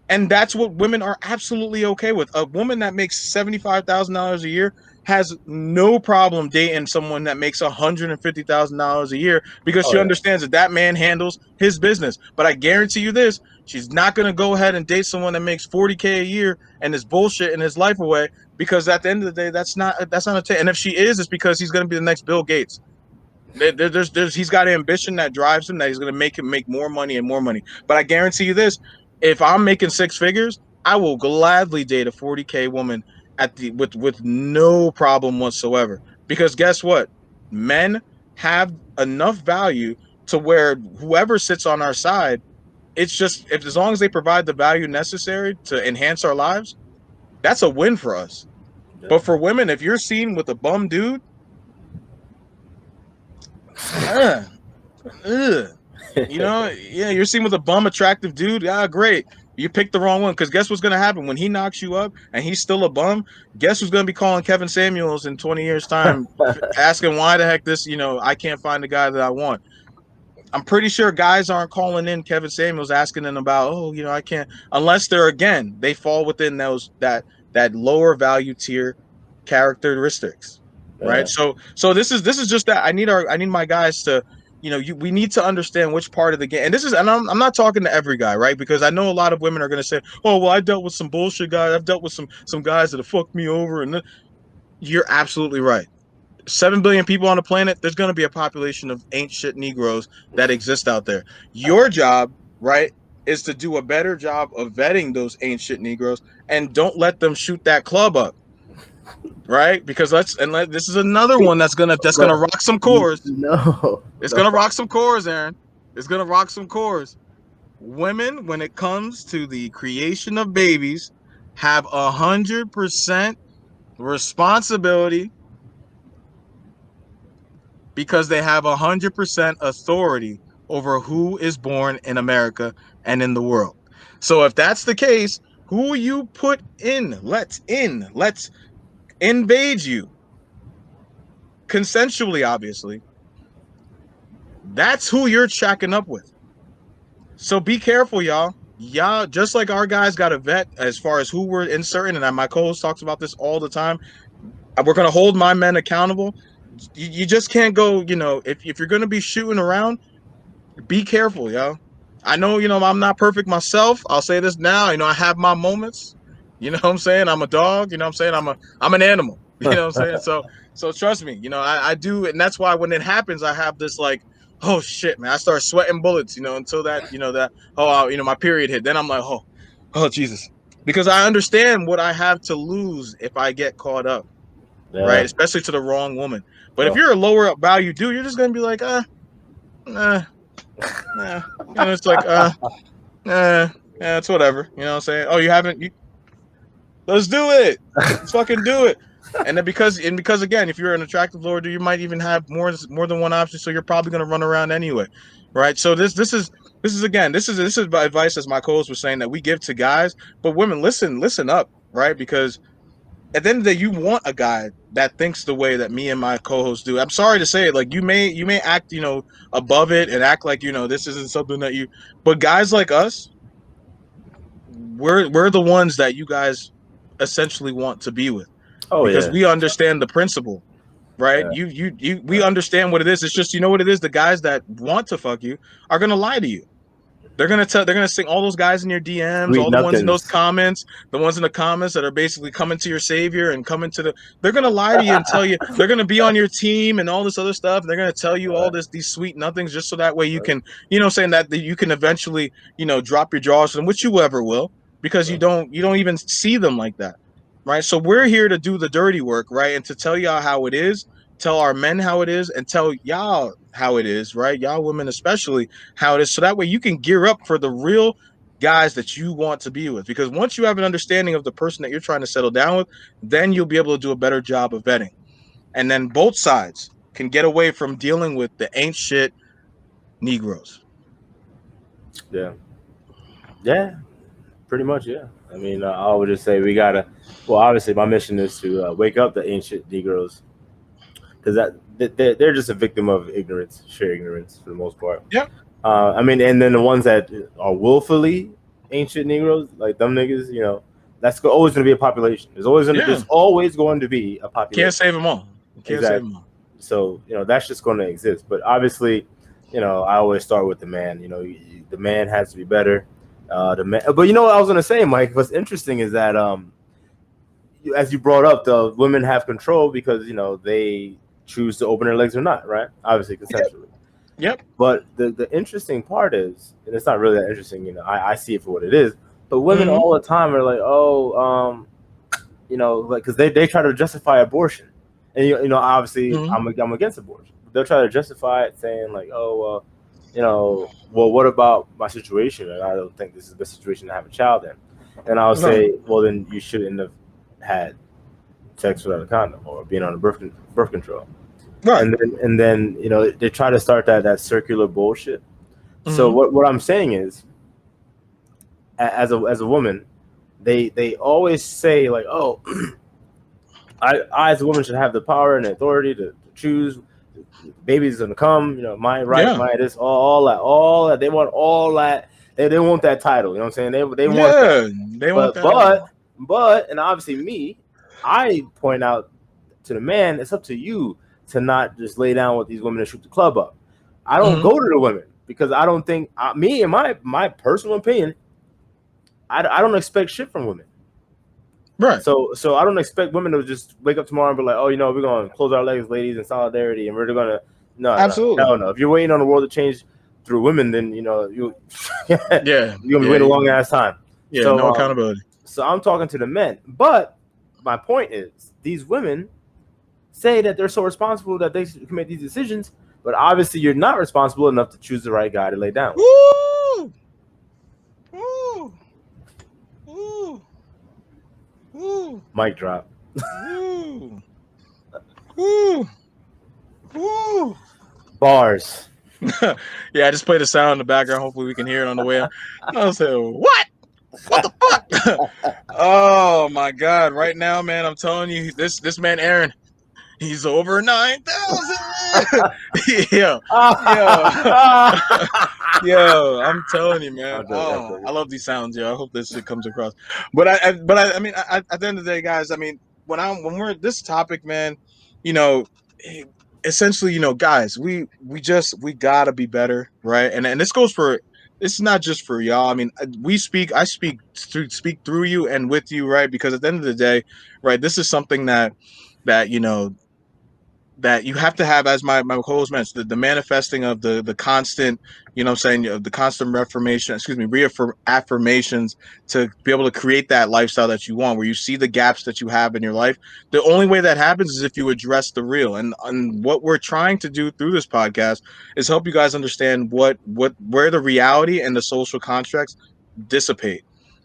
Speaker 2: And that's what women are absolutely okay with. A woman that makes $75,000 a year has no problem dating someone that makes $150,000 a year because she understands that man handles his business. But I guarantee you this, she's not going to go ahead and date someone that makes $40K a year and is bullshitting his life away, because at the end of the day, that's not a and if she is, it's because he's going to be the next Bill Gates. He's got ambition that drives him, that he's going to make him make more money and more money. But I guarantee you this, if I'm making six figures, I will gladly date a 40K woman with no problem whatsoever. Because guess what? Men have enough value to where whoever sits on our side, it's just as long as they provide the value necessary to enhance our lives, that's a win for us. Yeah. But for women, if you're seen with a bum dude, you're seen with a bum attractive dude, great. You picked the wrong one, because guess what's going to happen when he knocks you up and he's still a bum? Guess who's going to be calling Kevin Samuels in 20 years time asking why the heck this, I can't find the guy that I want. I'm pretty sure guys aren't calling in Kevin Samuels asking him about, I can't, unless they fall within that lower value tier characteristics. Right. So this is just that I need my guys to, we need to understand which part of the game. And I'm not talking to every guy, right? Because I know a lot of women are going to say, oh, well, I dealt with some bullshit guys. I've dealt with some guys that have fucked me over. And you're absolutely right. 7 billion people on the planet. There's going to be a population of ain't shit Negroes that exist out there. Your job, right, is to do a better job of vetting those ain't shit Negroes, and don't let them shoot that club up. Right, because this is another one that's gonna rock some cores. It's gonna rock some cores, Aaron. It's gonna rock some cores. Women, when it comes to the creation of babies, have 100% responsibility, because they have 100% authority over who is born in America and in the world. So if that's the case, who you put in, let's invade you consensually, obviously, that's who you're checking up with. So be careful, y'all. Just like our guys got a vet as far as who we're inserting, and my co-host talks about this all the time, we're going to hold my men accountable. You just can't go, if you're going to be shooting around, be careful, y'all. I know, I'm not perfect myself. I'll say this now, I have my moments. You know what I'm saying? I'm a dog. You know what I'm saying? I'm an animal. You know what I'm saying? So trust me, I do. And that's why when it happens, I have this like, oh shit, man, I start sweating bullets, until that, my period hit. Then I'm like, oh Jesus. Because I understand what I have to lose if I get caught up, right? Especially to the wrong woman. But if you're a lower value dude, you're just going to be like, it's like, it's whatever. You know what I'm saying? Oh, you haven't? Let's do it. Let's fucking do it. And then because again, if you're an attractive lower dude, you might even have more than one option. So you're probably gonna run around anyway, right? So this is advice, as my co-host was saying, that we give to guys. But women, listen up, right? Because at the end of the day, you want a guy that thinks the way that me and my co-host do. I'm sorry to say it, like you may act, above it and act like, this isn't something that you, but guys like us, we're the ones that you guys essentially want to be with. Because we understand the principle. right? We understand what it is. It's just, you know what it is. The guys that want to fuck you are gonna lie to you. They're gonna sing all those guys in your DMs,
Speaker 1: Sweet
Speaker 2: all the ones in those
Speaker 1: nothings.
Speaker 2: comments, the ones in the comments that are basically coming to your savior and coming to the. They're gonna lie to you and tell you they're gonna be on your team and all this other stuff. They're gonna tell you all these sweet nothings just so that way you can, saying that you can eventually, drop your jaws to them, which you ever will, because you don't even see them like that, right? So we're here to do the dirty work, right, and to tell y'all how it is, tell our men how it is, and tell y'all how it is, right? Y'all women especially how it is, so that way you can gear up for the real guys that you want to be with. Because once you have an understanding of the person that you're trying to settle down with, then you'll be able to do a better job of vetting. And then both sides can get away from dealing with the ain't shit Negroes.
Speaker 1: Yeah. Yeah. Pretty much, yeah. I mean, I would just say we gotta. Well, obviously, my mission is to wake up the ancient Negroes, because they're just a victim of ignorance, sheer ignorance for the most part.
Speaker 2: Yeah.
Speaker 1: I mean, and then the ones that are willfully ancient Negroes, like them niggas, that's always going to be a population. There's always going to be a population.
Speaker 2: Can't save them all. Save them all.
Speaker 1: So that's just going to exist. But obviously, I always start with the man. The man has to be better. But you know what I was going to say, Mike? What's interesting is that as you brought up, the women have control because they choose to open their legs or not, right? Obviously, consensually.
Speaker 2: Yep.
Speaker 1: But the interesting part is, and it's not really that interesting, I see it for what it is. But women all the time are like, like, because they try to justify abortion, and obviously I'm against abortion. They'll try to justify it, saying like, well, what about my situation? And I don't think this is the best situation to have a child in. And I'll say, well, then you shouldn't have had sex without a condom or being on a birth control. Right. And then they try to start that circular bullshit. So what I'm saying is, as a woman, they always say like, oh, I as a woman should have the power and the authority to choose. Baby's gonna come, my right, my this, all that. They want all that. They want that title. You know what I'm saying? They want that.
Speaker 2: They want that.
Speaker 1: But and obviously I point out to the man, it's up to you to not just lay down with these women and shoot the club up. I don't go to the women because I don't think me and my personal opinion, I don't expect shit from women. Right. So I don't expect women to just wake up tomorrow and be like, oh, we're gonna close our legs, ladies, in solidarity, and we're gonna absolutely no. If you're waiting on the world to change through women, then you you're gonna be waiting a long ass time.
Speaker 2: Yeah, so, no accountability.
Speaker 1: So I'm talking to the men, but my point is, these women say that they're so responsible that they can make these decisions, but obviously you're not responsible enough to choose the right guy to lay down.
Speaker 2: Woo! Woo! Woo! Woo!
Speaker 1: Mic drop.
Speaker 2: Woo! Woo! Woo!
Speaker 1: Bars.
Speaker 2: Yeah, I just played the sound in the background. Hopefully we can hear it on the way. I was like, what? What the fuck? Oh my God! Right now, man, I'm telling you, this man Aaron, he's over 9,000. Yo, I'm telling you, man. I love these sounds. I hope this shit comes across. But I mean, at the end of the day, guys, I mean, when we're this topic, man, essentially, guys, we gotta be better, right? And this goes for. It's not just for y'all. I mean, I speak through you and with you, right? Because at the end of the day, right, this is something that you have to have, as my co-host mentioned, the manifesting of the constant, the constant affirmations to be able to create that lifestyle that you want, where you see the gaps that you have in your life. The only way that happens is if you address the real. And what we're trying to do through this podcast is help you guys understand where the reality and the social constructs dissipate.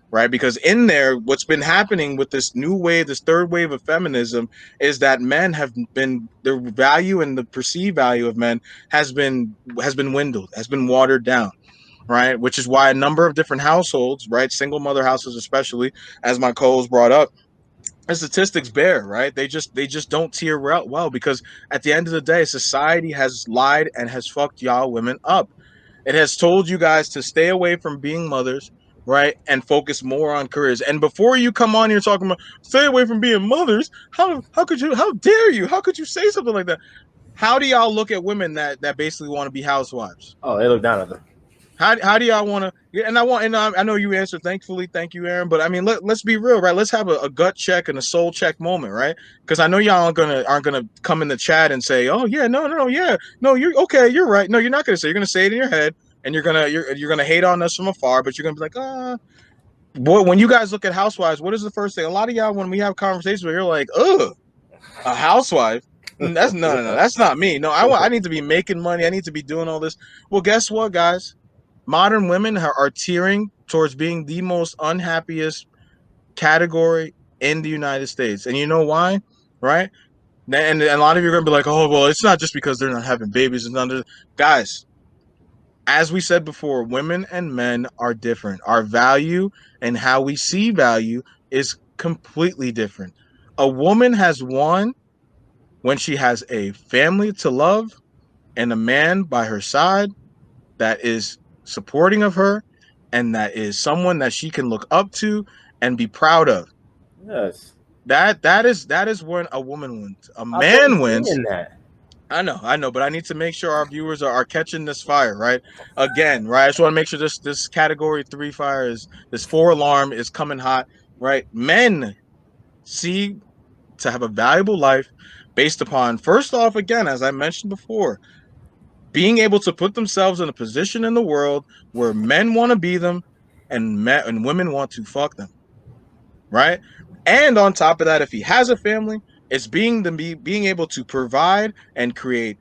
Speaker 2: Right, because in there, what's been happening with this new wave, this third wave of feminism, is that men have been, their value and the perceived value of men has been dwindled, has been watered down, right? Which is why a number of different households, right, single mother houses especially, as my co-host brought up, the statistics bear, right? They just don't tier well, because at the end of the day, society has lied and has fucked y'all women up. It has told you guys to stay away from being mothers, right, and focus more on careers. And before you come on here talking about stay away from being mothers, how could you? How dare you? How could you say something like that? How do y'all look at women that basically want to be housewives?
Speaker 1: Oh, they look down at them.
Speaker 2: How do y'all want to? And I know you answered. Thankfully, thank you, Aaron. But I mean, let's be real, right? Let's have a gut check and a soul check moment, right? Because I know y'all aren't gonna come in the chat and say, oh yeah, no, yeah, no, you're okay, you're right. No, you're not gonna say. You're gonna say it in your head, and you're gonna hate on us from afar, but you're gonna be like, boy, when you guys look at housewives, what is the first thing? A lot of y'all, when we have conversations, you're like, ugh, a housewife. That's no, that's not me. No, I need to be making money. I need to be doing all this. Well, guess what, guys? Modern women are tearing towards being the most unhappiest category in the United States. And you know why? Right? And a lot of you are going to be like, oh, well, it's not just because they're not having babies. And none of guys, as we said before, women and men are different. Our value and how we see value is completely different. A woman has won when she has a family to love and a man by her side that is supporting of her and that is someone that she can look up to and be proud of.
Speaker 1: Yes.
Speaker 2: That is when a woman wins. A man wins.
Speaker 1: That.
Speaker 2: I know, but I need to make sure our viewers are catching this fire, right? Again, right? I just want to make sure this category 3 fire is this 4 alarm is coming hot, right? Men see to have a valuable life based upon, first off, again, as I mentioned before, being able to put themselves in a position in the world where men want to be them and women want to fuck them, right? And on top of that, if he has a family, it's being able to provide and create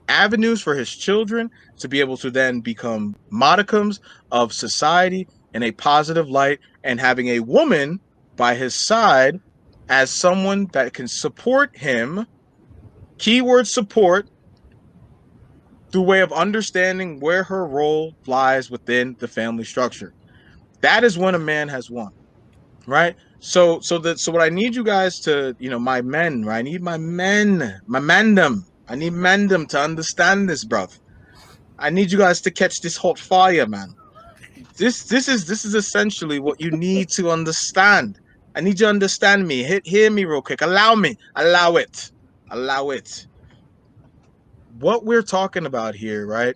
Speaker 2: avenues for his children to be able to then become modicums of society in a positive light, and having a woman by his side as someone that can support him, keyword support, through way of understanding where her role lies within the family structure. That is when a man has won, right? So what I need you guys to, my men, right? I need my men, my mandem. I need mandem to understand this, bruv. I need you guys to catch this hot fire, man. This is essentially what you need to understand. I need you to understand me. Hear me real quick. Allow it. What we're talking about here, right,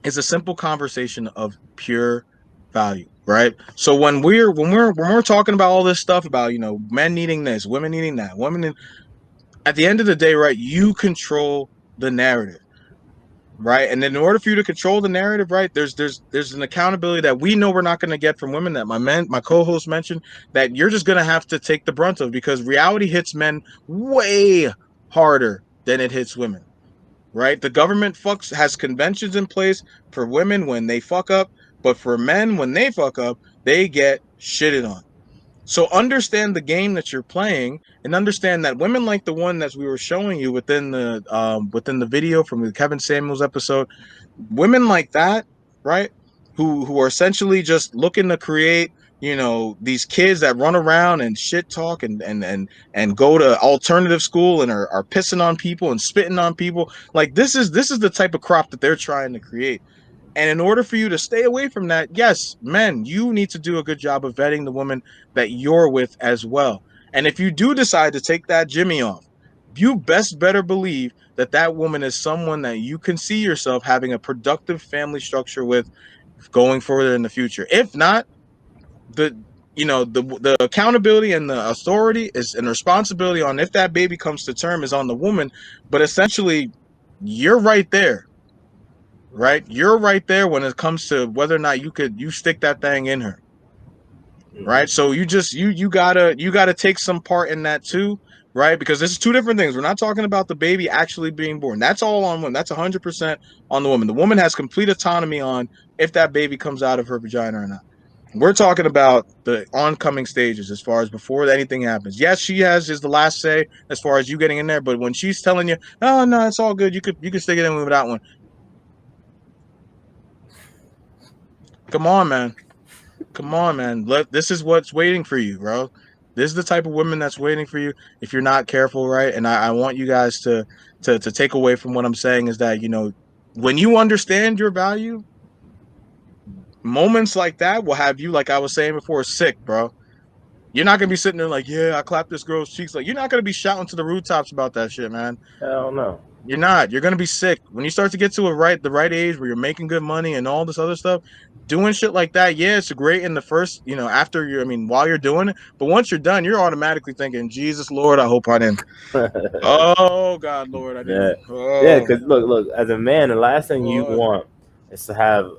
Speaker 2: is a simple conversation of pure value, right? So when we're talking about all this stuff about, men needing this, women needing that, at the end of the day, right, you control the narrative. Right. And in order for you to control the narrative, right, there's an accountability that we know we're not going to get from women, that my co-host mentioned, that you're just going to have to take the brunt of, because reality hits men way harder than it hits women. Right. The government has conventions in place for women when they fuck up. But for men, when they fuck up, they get shitted on. So understand the game that you're playing, and understand that women like the one that we were showing you within the video from the Kevin Samuels episode, women like that, right, who are essentially just looking to create, these kids that run around and shit talk and go to alternative school and are pissing on people and spitting on people. Like, this is the type of crop that they're trying to create. And in order for you to stay away from that, yes, men, you need to do a good job of vetting the woman that you're with as well. And if you do decide to take that Jimmy off, you best better believe that that woman is someone that you can see yourself having a productive family structure with going further in the future. If not, the accountability and the authority is and responsibility on if that baby comes to term is on the woman. But essentially, you're right there. Right, you're right there when it comes to whether or not you stick that thing in her. Right, so you gotta take some part in that too, right? Because this is two different things. We're not talking about the baby actually being born. That's all on women. That's 100% on the woman. The woman has complete autonomy on if that baby comes out of her vagina or not. We're talking about the oncoming stages, as far as before anything happens. Yes, she is the last say as far as you getting in there, but when she's telling you, oh no, it's all good, you could stick it in with that one. Come on, man. This is what's waiting for you, bro. This is the type of woman that's waiting for you if you're not careful, right? And I want you guys to take away from what I'm saying is that, when you understand your value, moments like that will have you, like I was saying before, sick, bro. You're not gonna be sitting there like, yeah, I clapped this girl's cheeks. Like, you're not gonna be shouting to the rooftops about that shit, man.
Speaker 1: Hell no.
Speaker 2: You're not. You're gonna be sick when you start to get to the right age where you're making good money and all this other stuff. Doing shit like that, yeah, it's great in the first, after you're, while you're doing it. But once you're done, you're automatically thinking, Jesus, Lord, I hope I didn't. Oh God, Lord, I didn't.
Speaker 1: Yeah,
Speaker 2: Oh,
Speaker 1: because look, as a man, the last thing you
Speaker 2: Lord.
Speaker 1: want is to have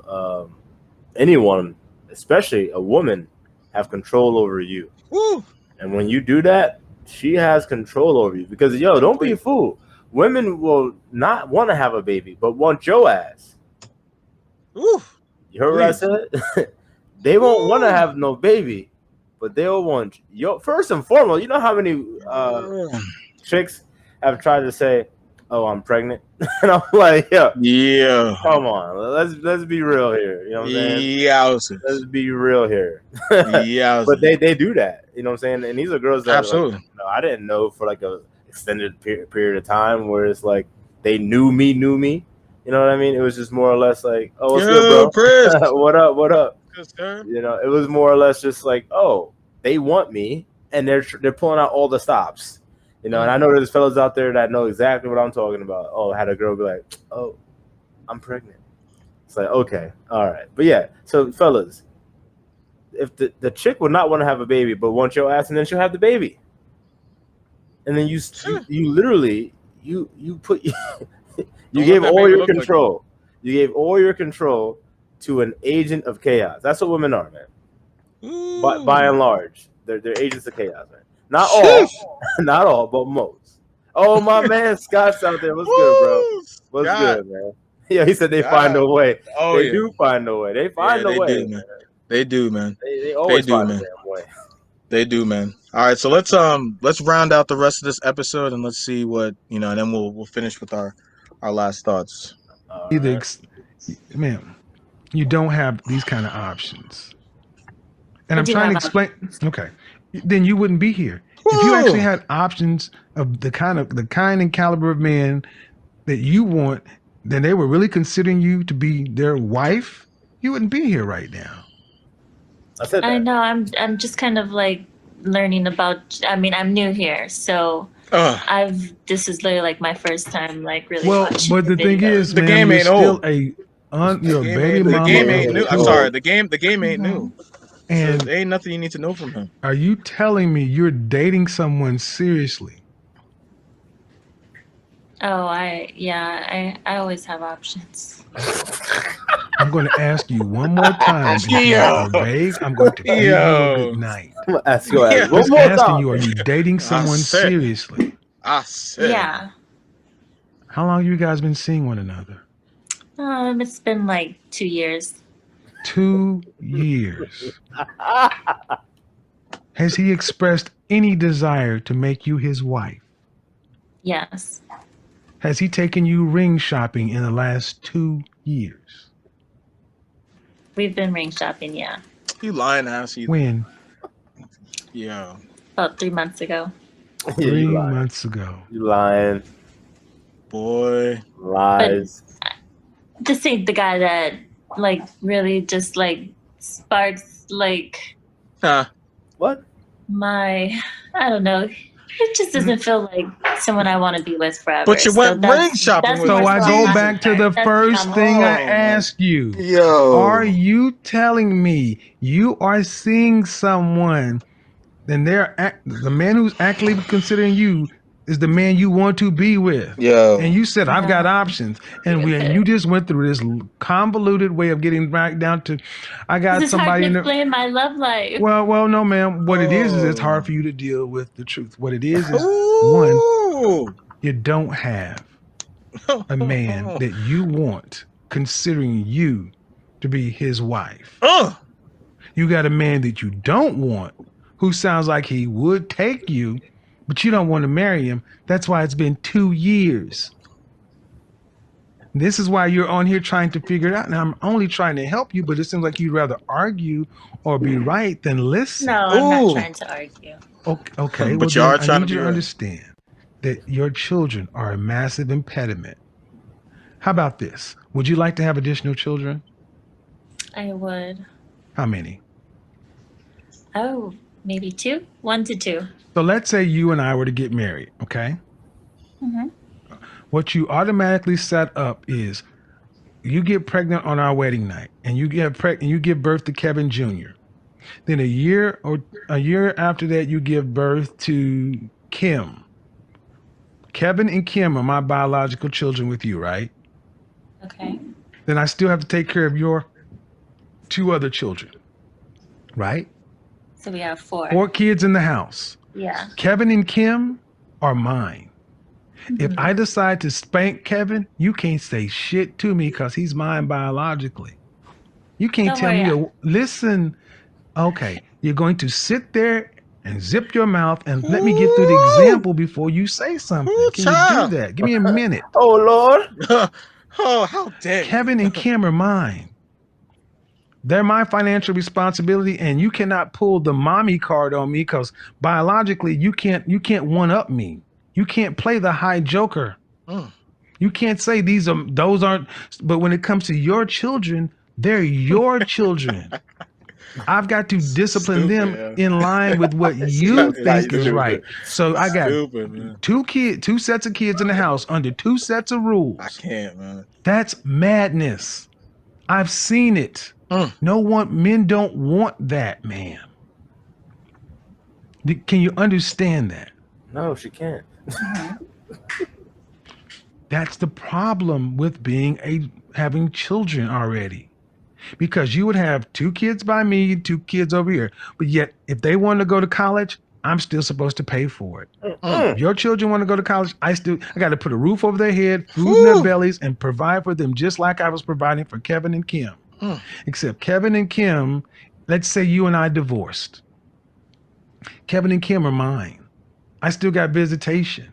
Speaker 1: anyone, especially a woman, have control over you.
Speaker 2: Woo.
Speaker 1: And when you do that, she has control over you. Because don't be a fool. Women will not want to have a baby, but want your ass.
Speaker 2: Woo.
Speaker 1: You heard what I said? They won't want to have no baby, but they'll want your. First and foremost, you know how many chicks have tried to say, "Oh, I'm pregnant," and I'm like,
Speaker 2: yeah,
Speaker 1: come on, let's be real here." You know what I'm saying?
Speaker 2: Yeah,
Speaker 1: let's be real here.
Speaker 2: Yeah,
Speaker 1: but they do that. You know what I'm saying? And these are girls that
Speaker 2: absolutely.
Speaker 1: I didn't know for like a extended period of time where it's like they knew me. You know what I mean? It was just more or less like, "Oh, what's good, bro? What up? You know, it was more or less just like, "Oh, they want me, and they're pulling out all the stops." You know, and I know there's fellas out there that know exactly what I'm talking about. Oh, I had a girl be like, "Oh, I'm pregnant." It's like, okay, all right, but yeah. So, fellas, if the chick would not want to have a baby but want your ass, and then she'll have the baby, and then you literally you put you gave all your control. You gave all your control to an agent of chaos. That's what women are, man. By and large, they're agents of chaos, man. Not all, not all, but most. Oh, my man, Scott's out there. What's good, bro? What's good, man? Yeah, he said they find a way. Oh, they do find a way. They find a way.
Speaker 2: Do, man. They do, man.
Speaker 1: They always find a damn way.
Speaker 2: They do, man. All right, so let's round out the rest of this episode and let's see what and then we'll finish with our last thoughts.
Speaker 3: Man, you don't have these kind of options, and I'm trying to explain. Okay, then you wouldn't be here. If you actually had options of the kind and caliber of man that you want, then they were really considering you to be their wife, you wouldn't be here right now.
Speaker 4: I know. I'm just kind of like learning about. I'm new here, so this is literally like my first time, like really.
Speaker 3: Well, but the thing is,
Speaker 2: the game ain't old.
Speaker 3: You're a baby mama.
Speaker 2: The game ain't new. I'm sorry. The game ain't new.
Speaker 3: And
Speaker 2: so there ain't nothing you need to know from him.
Speaker 3: Are you telling me you're dating someone seriously?
Speaker 4: Oh, I always have options.
Speaker 3: I'm going to ask you one more time. If you're vague, I'm going to give you a good night.
Speaker 1: I'm asking
Speaker 3: you, are you dating someone seriously?
Speaker 4: Yeah.
Speaker 3: How long have you guys been seeing one another?
Speaker 4: It's been like 2 years.
Speaker 3: 2 years. Has he expressed any desire to make you his wife?
Speaker 4: Yes.
Speaker 3: Has he taken you ring shopping in the last 2 years?
Speaker 4: We've been ring shopping, yeah.
Speaker 2: You lying ass.
Speaker 3: When?
Speaker 2: Yeah.
Speaker 4: About 3 months ago.
Speaker 3: 3 months ago.
Speaker 1: You lying.
Speaker 2: Boy.
Speaker 1: Lies.
Speaker 4: But this ain't the guy that like really just like sparks like
Speaker 1: what?
Speaker 4: I don't know. It just doesn't feel like someone I want to be with forever.
Speaker 2: But you went ring shopping with
Speaker 3: So I go back to the first thing I asked you.
Speaker 2: Yo.
Speaker 3: Are you telling me you are seeing someone, and the man who's actually considering you is the man you want to be with?
Speaker 2: Yo.
Speaker 3: And you said, I've got options. And you just went through this convoluted way of getting back down to, I got
Speaker 4: this
Speaker 3: somebody
Speaker 4: is hard to explain my love life.
Speaker 3: Well, no, ma'am. What it is it's hard for you to deal with the truth. What it is one, you don't have a man that you want considering you to be his wife. You got a man that you don't want who sounds like he would take you, but you don't want to marry him. That's why it's been 2 years. This is why you're on here trying to figure it out. Now, I'm only trying to help you, but it seems like you'd rather argue or be right than listen.
Speaker 4: No, I'm not trying to argue.
Speaker 3: Okay.
Speaker 2: But you are trying to
Speaker 3: be right. Understand that your children are a massive impediment. How about this? Would you like to have additional children?
Speaker 4: I would.
Speaker 3: How many?
Speaker 4: Oh, maybe 2? 1 to 2.
Speaker 3: So let's say you and I were to get married, okay?
Speaker 4: Mm-hmm.
Speaker 3: What you automatically set up is you get pregnant on our wedding night and you give birth to Kevin Jr. Then a year after that, you give birth to Kim. Kevin and Kim are my biological children with you, right?
Speaker 4: Okay.
Speaker 3: Then I still have to take care of your 2 other children, right?
Speaker 4: So we have 4.
Speaker 3: 4 kids in the house.
Speaker 4: Yeah.
Speaker 3: Kevin and Kim are mine. If
Speaker 4: Mhm.
Speaker 3: I decide to spank Kevin, you can't say shit to me because he's mine biologically. You can't
Speaker 4: Don't
Speaker 3: tell me
Speaker 4: worry.
Speaker 3: listen. Okay, you're going to sit there and zip your mouth and let me get through the example before you say something.
Speaker 2: Ooh,
Speaker 3: Can you do
Speaker 2: child.
Speaker 3: that? Give me a minute.
Speaker 1: Oh Lord.
Speaker 2: Oh, how dare you.
Speaker 3: Kevin and Kim are mine. They're my financial responsibility, and you cannot pull the mommy card on me because biologically you can't one up me. You can't play the high joker.
Speaker 2: Mm.
Speaker 3: You can't say those aren't. But when it comes to your children, they're your children. I've got to discipline
Speaker 2: Stupid,
Speaker 3: them
Speaker 2: yeah.
Speaker 3: in line with what
Speaker 1: It's
Speaker 3: you
Speaker 1: stupid.
Speaker 3: think is
Speaker 1: Stupid.
Speaker 3: right. So I got
Speaker 2: Stupid, man.
Speaker 3: 2 sets of kids in the house under 2 sets of rules.
Speaker 2: I can't, man.
Speaker 3: That's madness. I've seen it. Men don't want that, man. Can you understand that?
Speaker 1: No, she can't.
Speaker 3: That's the problem with having children already. Because you would have 2 kids by me, 2 kids over here. But yet, if they want to go to college, I'm still supposed to pay for it.
Speaker 1: Mm.
Speaker 3: Your children want to go to college, I got to put a roof over their head, food in their bellies, and provide for them just like I was providing for Kevin and Kim. Except Kevin and Kim, let's say you and I divorced. Kevin and Kim are mine. I still got visitation.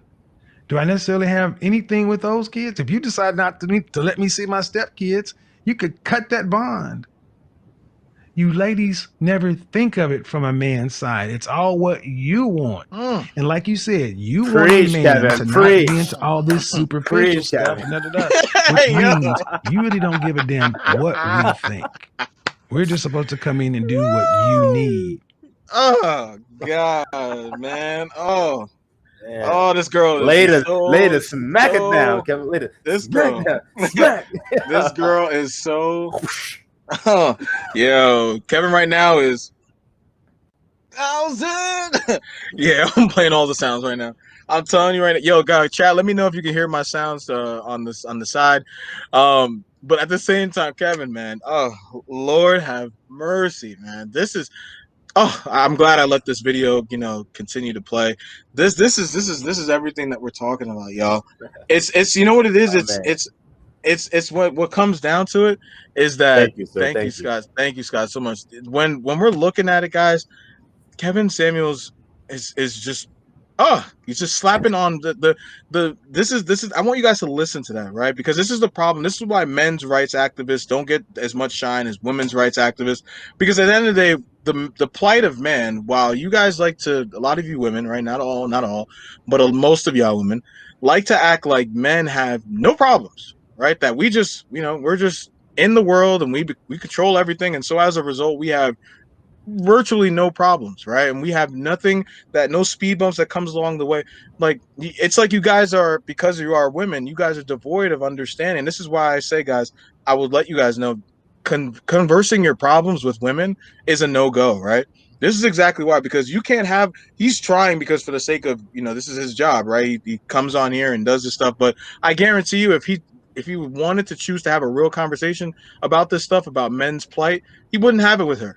Speaker 3: Do I necessarily have anything with those kids? If you decide not to let me see my stepkids, you could cut that bond. You ladies never think of it from a man's side. It's all what you want. And like you said, you want a
Speaker 1: Preach,
Speaker 3: man
Speaker 1: Kevin,
Speaker 3: to
Speaker 1: preach.
Speaker 3: not be into all this superficial
Speaker 1: Preach,
Speaker 3: stuff
Speaker 1: Kevin.
Speaker 3: and which means you really don't give a damn what we think. We're just supposed to come in and do what you need.
Speaker 2: Oh God, man. Oh.
Speaker 1: Man.
Speaker 2: Oh, this girl is
Speaker 1: later, smack it down, Kevin. Later,
Speaker 2: this girl,
Speaker 1: smack.
Speaker 2: This girl is so. Oh, yo, Kevin right now is. Yeah, I'm playing all the sounds right now. I'm telling you right now, yo, guys, chat. Let me know if you can hear my sounds on the side. But at the same time, Kevin, man, oh Lord have mercy, man. This is. Oh, I'm glad I let this video, continue to play. This is everything that we're talking about, y'all. It's you know what it is. It's what comes down to it is that.
Speaker 1: Thank you, sir.
Speaker 2: Thank you, Scott. Thank you, Scott, so much. When we're looking at it, guys, Kevin Samuels is just. Oh, he's just slapping on this is I want you guys to listen to that, right? Because this is the problem. This is why men's rights activists don't get as much shine as women's rights activists. Because at the end of the day, the plight of man, while you guys like to, a lot of you women, right? Not all, but most of y'all women like to act like men have no problems, right? That we just, we're just in the world and we control everything. And so as a result, we have virtually no problems, right? And we have no speed bumps that comes along the way. Like, it's like you guys are, because you are women, you guys are devoid of understanding. This is why I say, guys, I would let you guys know, conversing your problems with women is a no-go, right? This is exactly why, because you can't have, he's trying because for the sake of, this is his job, right? He comes on here and does this stuff, but I guarantee you if he wanted to choose to have a real conversation about this stuff, about men's plight, he wouldn't have it with her.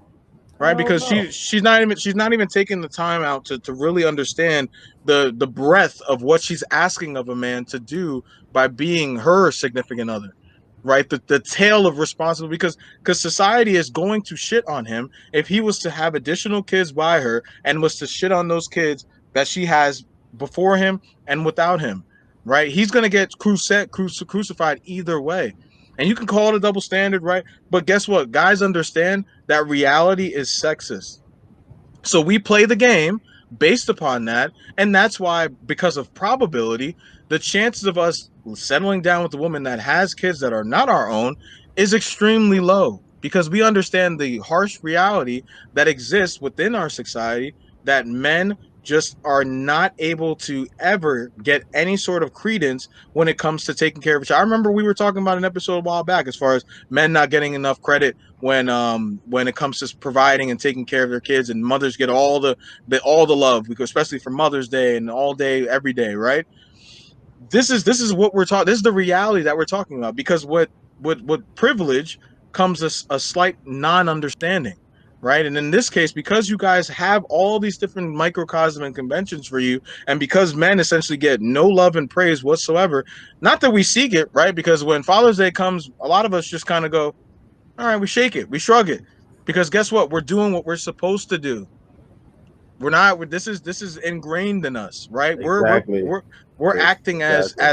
Speaker 2: Right, because she's not even taking the time out to really understand the breadth of what she's asking of a man to do by being her significant other, right? The tale of responsibility, because society is going to shit on him if he was to have additional kids by her and was to shit on those kids that she has before him and without him, right? He's gonna get crucified either way. And you can call it a double standard, right? But guess what? Guys understand that reality is sexist. So we play the game based upon that. And that's why, because of probability, the chances of us settling down with a woman that has kids that are not our own is extremely low. because we understand the harsh reality that exists within our society, that men just are not able to ever get any sort of credence when it comes to taking care of each other. I remember we were talking about an episode a while back as far as men not getting enough credit when it comes to providing and taking care of their kids, and mothers get all the love, because especially for Mother's Day and all day every day, right? This is what we're talking. This is the reality that we're talking about, because what privilege comes a slight non-understanding, right? And in this case, because you guys have all these different microcosm and conventions for you, and because men essentially get no love and praise whatsoever, not that we seek it, right? Because when Father's Day comes, a lot of us just kind of go, all right, we shake it, we shrug it, because guess what? We're doing what we're supposed to do. We're not. This is ingrained in us, right?
Speaker 1: Exactly.
Speaker 2: We're acting
Speaker 1: Exactly.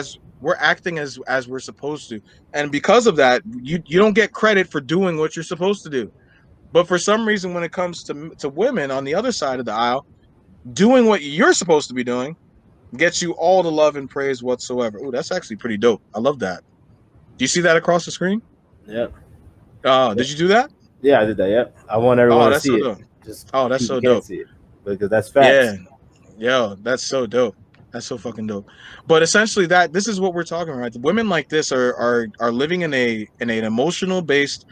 Speaker 2: as we're supposed to, and because of that, you don't get credit for doing what you're supposed to do. But for some reason, when it comes to women on the other side of the aisle, doing what you're supposed to be doing gets you all the love and praise whatsoever. Oh, that's actually pretty dope. I love that. Do you see that across the screen?
Speaker 1: Yep.
Speaker 2: Did you do that?
Speaker 1: Yeah, I did that. Yep. I want everyone
Speaker 2: Oh,
Speaker 1: to
Speaker 2: that's
Speaker 1: see
Speaker 2: so
Speaker 1: it.
Speaker 2: dope.
Speaker 1: Just
Speaker 2: Oh, that's
Speaker 1: people
Speaker 2: so
Speaker 1: can't
Speaker 2: dope.
Speaker 1: see it because that's
Speaker 2: Yeah.
Speaker 1: facts.
Speaker 2: Yo, that's so dope. That's so fucking dope. But essentially, that this is what we're talking about. Women like this are living in an emotional based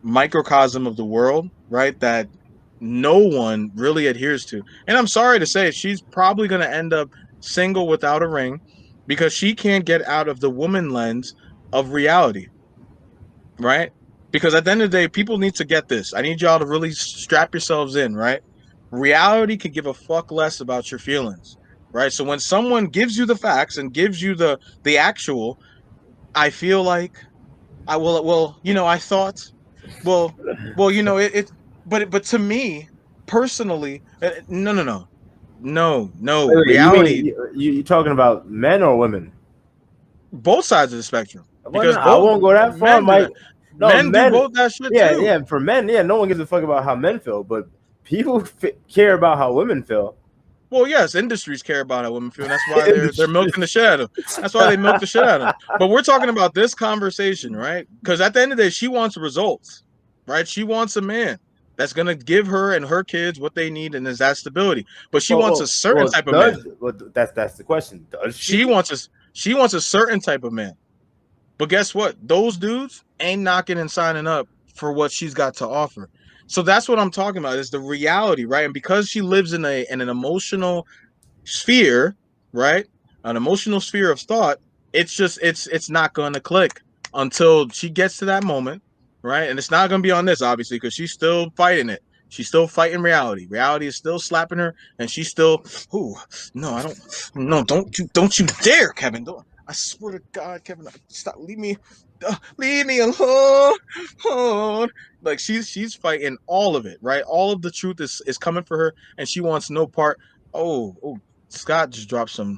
Speaker 2: microcosm of the world, right? That no one really adheres to. And I'm sorry to say, she's probably going to end up single without a ring, because she can't get out of the woman lens of reality, right? Because at the end of the day, people need to get this. I need y'all to really strap yourselves in, right? Reality can give a fuck less about your feelings, right? So when someone gives you the facts and gives you the actual, I feel like I will. Well, I thought. Well, it. But to me personally, no, no, no, no, no.
Speaker 1: Wait, you mean
Speaker 2: Reality,
Speaker 1: you talking about men or women?
Speaker 2: both sides of the spectrum,
Speaker 1: Well, no,
Speaker 2: because
Speaker 1: I
Speaker 2: both
Speaker 1: won't go that far,
Speaker 2: men do that.
Speaker 1: Mike. No,
Speaker 2: Men do
Speaker 1: men.
Speaker 2: both that shit
Speaker 1: Yeah,
Speaker 2: too.
Speaker 1: yeah. For men, yeah, no one gives a fuck about how men feel, but people care about how women feel.
Speaker 2: Well, yes, industries care about how women feel, and that's why they're milking the shit out of them. That's why they milk the shit out of them. But we're talking about this conversation, right? Because at the end of the day, she wants results, right? She wants a man that's gonna give her and her kids what they need, and is that stability. But she wants a certain type of man.
Speaker 1: That's the question. Does
Speaker 2: She
Speaker 1: she?
Speaker 2: wants a she wants a certain type of man. But guess what? Those dudes ain't knocking and signing up for what she's got to offer. So that's what I'm talking about, is the reality, right? And because she lives in an emotional sphere, right? An emotional sphere of thought, it's not going to click until she gets to that moment, right? And it's not going to be on this, obviously, because she's still fighting it. She's still fighting reality. Reality is still slapping her, and she's still, ooh, no, I don't, no, don't you dare, Kevin. Don't, I swear to God, Kevin, stop, leave me alone. Like she's fighting all of it, right? All of the truth is coming for her, and she wants no part. Oh, Scott just
Speaker 1: Yeah,
Speaker 2: dropped
Speaker 1: so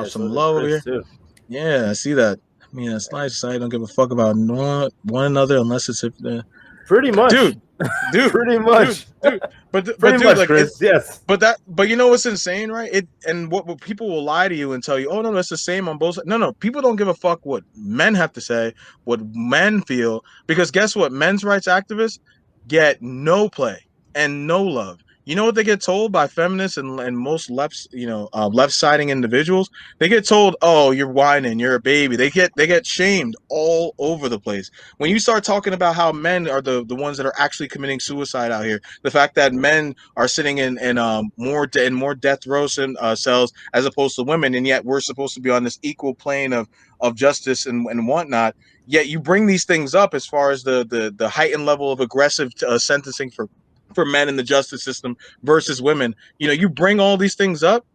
Speaker 2: some
Speaker 1: did
Speaker 2: love over
Speaker 1: Chris
Speaker 2: here.
Speaker 1: too.
Speaker 2: Yeah, I see that. I mean, that's nice. I don't give a fuck about one another unless it's if
Speaker 1: Pretty much.
Speaker 2: dude, dude,
Speaker 1: Pretty
Speaker 2: dude,
Speaker 1: much.
Speaker 2: dude. But
Speaker 1: Pretty
Speaker 2: dude,
Speaker 1: much,
Speaker 2: like it.
Speaker 1: Chris. Yes.
Speaker 2: But you know what's insane, right? It and what people will lie to you and tell you, oh no, it's the same on both sides. No, people don't give a fuck what men have to say, what men feel, because guess what? Men's rights activists get no play and no love. You know what they get told by feminists and most left siding individuals? They get told, "Oh, you're whining, you're a baby." They get shamed all over the place. When you start talking about how men are the ones that are actually committing suicide out here, the fact that men are sitting in more death row cells as opposed to women, and yet we're supposed to be on this equal plane of justice and whatnot. Yet you bring these things up as far as the heightened level of aggressive sentencing for men in the justice system versus women. You bring all these things up,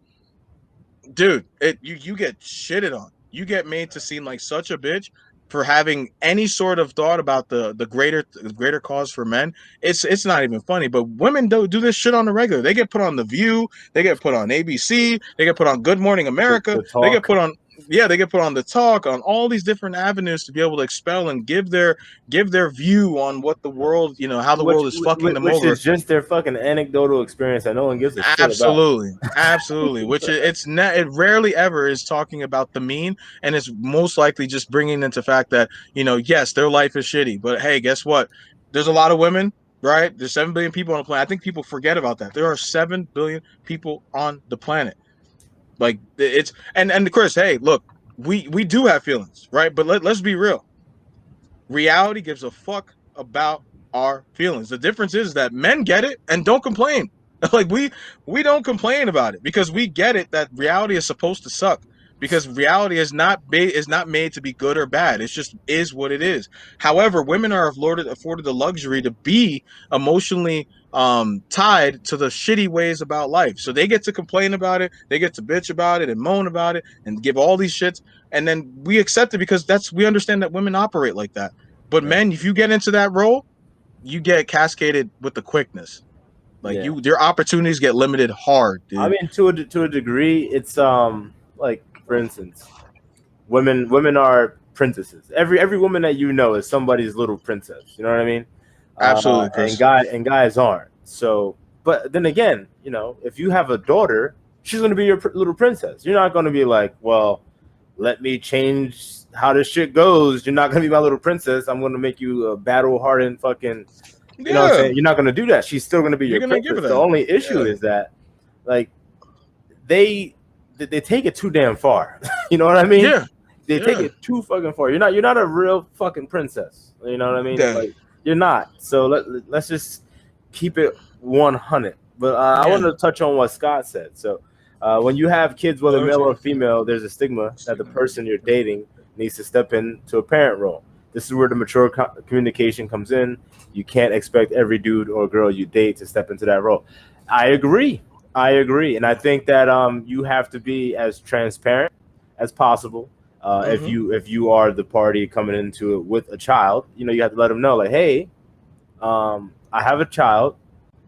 Speaker 2: dude. You get shitted on. You get made to seem like such a bitch for having any sort of thought about the greater cause for men. It's not even funny. But women do this shit on the regular. They get put on The View. They get put on ABC. They get put on Good Morning America.
Speaker 1: The
Speaker 2: They get
Speaker 1: talk.
Speaker 2: put on they get put on The Talk, on all these different avenues to be able to expel and give their view on what the world, how the
Speaker 1: Which
Speaker 2: world is fucking them
Speaker 1: which
Speaker 2: over.
Speaker 1: is just their fucking anecdotal experience that no one gives a shit about.
Speaker 2: Absolutely. Which it rarely ever is talking about the mean, and it's most likely just bringing into fact that yes, their life is shitty, but hey, guess what? there's a lot of women, right? There's 7 billion people on the planet. I think people forget about that. There are 7 billion people on the planet. Like it's and Chris, hey, look, we do have feelings, right? But let's be real. Reality gives a fuck about our feelings. The difference is that men get it and don't complain. Like we don't complain about it because we get it that reality is supposed to suck. Because reality is not made to be good or bad. It's just is what it is. However, women are afforded the luxury to be emotionally tied to the shitty ways about life. So they get to complain about it, they get to bitch about it and moan about it and give all these shits, and then we accept it because we understand that women operate like that. But men, if you get into that role, you get cascaded with the quickness. Like your opportunities get limited hard, dude.
Speaker 1: I mean, to a degree, it's like, for instance, women are princesses. Every woman that you know is somebody's little princess. You know what I mean?
Speaker 2: Absolutely, Chris.
Speaker 1: And guys aren't. So, but then again, you know, if you have a daughter, she's going to be your little princess. You're not going to be like, well, let me change how this shit goes. You're not going to be my little princess. I'm going to make you a battle-hardened fucking. You know what I'm saying? You're not going to do that. She's still going to be your princess. The only issue is that, like, they take it too damn far. You know what I mean?
Speaker 2: Yeah.
Speaker 1: They take it too fucking far. You're not a real fucking princess. You know what I mean?
Speaker 2: Yeah.
Speaker 1: Like, you're not. So let's just keep it 100. But I wanted to touch on what Scott said. So when you have kids, whether male or female, there's a stigma that the person you're dating needs to step into a parent role. This is where the mature communication comes in. You can't expect every dude or girl you date to step into that role. I agree. And I think that you have to be as transparent as possible. If you are the party coming into it with a child, you know, you have to let them know, like, hey, I have a child,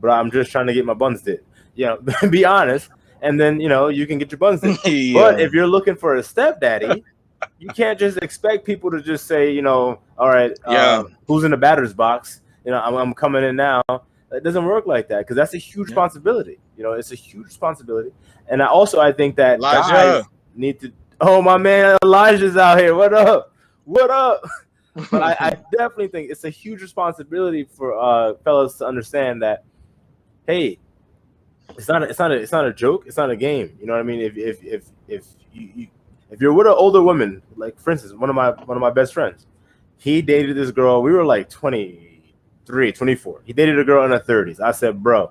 Speaker 1: but I'm just trying to get my buns did. You know, be honest, and then, you know, you can get your buns did. But if you're looking for a stepdaddy, you can't just expect people to just say, you know, all right, who's in the batter's box? You know, I'm coming in now. It doesn't work like that because that's a huge responsibility. You know, it's a huge responsibility. And I think that guys need to. Oh, my man, Elijah's out here. What up? What up? But I definitely think it's a huge responsibility for fellas to understand that, hey, it's not a joke. It's not a game. You know what I mean? If you're with an older woman, like, for instance, one of my best friends, he dated this girl. We were like 23, 24. He dated a girl in her 30s. I said, bro,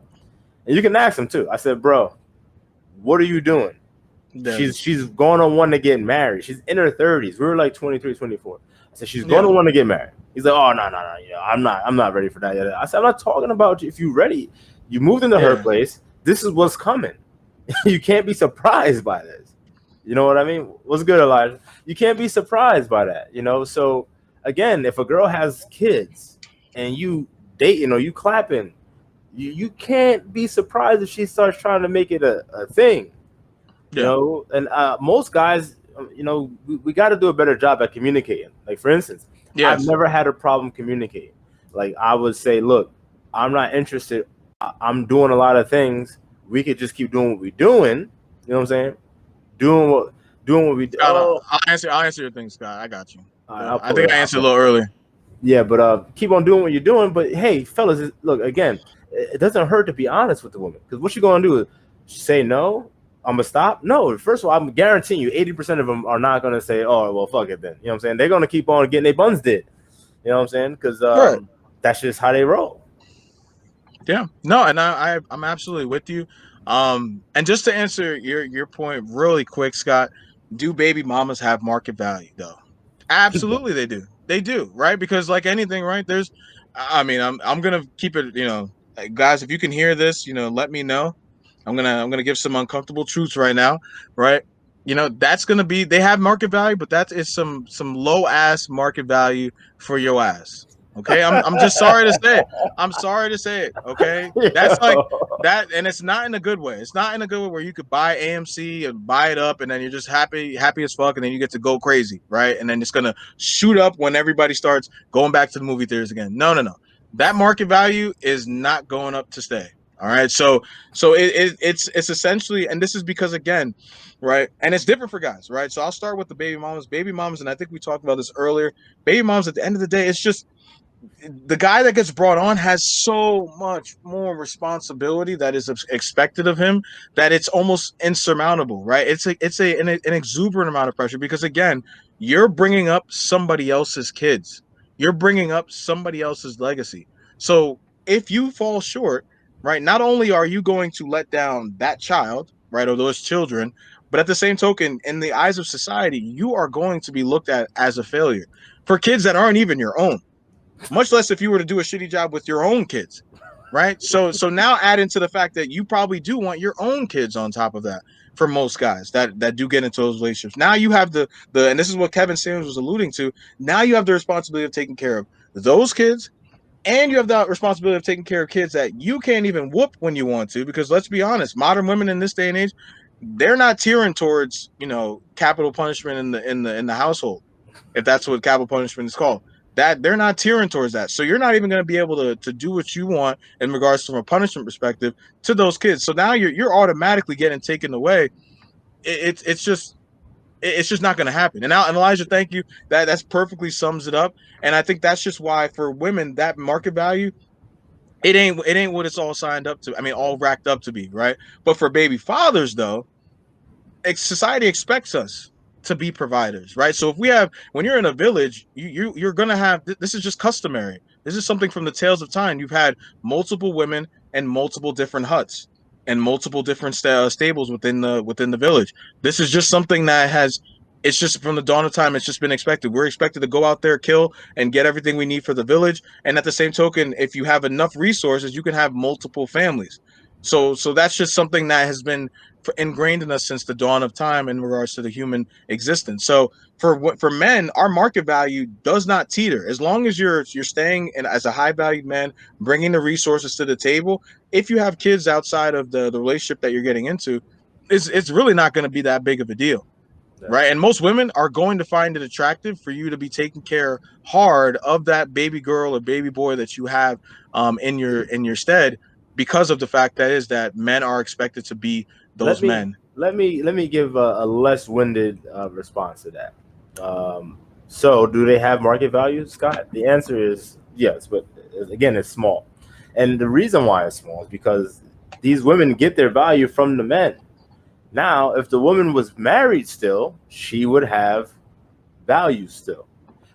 Speaker 1: and you can ask him too. I said, bro, what are you doing? Yeah. She's going on one to get married. She's in her 30s. We were like 23, 24. I said, she's going on one to get married. He's like, oh, no. You know, I'm not ready for that yet. I said, I'm not talking about you. If you're ready, you moved into her place. This is what's coming. You can't be surprised by this. You know what I mean? What's good, Elijah? You can't be surprised by that, you know? So, again, if a girl has kids and you dating or you clapping, you can't be surprised if she starts trying to make it a thing. You know, and most guys, you know, we got to do a better job at communicating. Like, for instance, I've never had a problem communicating. Like, I would say, look, I'm not interested. I'm doing a lot of things. We could just keep doing what we're doing. You know what I'm saying? Doing what we do.
Speaker 2: I'll answer your thing, Scott. I got you. I think I answered a little earlier.
Speaker 1: Yeah, but keep on doing what you're doing. But hey, fellas, look, again, it doesn't hurt to be honest with the woman, because what you're gonna do is say no. I'm gonna stop. No, first of all, I'm guaranteeing you 80% of them are not gonna say, oh, well, fuck it then. You know what I'm saying? They're gonna keep on getting their buns did. You know what I'm saying? Because that's just how they roll.
Speaker 2: Yeah. No, and I'm absolutely with you. And just to answer your point really quick, Scott, do baby mamas have market value though? Absolutely they do. They do, right? Because like anything, right? I'm gonna keep it, you know, guys, if you can hear this, you know, let me know. I'm gonna give some uncomfortable truths right now, right? You know, that's gonna be, they have market value, but that is some low ass market value for your ass. Okay, I'm just sorry to say it. I'm sorry to say it. Okay, that's like that, and it's not in a good way. It's not in a good way where you could buy AMC and buy it up, and then you're just happy as fuck, and then you get to go crazy, right? And then it's gonna shoot up when everybody starts going back to the movie theaters again. No. That market value is not going up to stay. All right, so it's essentially, and this is because, again, right, and it's different for guys, right? So I'll start with the baby mamas, and I think we talked about this earlier. Baby moms, at the end of the day, it's just, the guy that gets brought on has so much more responsibility that is expected of him that it's almost insurmountable, right? An exuberant amount of pressure because again, you're bringing up somebody else's kids, you're bringing up somebody else's legacy. So if you fall short, right, not only are you going to let down that child, right, or those children, but at the same token, in the eyes of society, you are going to be looked at as a failure for kids that aren't even your own, much less if you were to do a shitty job with your own kids, right? So now add into the fact that you probably do want your own kids on top of that. For most guys that do get into those relationships, now you have the and this is what Kevin Samuels was alluding to. Now you have the responsibility of taking care of those kids, and you have the responsibility of taking care of kids that you can't even whoop when you want to. Because let's be honest, modern women in this day and age, they're not tearing towards capital punishment in the household, if that's what capital punishment is called. That they're not tearing towards that. So you're not even going to be able to do what you want in regards from a punishment perspective to those kids. So now you're automatically getting taken away. It's just not going to happen. And now, and Elijah, thank you. That's perfectly sums it up. And I think that's just why for women that market value, it ain't what it's all signed up to. I mean, all racked up to be, right? But for baby fathers though, society expects us to be providers, right? So if we have, when you're in a village, you're gonna have, this is just customary. This is something from the tales of time. You've had multiple women and multiple different huts and multiple different stables within the village. This is just something that has, it's just from the dawn of time, it's just been expected. We're expected to go out there, kill, and get everything we need for the village. And at the same token, if you have enough resources, you can have multiple families. So that's just something that has been ingrained in us since the dawn of time in regards to the human existence. So for men, our market value does not teeter as long as you're staying in, as a high valued man, bringing the resources to the table. If you have kids outside of the relationship that you're getting into, it's really not going to be that big of a deal. Right. And most women are going to find it attractive for you to be taking care hard of that baby girl or baby boy that you have in your stead, because of the fact that men are expected to be those men.
Speaker 1: Let me give a less winded response to that. So do they have market value, Scott? The answer is yes, but again, it's small. And the reason why it's small is because these women get their value from the men. Now, if the woman was married still, she would have value still.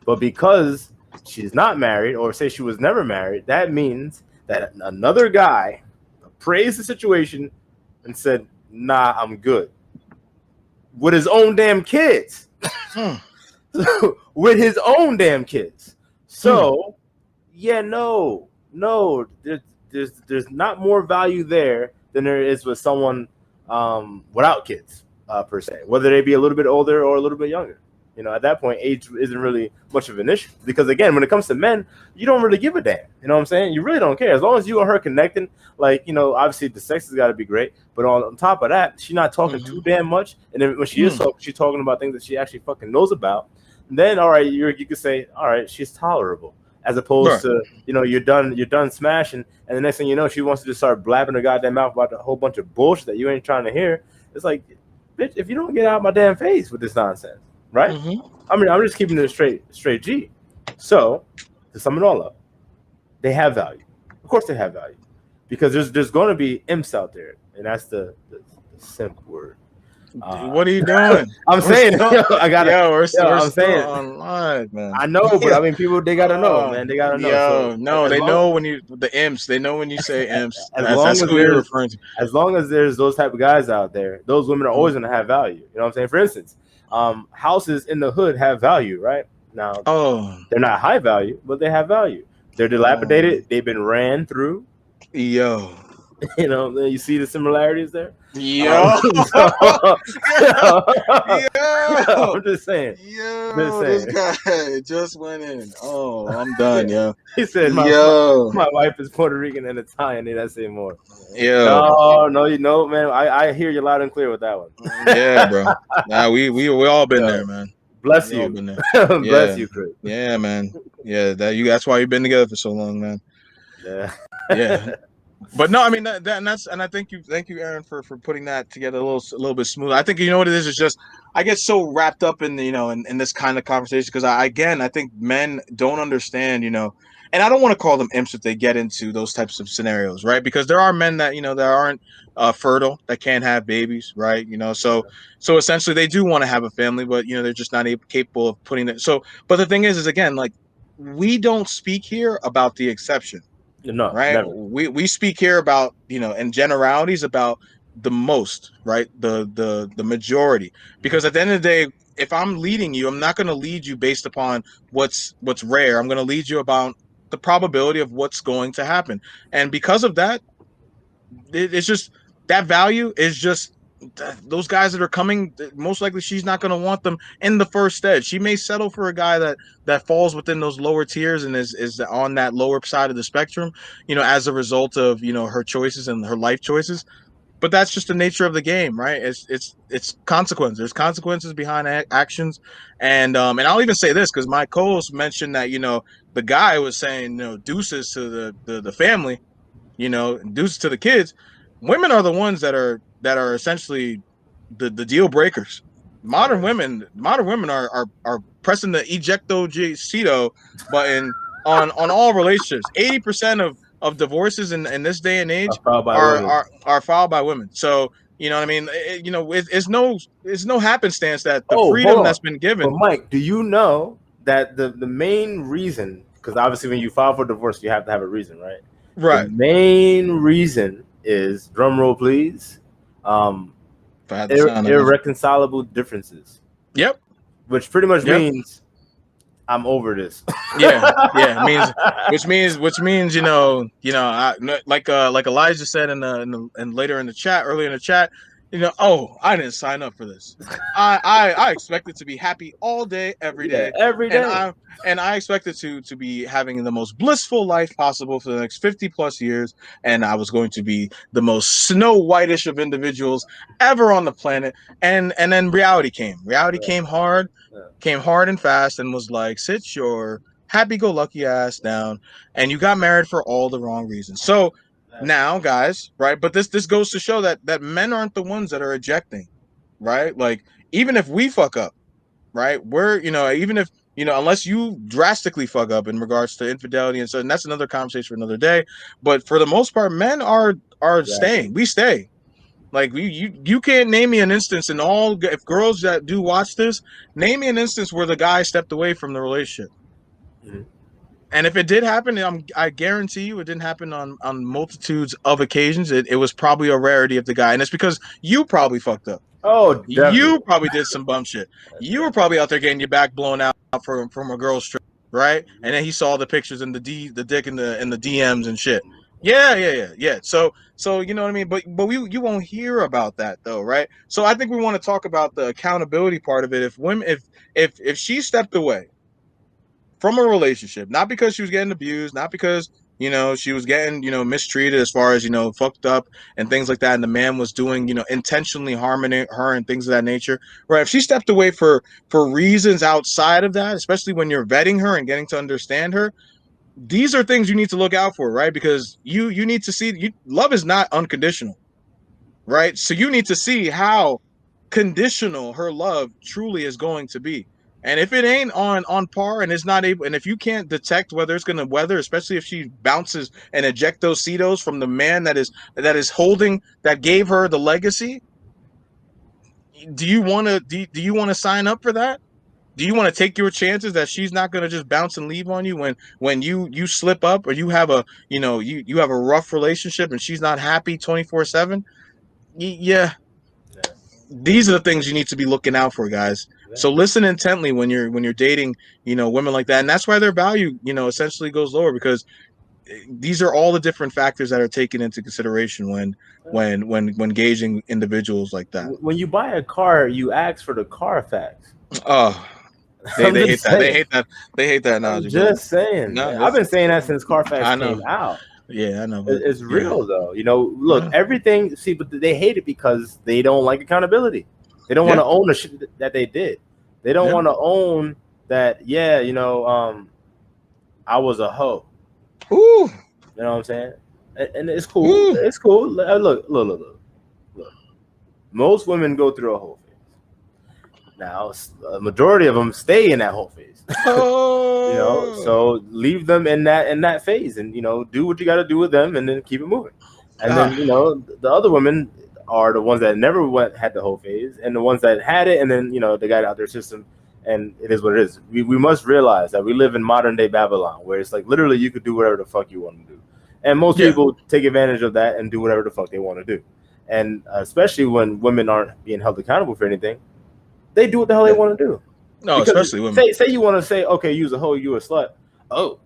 Speaker 1: But because she's not married, or say she was never married, that means that another guy appraised the situation and said, nah, I'm good. With his own damn kids. With his own damn kids. So, yeah, no, there's not more value there than there is with someone without kids, per se, whether they be a little bit older or a little bit younger. At that point, age isn't really much of an issue, because again, when it comes to men, you don't really give a damn. You know what I'm saying? You really don't care, as long as you and her connecting. Like, obviously the sex has got to be great, but on top of that, she's not talking too damn much. And then when she is talking, she's talking about things that she actually fucking knows about. And then, all right, you could say, all right, she's tolerable, as opposed to you're done smashing, and the next thing you know, she wants to just start blabbing her goddamn mouth about a whole bunch of bullshit that you ain't trying to hear. It's like, bitch, if you don't get out of my damn face with this nonsense, right? I mean, I'm just keeping it straight G. So to sum it all up, they have value. Of course, they have value, because there's going to be imps out there, and that's the simp word.
Speaker 2: What are you doing?
Speaker 1: I'm saying, I got it.
Speaker 2: We're
Speaker 1: I'm saying
Speaker 2: online, man.
Speaker 1: I know, but I mean, people, they gotta know, man. They gotta know.
Speaker 2: They know when you the imps. They know when you say imps.
Speaker 1: That's who you're referring to. As long as there's those type of guys out there, those women are always gonna have value. You know what I'm saying? For instance, houses in the hood have value, right? Now, they're not high value, but they have value. They're dilapidated. They've been ran through. You see the similarities there?
Speaker 2: I'm
Speaker 1: just saying.
Speaker 2: This guy just went in. Oh, I'm done,
Speaker 1: He said, my wife is Puerto Rican and Italian. Need I say more? No, man. I hear you loud and clear with that one.
Speaker 2: Yeah, bro. Nah, we all been there, man.
Speaker 1: Bless you. Bless you, Chris.
Speaker 2: Yeah, man. Yeah, that's why you've been together for so long, man. Yeah. But no, I mean and I thank you, Aaron, for putting that together a little bit smooth. I think what it is just I get so wrapped up in in this kind of conversation, because I think men don't understand, and I don't want to call them imps if they get into those types of scenarios, right? Because there are men that that aren't fertile, that can't have babies, right? So essentially they do want to have a family, but they're just not capable of putting it. So, but the thing is again, like, we don't speak here about the exception,
Speaker 1: No,
Speaker 2: right?
Speaker 1: never.
Speaker 2: We speak here about in generalities about the most, right? The majority, because at the end of the day, if I'm leading you, I'm not going to lead you based upon what's rare. I'm going to lead you about the probability of what's going to happen, and because of that, it's just that value is just those guys that are coming. Most likely, she's not going to want them in the first stead. She may settle for a guy that falls within those lower tiers and is on that lower side of the spectrum, as a result of her choices and her life choices. But that's just the nature of the game, right? It's consequences. There's consequences behind actions, and I'll even say this because my co-host mentioned that the guy was saying deuces to the family, deuces to the kids. Women are the ones that are essentially the deal breakers. Modern women are pressing the ejecto button on all relationships. 80% of divorces in this day and age
Speaker 1: Followed by
Speaker 2: are
Speaker 1: women.
Speaker 2: are filed by women. So you know what I mean. It's no happenstance that the
Speaker 1: Oh,
Speaker 2: freedom
Speaker 1: hold
Speaker 2: that's
Speaker 1: on.
Speaker 2: been
Speaker 1: But
Speaker 2: given.
Speaker 1: Mike, do you know that the main reason, because obviously when you file for divorce, you have to have a reason, right? The
Speaker 2: Right.
Speaker 1: main reason is, drum roll please,
Speaker 2: If I had the sound,
Speaker 1: irreconcilable differences,
Speaker 2: Yep.
Speaker 1: which pretty much
Speaker 2: Yep.
Speaker 1: means I'm over this.
Speaker 2: Yeah, which means like Elijah said in later in the chat, earlier in the chat, oh, I didn't sign up for this. I expected to be happy all day, every
Speaker 1: Yeah,
Speaker 2: day,
Speaker 1: every
Speaker 2: and
Speaker 1: day.
Speaker 2: I expected to be having the most blissful life possible for the next 50 plus years, and I was going to be the most Snow Whitish of individuals ever on the planet, and then reality came. Reality
Speaker 1: Yeah.
Speaker 2: came hard.
Speaker 1: Yeah.
Speaker 2: Came hard and fast and was like, sit your happy-go-lucky ass down, and you got married for all the wrong reasons. So now, guys, right? But this goes to show that men aren't the ones that are ejecting, right? Like, even if we fuck up, right? We're even if unless you drastically fuck up in regards to infidelity and so, and that's another conversation for another day. But for the most part, men are
Speaker 1: Exactly.
Speaker 2: staying. We stay. Like you can't name me an instance in all. If girls that do watch this, name me an instance where the guy stepped away from the relationship.
Speaker 1: Mhm.
Speaker 2: And if it did happen, I guarantee you it didn't happen on multitudes of occasions. It was probably a rarity of the guy, and it's because you probably fucked up.
Speaker 1: Oh,
Speaker 2: You
Speaker 1: definitely.
Speaker 2: probably did some bum shit. You were probably out there getting your back blown out from a girl's trip, right? And then he saw the pictures and the dick in the DMs and shit. Yeah. So you know what I mean. But you won't hear about that though, right? So I think we want to talk about the accountability part of it. If women, if she stepped away from a relationship, not because she was getting abused, not because she was getting mistreated as far as fucked up and things like that, and the man was doing intentionally harming her and things of that nature, right? If she stepped away for reasons outside of that, especially when you're vetting her and getting to understand her, these are things you need to look out for, right? Because you need to see, love is not unconditional, right? So you need to see how conditional her love truly is going to be. And if it ain't on par and it's not able, and if you can't detect whether it's going to weather, especially if she bounces and eject those Cetos from the man that is holding, that gave her the legacy, do you want to do you want to sign up for that? Do you want to take your chances that she's not going to just bounce and leave on you when you slip up, or you have a you have a rough relationship and she's not happy 24/7? Yeah,
Speaker 1: Yeah.
Speaker 2: these are the things you need to be looking out for, guys. So listen intently when you're dating, women like that, and that's why their value, essentially goes lower, because these are all the different factors that are taken into consideration when gauging individuals like that.
Speaker 1: When you buy a car, you ask for the Carfax.
Speaker 2: Oh, they
Speaker 1: I'm
Speaker 2: hate
Speaker 1: just
Speaker 2: that.
Speaker 1: saying.
Speaker 2: They hate that
Speaker 1: I'm
Speaker 2: analogy, but
Speaker 1: just saying.
Speaker 2: no,
Speaker 1: I've been saying that since Carfax
Speaker 2: I
Speaker 1: came
Speaker 2: know.
Speaker 1: out.
Speaker 2: Yeah, I know, but
Speaker 1: It's
Speaker 2: yeah.
Speaker 1: real though. Look,
Speaker 2: Yeah.
Speaker 1: everything. See, but they hate it because they don't like accountability. They don't want to own the shit that they did. They don't want to own that. Yeah, I was a hoe.
Speaker 2: Ooh.
Speaker 1: You know what I'm saying? And it's cool.
Speaker 2: Ooh.
Speaker 1: It's cool. Look. Most women go through a whole phase. Now, a majority of them stay in that whole phase.
Speaker 2: Oh.
Speaker 1: You know, so leave them in that phase, and do what you got to do with them, and then keep it moving. And then the other women are the ones that never had the whole phase, and the ones that had it, and then they got it out their system, and it is what it is. We must realize that we live in modern day Babylon, where it's like literally you could do whatever the fuck you want to do, and most people take advantage of that and do whatever the fuck they want to do, and especially when women aren't being held accountable for anything, they do what the hell they want to do.
Speaker 2: No,
Speaker 1: because
Speaker 2: especially women.
Speaker 1: Say you want to say, okay, you's a hoe, you a slut. Oh,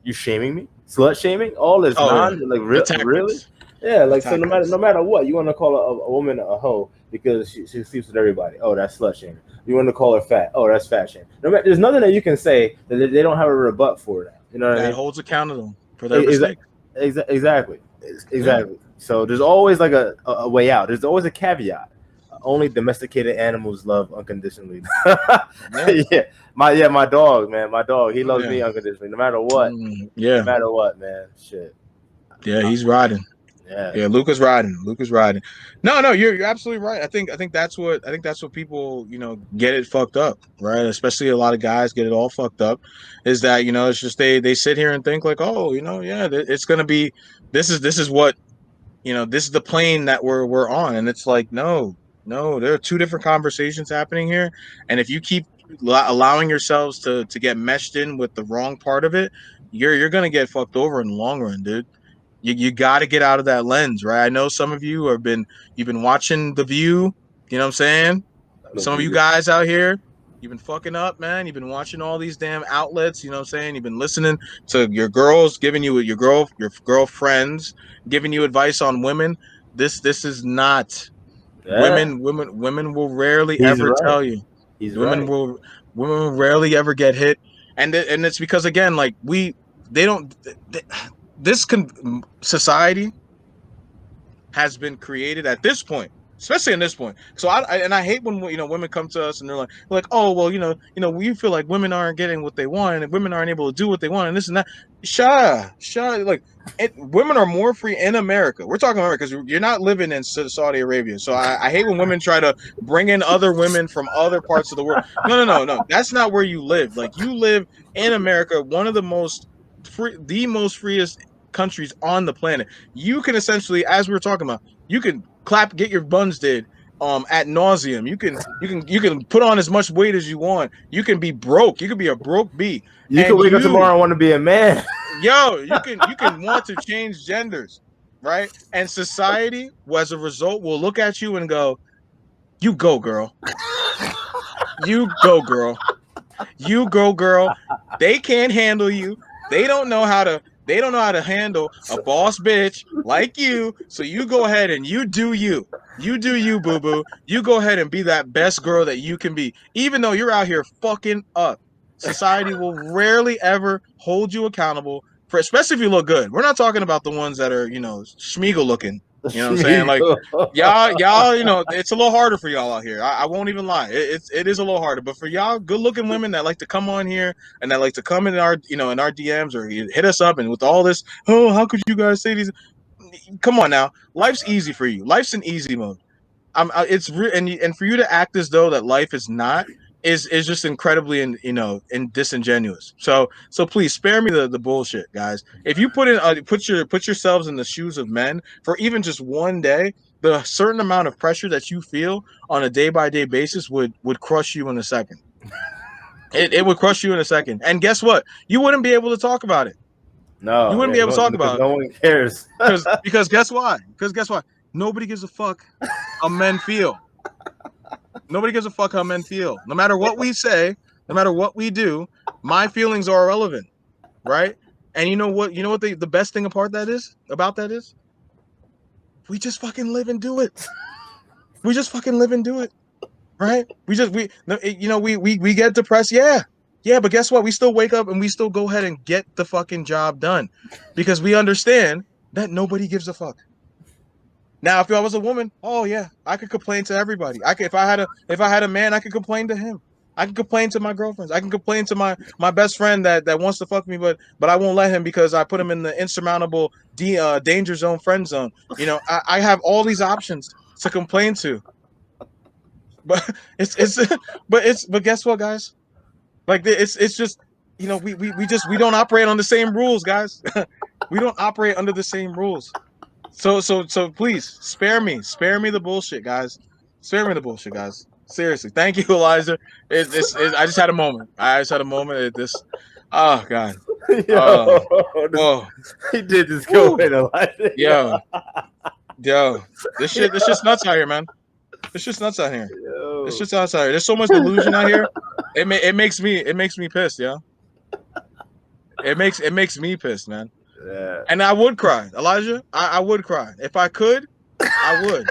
Speaker 1: you shaming me? Slut shaming? All this like really? Yeah, like so no matter what, you want to call a woman a hoe because she sleeps with everybody. Oh, that's slut shaming. You want to call her fat? Oh, that's fat shaming. No matter, there's nothing that you can say that they don't have a rebut for that. You know what I mean?
Speaker 2: That holds accountable for their mistake.
Speaker 1: Exactly. Yeah. So there's always like a way out. There's always a caveat. Only domesticated animals love unconditionally. My dog, man. My dog, he loves me unconditionally, no matter what. No matter what, man. Shit.
Speaker 2: Yeah, he's riding.
Speaker 1: Yeah,
Speaker 2: Luca's riding. No, you're absolutely right. I think that's what people get it fucked up, right? Especially a lot of guys get it all fucked up. Is that it's just they sit here and think like, oh, it's gonna be this is what this is the plane that we're on, and it's like no, there are two different conversations happening here, and if you keep allowing yourselves to get meshed in with the wrong part of it, you're gonna get fucked over in the long run, dude. You got to get out of that lens, right? I know some of you you've been watching The View, you know what I'm saying? Some of you guys out here, you've been fucking up, man. You've been watching all these damn outlets, you know what I'm saying? You've been listening to your girls giving you your girlfriends giving you advice on women. This is not women will rarely ever tell you. Women will rarely ever get hit, and it's because again, like society has been created at this point, especially in this point. So I hate when women come to us and they're like, oh well, we feel like women aren't getting what they want and women aren't able to do what they want and this and that. Shut. Like women are more free in America. We're talking America because you're not living in Saudi Arabia. So I hate when women try to bring in other women from other parts of the world. No. That's not where you live. Like you live in America, one of the most freest countries on the planet. You can essentially, as we were talking about, you can get your buns did ad nauseum. You can put on as much weight as you want. You can be broke. You can be a broke bee.
Speaker 1: You can wake up tomorrow and want to be a man.
Speaker 2: Yo, you can want to change genders, right? And society, as a result, will look at you and go, "You go, girl. You go, girl. You go, girl." They can't handle you. They don't know how to handle a boss bitch like you. So you go ahead and you do you. You do you, boo-boo. You go ahead and be that best girl that you can be. Even though you're out here fucking up. Society will rarely ever hold you accountable for, especially if you look good. We're not talking about the ones that are, Schmeagle looking. You know what I'm saying? Like y'all, it's a little harder for y'all out here. I won't even lie. It is a little harder. But for y'all good looking women that like to come on here and that like to come in our DMs or hit us up and with all this, oh, how could you guys say these? Come on now. Life's easy for you. Life's in easy mode. And for you to act as though that life is not is just incredibly and disingenuous. So please spare me the bullshit, guys. If you put yourselves in the shoes of men for even just one day, the certain amount of pressure that you feel on a day-by-day basis would crush you in a second. It would crush you in a second. And guess what? You wouldn't be able to talk about it.
Speaker 1: No,
Speaker 2: you wouldn't be able to talk about it.
Speaker 1: No one cares.
Speaker 2: because guess why? Nobody gives a fuck how men feel. Nobody gives a fuck how men feel. No matter what we say, no matter what we do, my feelings are irrelevant, right? And you know what? You know what the best thing about that is? We just fucking live and do it. We just fucking live and do it, right? We get depressed, yeah. But guess what? We still wake up and we still go ahead and get the fucking job done because we understand that nobody gives a fuck. Now, if I was a woman, oh yeah, I could complain to everybody. If I had a man, I could complain to him. I can complain to my girlfriends. I can complain to my best friend that wants to fuck me, but I won't let him because I put him in the insurmountable danger zone, friend zone. I have all these options to complain to. but but guess what, guys? Like it's just we don't operate on the same rules, guys. We don't operate under the same rules. So please spare me the bullshit, guys. Spare me the bullshit, guys. Seriously, thank you, Elijah. I just had a moment. I just had a moment at this. Oh God.
Speaker 1: Yo,
Speaker 2: Oh.
Speaker 1: he did just go in, Elijah.
Speaker 2: Yo. This shit's nuts out here, man. This shit's nuts out here.
Speaker 1: Yo.
Speaker 2: This shit's outside here. There's so much delusion out here. It makes me pissed, yo. It makes me pissed, man.
Speaker 1: Yeah.
Speaker 2: And I would cry, Elijah. I would cry if I could. I would.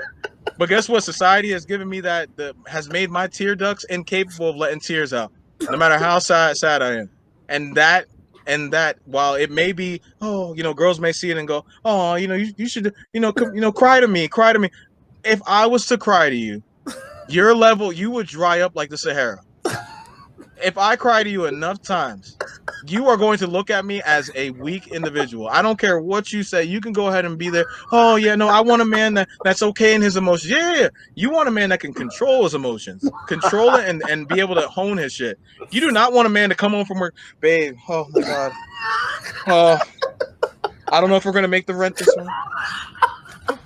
Speaker 2: But guess what? Society has given me has made my tear ducts incapable of letting tears out, no matter how sad I am. And that while it may be, girls may see it and go, oh, you should, cry to me. If I was to cry to you, your level, you would dry up like the Sahara. If I cry to you enough times, you are going to look at me as a weak individual. I don't care what you say. You can go ahead and be there. Oh, yeah, no, I want a man that's okay in his emotions. Yeah. You want a man that can control his emotions, control it and be able to hone his shit. You do not want a man to come home from work, babe. Oh, my God. Oh, I don't know if we're going to make the rent this month.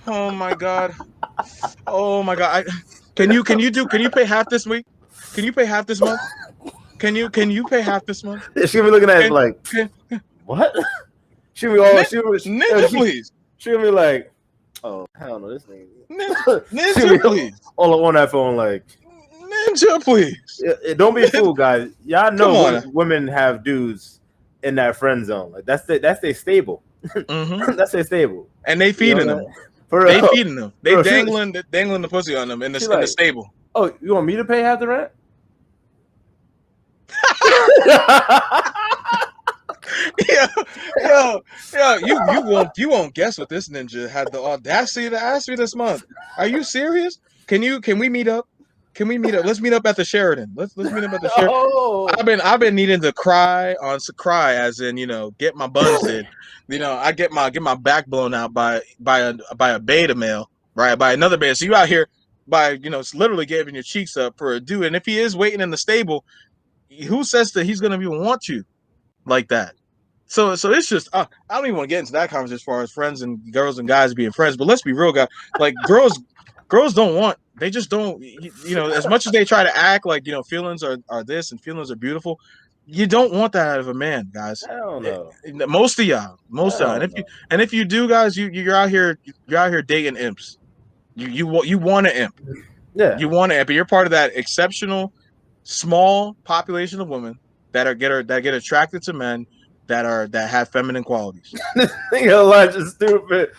Speaker 2: Oh, my God. Oh, my God. Can you pay half this week? Can you pay half this month? Can you pay half this month?
Speaker 1: Yeah, she'll be looking at it like, what? She'll be
Speaker 2: Ninja, please.
Speaker 1: She'll be like, oh, hell no, this nigga.
Speaker 2: Ninja, please.
Speaker 1: All on that phone, like,
Speaker 2: Ninja, please.
Speaker 1: Don't be a fool, guys. Y'all know women have dudes in that friend zone. Like that's their stable.
Speaker 2: Mm-hmm.
Speaker 1: That's their stable.
Speaker 2: And they feeding them. They feeding them. They dangling the pussy on them in the stable.
Speaker 1: Oh, you want me to pay half the rent? You won't guess what this ninja had the audacity to ask me this month. Are you serious? Can we meet up? Let's meet up at the Sheridan. Let's meet up at the Sheridan. Oh. I've been needing to cry as in, get my buns did. I get my back blown out by a beta male, right? By another beta. So you out here by it's literally giving your cheeks up for a dude. And if he is waiting in the stable, who says that he's gonna even want you like that? So it's just I don't even want to get into that conversation as far as friends and girls and guys being friends. But let's be real, guys. Like girls don't want. They just don't. As much as they try to act like feelings are this and feelings are beautiful, you don't want that out of a man, guys. Hell no.
Speaker 2: Most of y'all. And if you do, guys, you're out here dating imps. You want an imp.
Speaker 1: Yeah. You want an
Speaker 2: imp. You're part of that exceptional small population of women that get attracted to men that have feminine qualities.
Speaker 1: Elijah's stupid.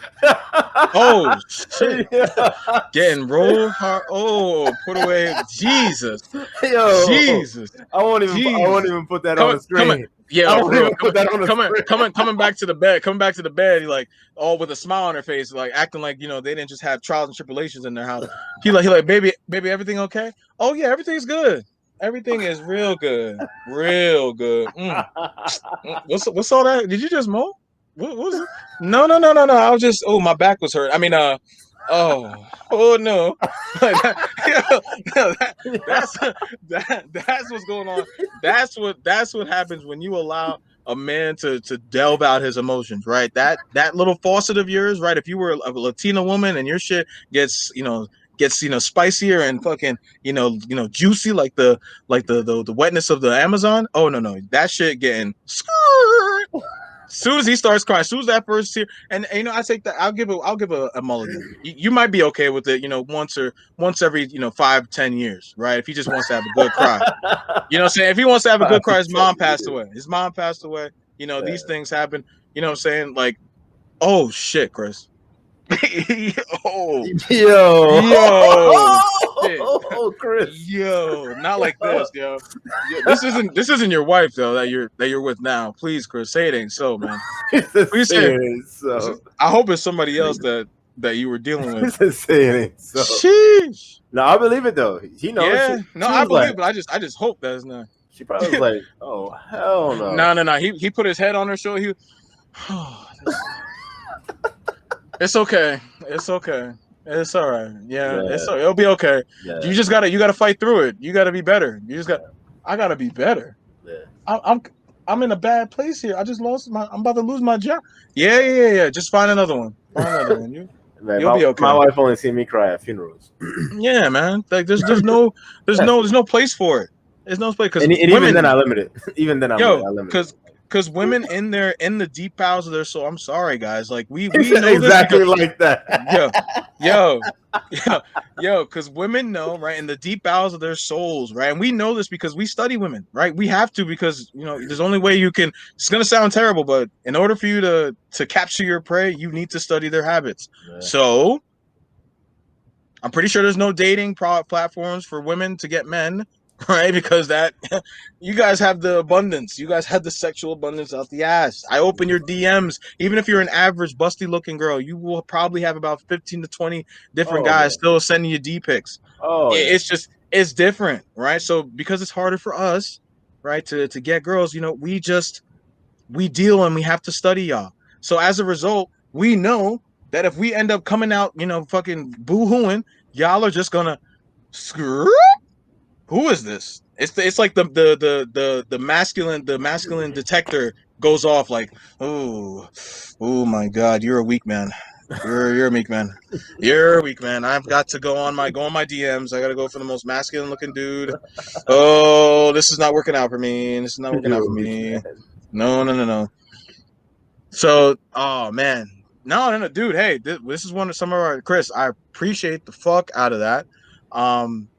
Speaker 2: Oh shit! Yeah. Getting rolled hard. Oh, put away. Jesus. Jesus.
Speaker 1: I won't even put that on the screen.
Speaker 2: Coming back to the bed. Coming back to the bed. He like all with a smile on her face, like acting like they didn't just have trials and tribulations in their house. He like baby, everything okay? Oh yeah, everything's good. Everything is real good. What's all that? Did you just mow? What was it? No. I was just my back was hurt. I mean, no. That's what's going on. That's what happens when you allow a man to delve out his emotions, right? That little faucet of yours, right? If you were a Latina woman and your shit gets spicier and fucking juicy like the wetness of the Amazon. Oh no, that shit getting as soon as he starts crying, as soon as that first tear, and I take that. I'll give a mulligan. You might be okay with it, once every 5-10 years, right? If he just wants to have a good cry, you know what I'm saying? If he wants to have a good cry, his mom passed away. These things happen. You know what I'm saying? Like, oh shit, Chris. Shit. Chris. Not like this, yo. This isn't your wife though that you're with now. Please, Chris, say it ain't so, man. Please say it ain't so. I hope it's somebody else that you were dealing with.
Speaker 1: Say it ain't so.
Speaker 2: Sheesh.
Speaker 1: No, I believe it though. He knows.
Speaker 2: Yeah, I believe it. But I just hope that's not.
Speaker 1: She probably was like, oh hell no.
Speaker 2: No. He put his head on her shoulder. It's okay. It's all right. Yeah,
Speaker 1: Yeah.
Speaker 2: it'll be okay.
Speaker 1: Yeah.
Speaker 2: You gotta fight through it. You gotta be better. I gotta be better.
Speaker 1: Yeah.
Speaker 2: I'm in a bad place here. I'm about to lose my job. Yeah. Just find another one. Find another one.
Speaker 1: Man,
Speaker 2: You'll be
Speaker 1: my
Speaker 2: okay.
Speaker 1: wife only seen me cry at funerals.
Speaker 2: Yeah, man. Like there's no place for it. There's no place because
Speaker 1: And even then
Speaker 2: women,
Speaker 1: I limit it. Even then I
Speaker 2: yo,
Speaker 1: limit it.
Speaker 2: because women in the deep bowels of their soul. I'm sorry, guys. Like we
Speaker 1: He said
Speaker 2: know this
Speaker 1: exactly
Speaker 2: because
Speaker 1: like that.
Speaker 2: yo, because women know, right, in the deep bowels of their souls, right, and we know this because we study women, right. We have to because there's only way you can. It's gonna sound terrible, but in order for you to capture your prey, you need to study their habits.
Speaker 1: Yeah.
Speaker 2: So I'm pretty sure there's no dating platforms for women to get men, right? Because that you guys have the abundance. You guys have the sexual abundance out the ass. I open your DMs. Even if you're an average busty looking girl, you will probably have about 15 to 20 different guys still sending you D pics. It's just it's different, right? So because it's harder for us, right, to get girls, we deal and we have to study y'all. So as a result, we know that if we end up coming out, fucking boo-hooing, y'all are just gonna screw. Who is this? It's like the masculine detector goes off like, oh my god, you're a weak man. You're a weak man. You're a weak man. I've got to go on my DMs. I gotta go for the most masculine looking dude. Oh, this is not working out for me. This is not working out for me. No. So, oh man, no, dude. Hey, this is some of our Chris. I appreciate the fuck out of that.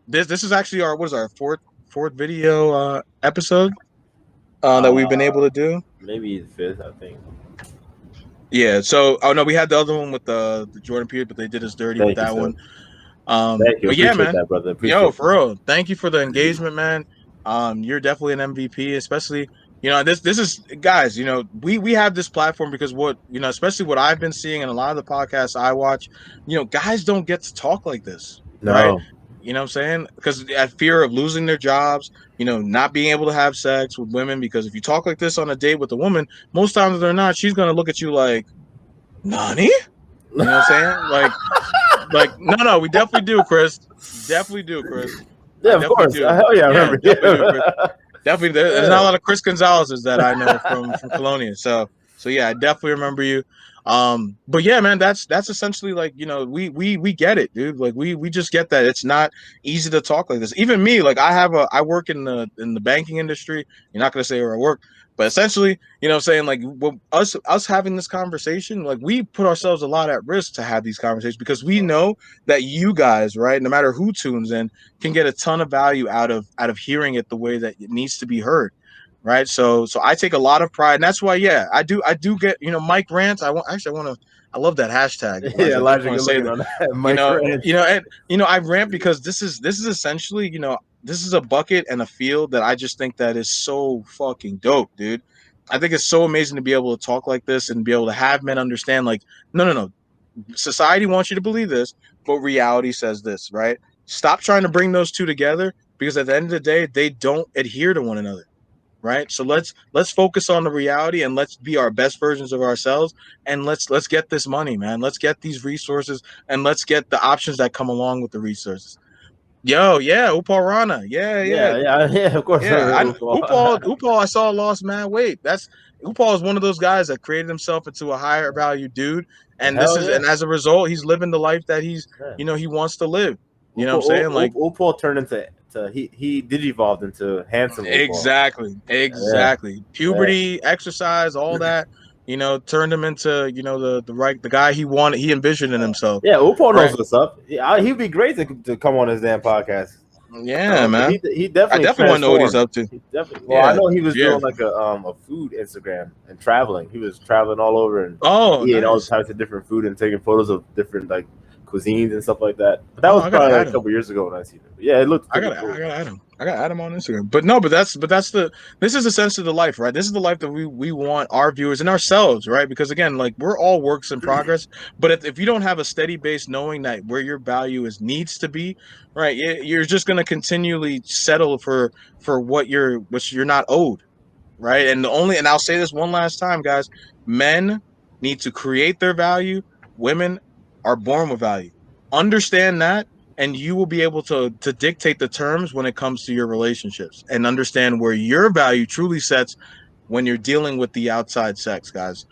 Speaker 2: This is actually our fourth video episode that we've been able to do.
Speaker 1: Maybe the fifth, I think.
Speaker 2: Yeah. So, oh no, we had the other one with the Jordan period, but they did us dirty with that one.
Speaker 1: Thank you.
Speaker 2: But yeah,
Speaker 1: Appreciate
Speaker 2: man.
Speaker 1: that, brother.
Speaker 2: For real. Thank you for the engagement, man. You're definitely an MVP, especially. This is guys, we have this platform because especially what I've been seeing in a lot of the podcasts I watch, guys don't get to talk like this, right? You know what I'm saying? Because at fear of losing their jobs, not being able to have sex with women, because if you talk like this on a date with a woman, most times they're not, she's gonna look at you like, Nani? You know what I'm saying? Like no, we definitely do, Chris. Definitely do, Chris.
Speaker 1: Yeah, of course. Hell yeah, I remember.
Speaker 2: Definitely do, Chris. Definitely, there's not a lot of Chris Gonzalez's that I know from Colonia. So yeah, I definitely remember you. But yeah, man, that's essentially like we get it, dude. Like we just get that it's not easy to talk like this. Even me, like I work in the banking industry. You're not gonna say where I work, but essentially, I'm saying, like, us having this conversation, like, we put ourselves a lot at risk to have these conversations because we know that you guys, right, no matter who tunes in, can get a ton of value out of hearing it the way that it needs to be heard, right? So I take a lot of pride, and that's why, yeah, I do get, Mike rants. I love that hashtag. Elijah.
Speaker 1: Yeah, Elijah, good looking on that. Mike rants.
Speaker 2: I rant because this is essentially, this is a bucket and a field that I just think that is so fucking dope, dude. I think it's so amazing to be able to talk like this and be able to have men understand, like, no. Society wants you to believe this, but reality says this, right? Stop trying to bring those two together because at the end of the day, they don't adhere to one another, right? So let's focus on the reality and let's be our best versions of ourselves and let's get this money, man. Let's get these resources and let's get the options that come along with the resources. Yo, yeah, Upal Rana. Yeah,
Speaker 1: of course.
Speaker 2: Yeah, Upal, I saw lost man weight. Upal is one of those guys that created himself into a higher value dude, and and as a result, he's living the life that he wants to live. You know what I'm saying? Like
Speaker 1: Upal turned into he digivolved into handsome.
Speaker 2: Exactly. Yeah. Puberty, exercise, all that. Turned him into the guy he envisioned in himself.
Speaker 1: Yeah, Upal knows what's up. Yeah, he'd be great to come on his damn podcast.
Speaker 2: Yeah, man.
Speaker 1: He definitely.
Speaker 2: I definitely want to know what he's up to.
Speaker 1: I know he was doing like a food Instagram and traveling. He was traveling all over and eating all types of different food and taking photos of different like cuisines and stuff like that. But that was probably like a couple years ago when I seen him. Yeah, it looked.
Speaker 2: I gotta add him. I gotta add him on Instagram. But this is essentially the life, right? This is the life that we want our viewers and ourselves, right? Because again, like, we're all works in progress. But if you don't have a steady base, knowing that where your value needs to be, right, you're just gonna continually settle for what you're not owed, right? And I'll say this one last time, guys: men need to create their value. Women are born with value. Understand that, and you will be able to dictate the terms when it comes to your relationships, and understand where your value truly sets when you're dealing with the outside sex, guys.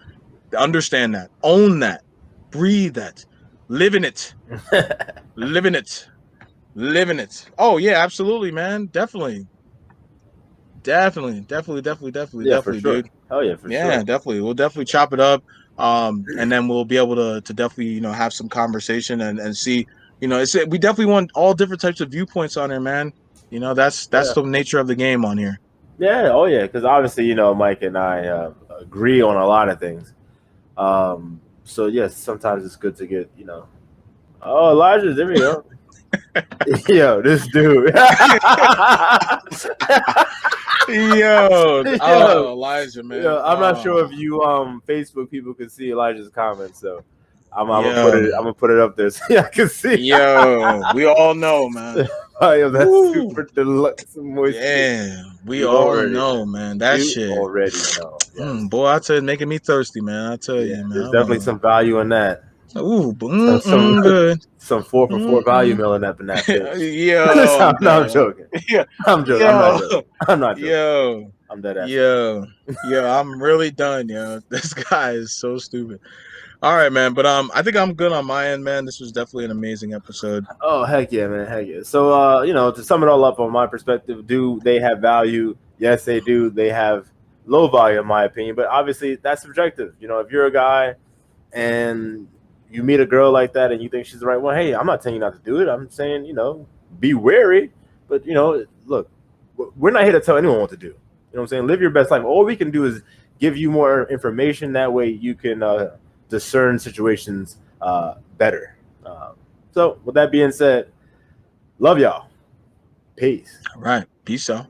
Speaker 2: Understand that. Own that. Breathe that. Live in it. Live in it. Live in it. Oh yeah, absolutely, man. Definitely. Definitely,
Speaker 1: Yeah, for sure.
Speaker 2: dude.
Speaker 1: Hell yeah, for
Speaker 2: Yeah,
Speaker 1: sure.
Speaker 2: definitely. We'll definitely chop it up. And then we'll be able to definitely, you know, have some conversation and see, you know, we definitely want all different types of viewpoints on here, man. You know, that's
Speaker 1: Yeah.
Speaker 2: the nature of the game on here.
Speaker 1: Yeah. Oh yeah. Because obviously, you know, Mike and I agree on a lot of things. So yes, sometimes it's good to get, you know. Oh, Elijah, there we go. Yo, this dude.
Speaker 2: Yo, oh, Elijah, man.
Speaker 1: Yo, I'm not sure if you Facebook people can see Elijah's comments, so I'm
Speaker 2: Yo.
Speaker 1: gonna put it up there so I can see.
Speaker 2: Yo, we all know, man.
Speaker 1: Yo, that's
Speaker 2: Woo.
Speaker 1: super deluxe moist.
Speaker 2: Yeah, we
Speaker 1: You
Speaker 2: all
Speaker 1: already
Speaker 2: know, man. That
Speaker 1: you
Speaker 2: shit.
Speaker 1: already know. Yes.
Speaker 2: Boy, I tell you, making me thirsty, man. I tell
Speaker 1: Yeah,
Speaker 2: you, man.
Speaker 1: there's definitely some value in that.
Speaker 2: Ooh,
Speaker 1: Some
Speaker 2: good.
Speaker 1: some 4 for 4 value meal in that bitch.
Speaker 2: Yo,
Speaker 1: no, I'm joking.
Speaker 2: Yeah,
Speaker 1: I'm joking. I'm not joking.
Speaker 2: Yo,
Speaker 1: I'm dead ass.
Speaker 2: yo, I'm really done, yo. This guy is so stupid. All right, man. But I think I'm good on my end, man. This was definitely an amazing episode.
Speaker 1: Oh heck yeah, man, heck yeah. So you know, to sum it all up on my perspective, do they have value? Yes, they do. They have low value, in my opinion, but obviously that's subjective. You know, if you're a guy and you meet a girl like that and you think she's the right one, hey, I'm not telling you not to do it. I'm saying, you know, be wary. But you know, look, we're not here to tell anyone what to do. You know what I'm saying? Live your best life. All we can do is give you more information. That way you can discern situations better. So with that being said, love y'all. Peace.
Speaker 2: All right. Peace out.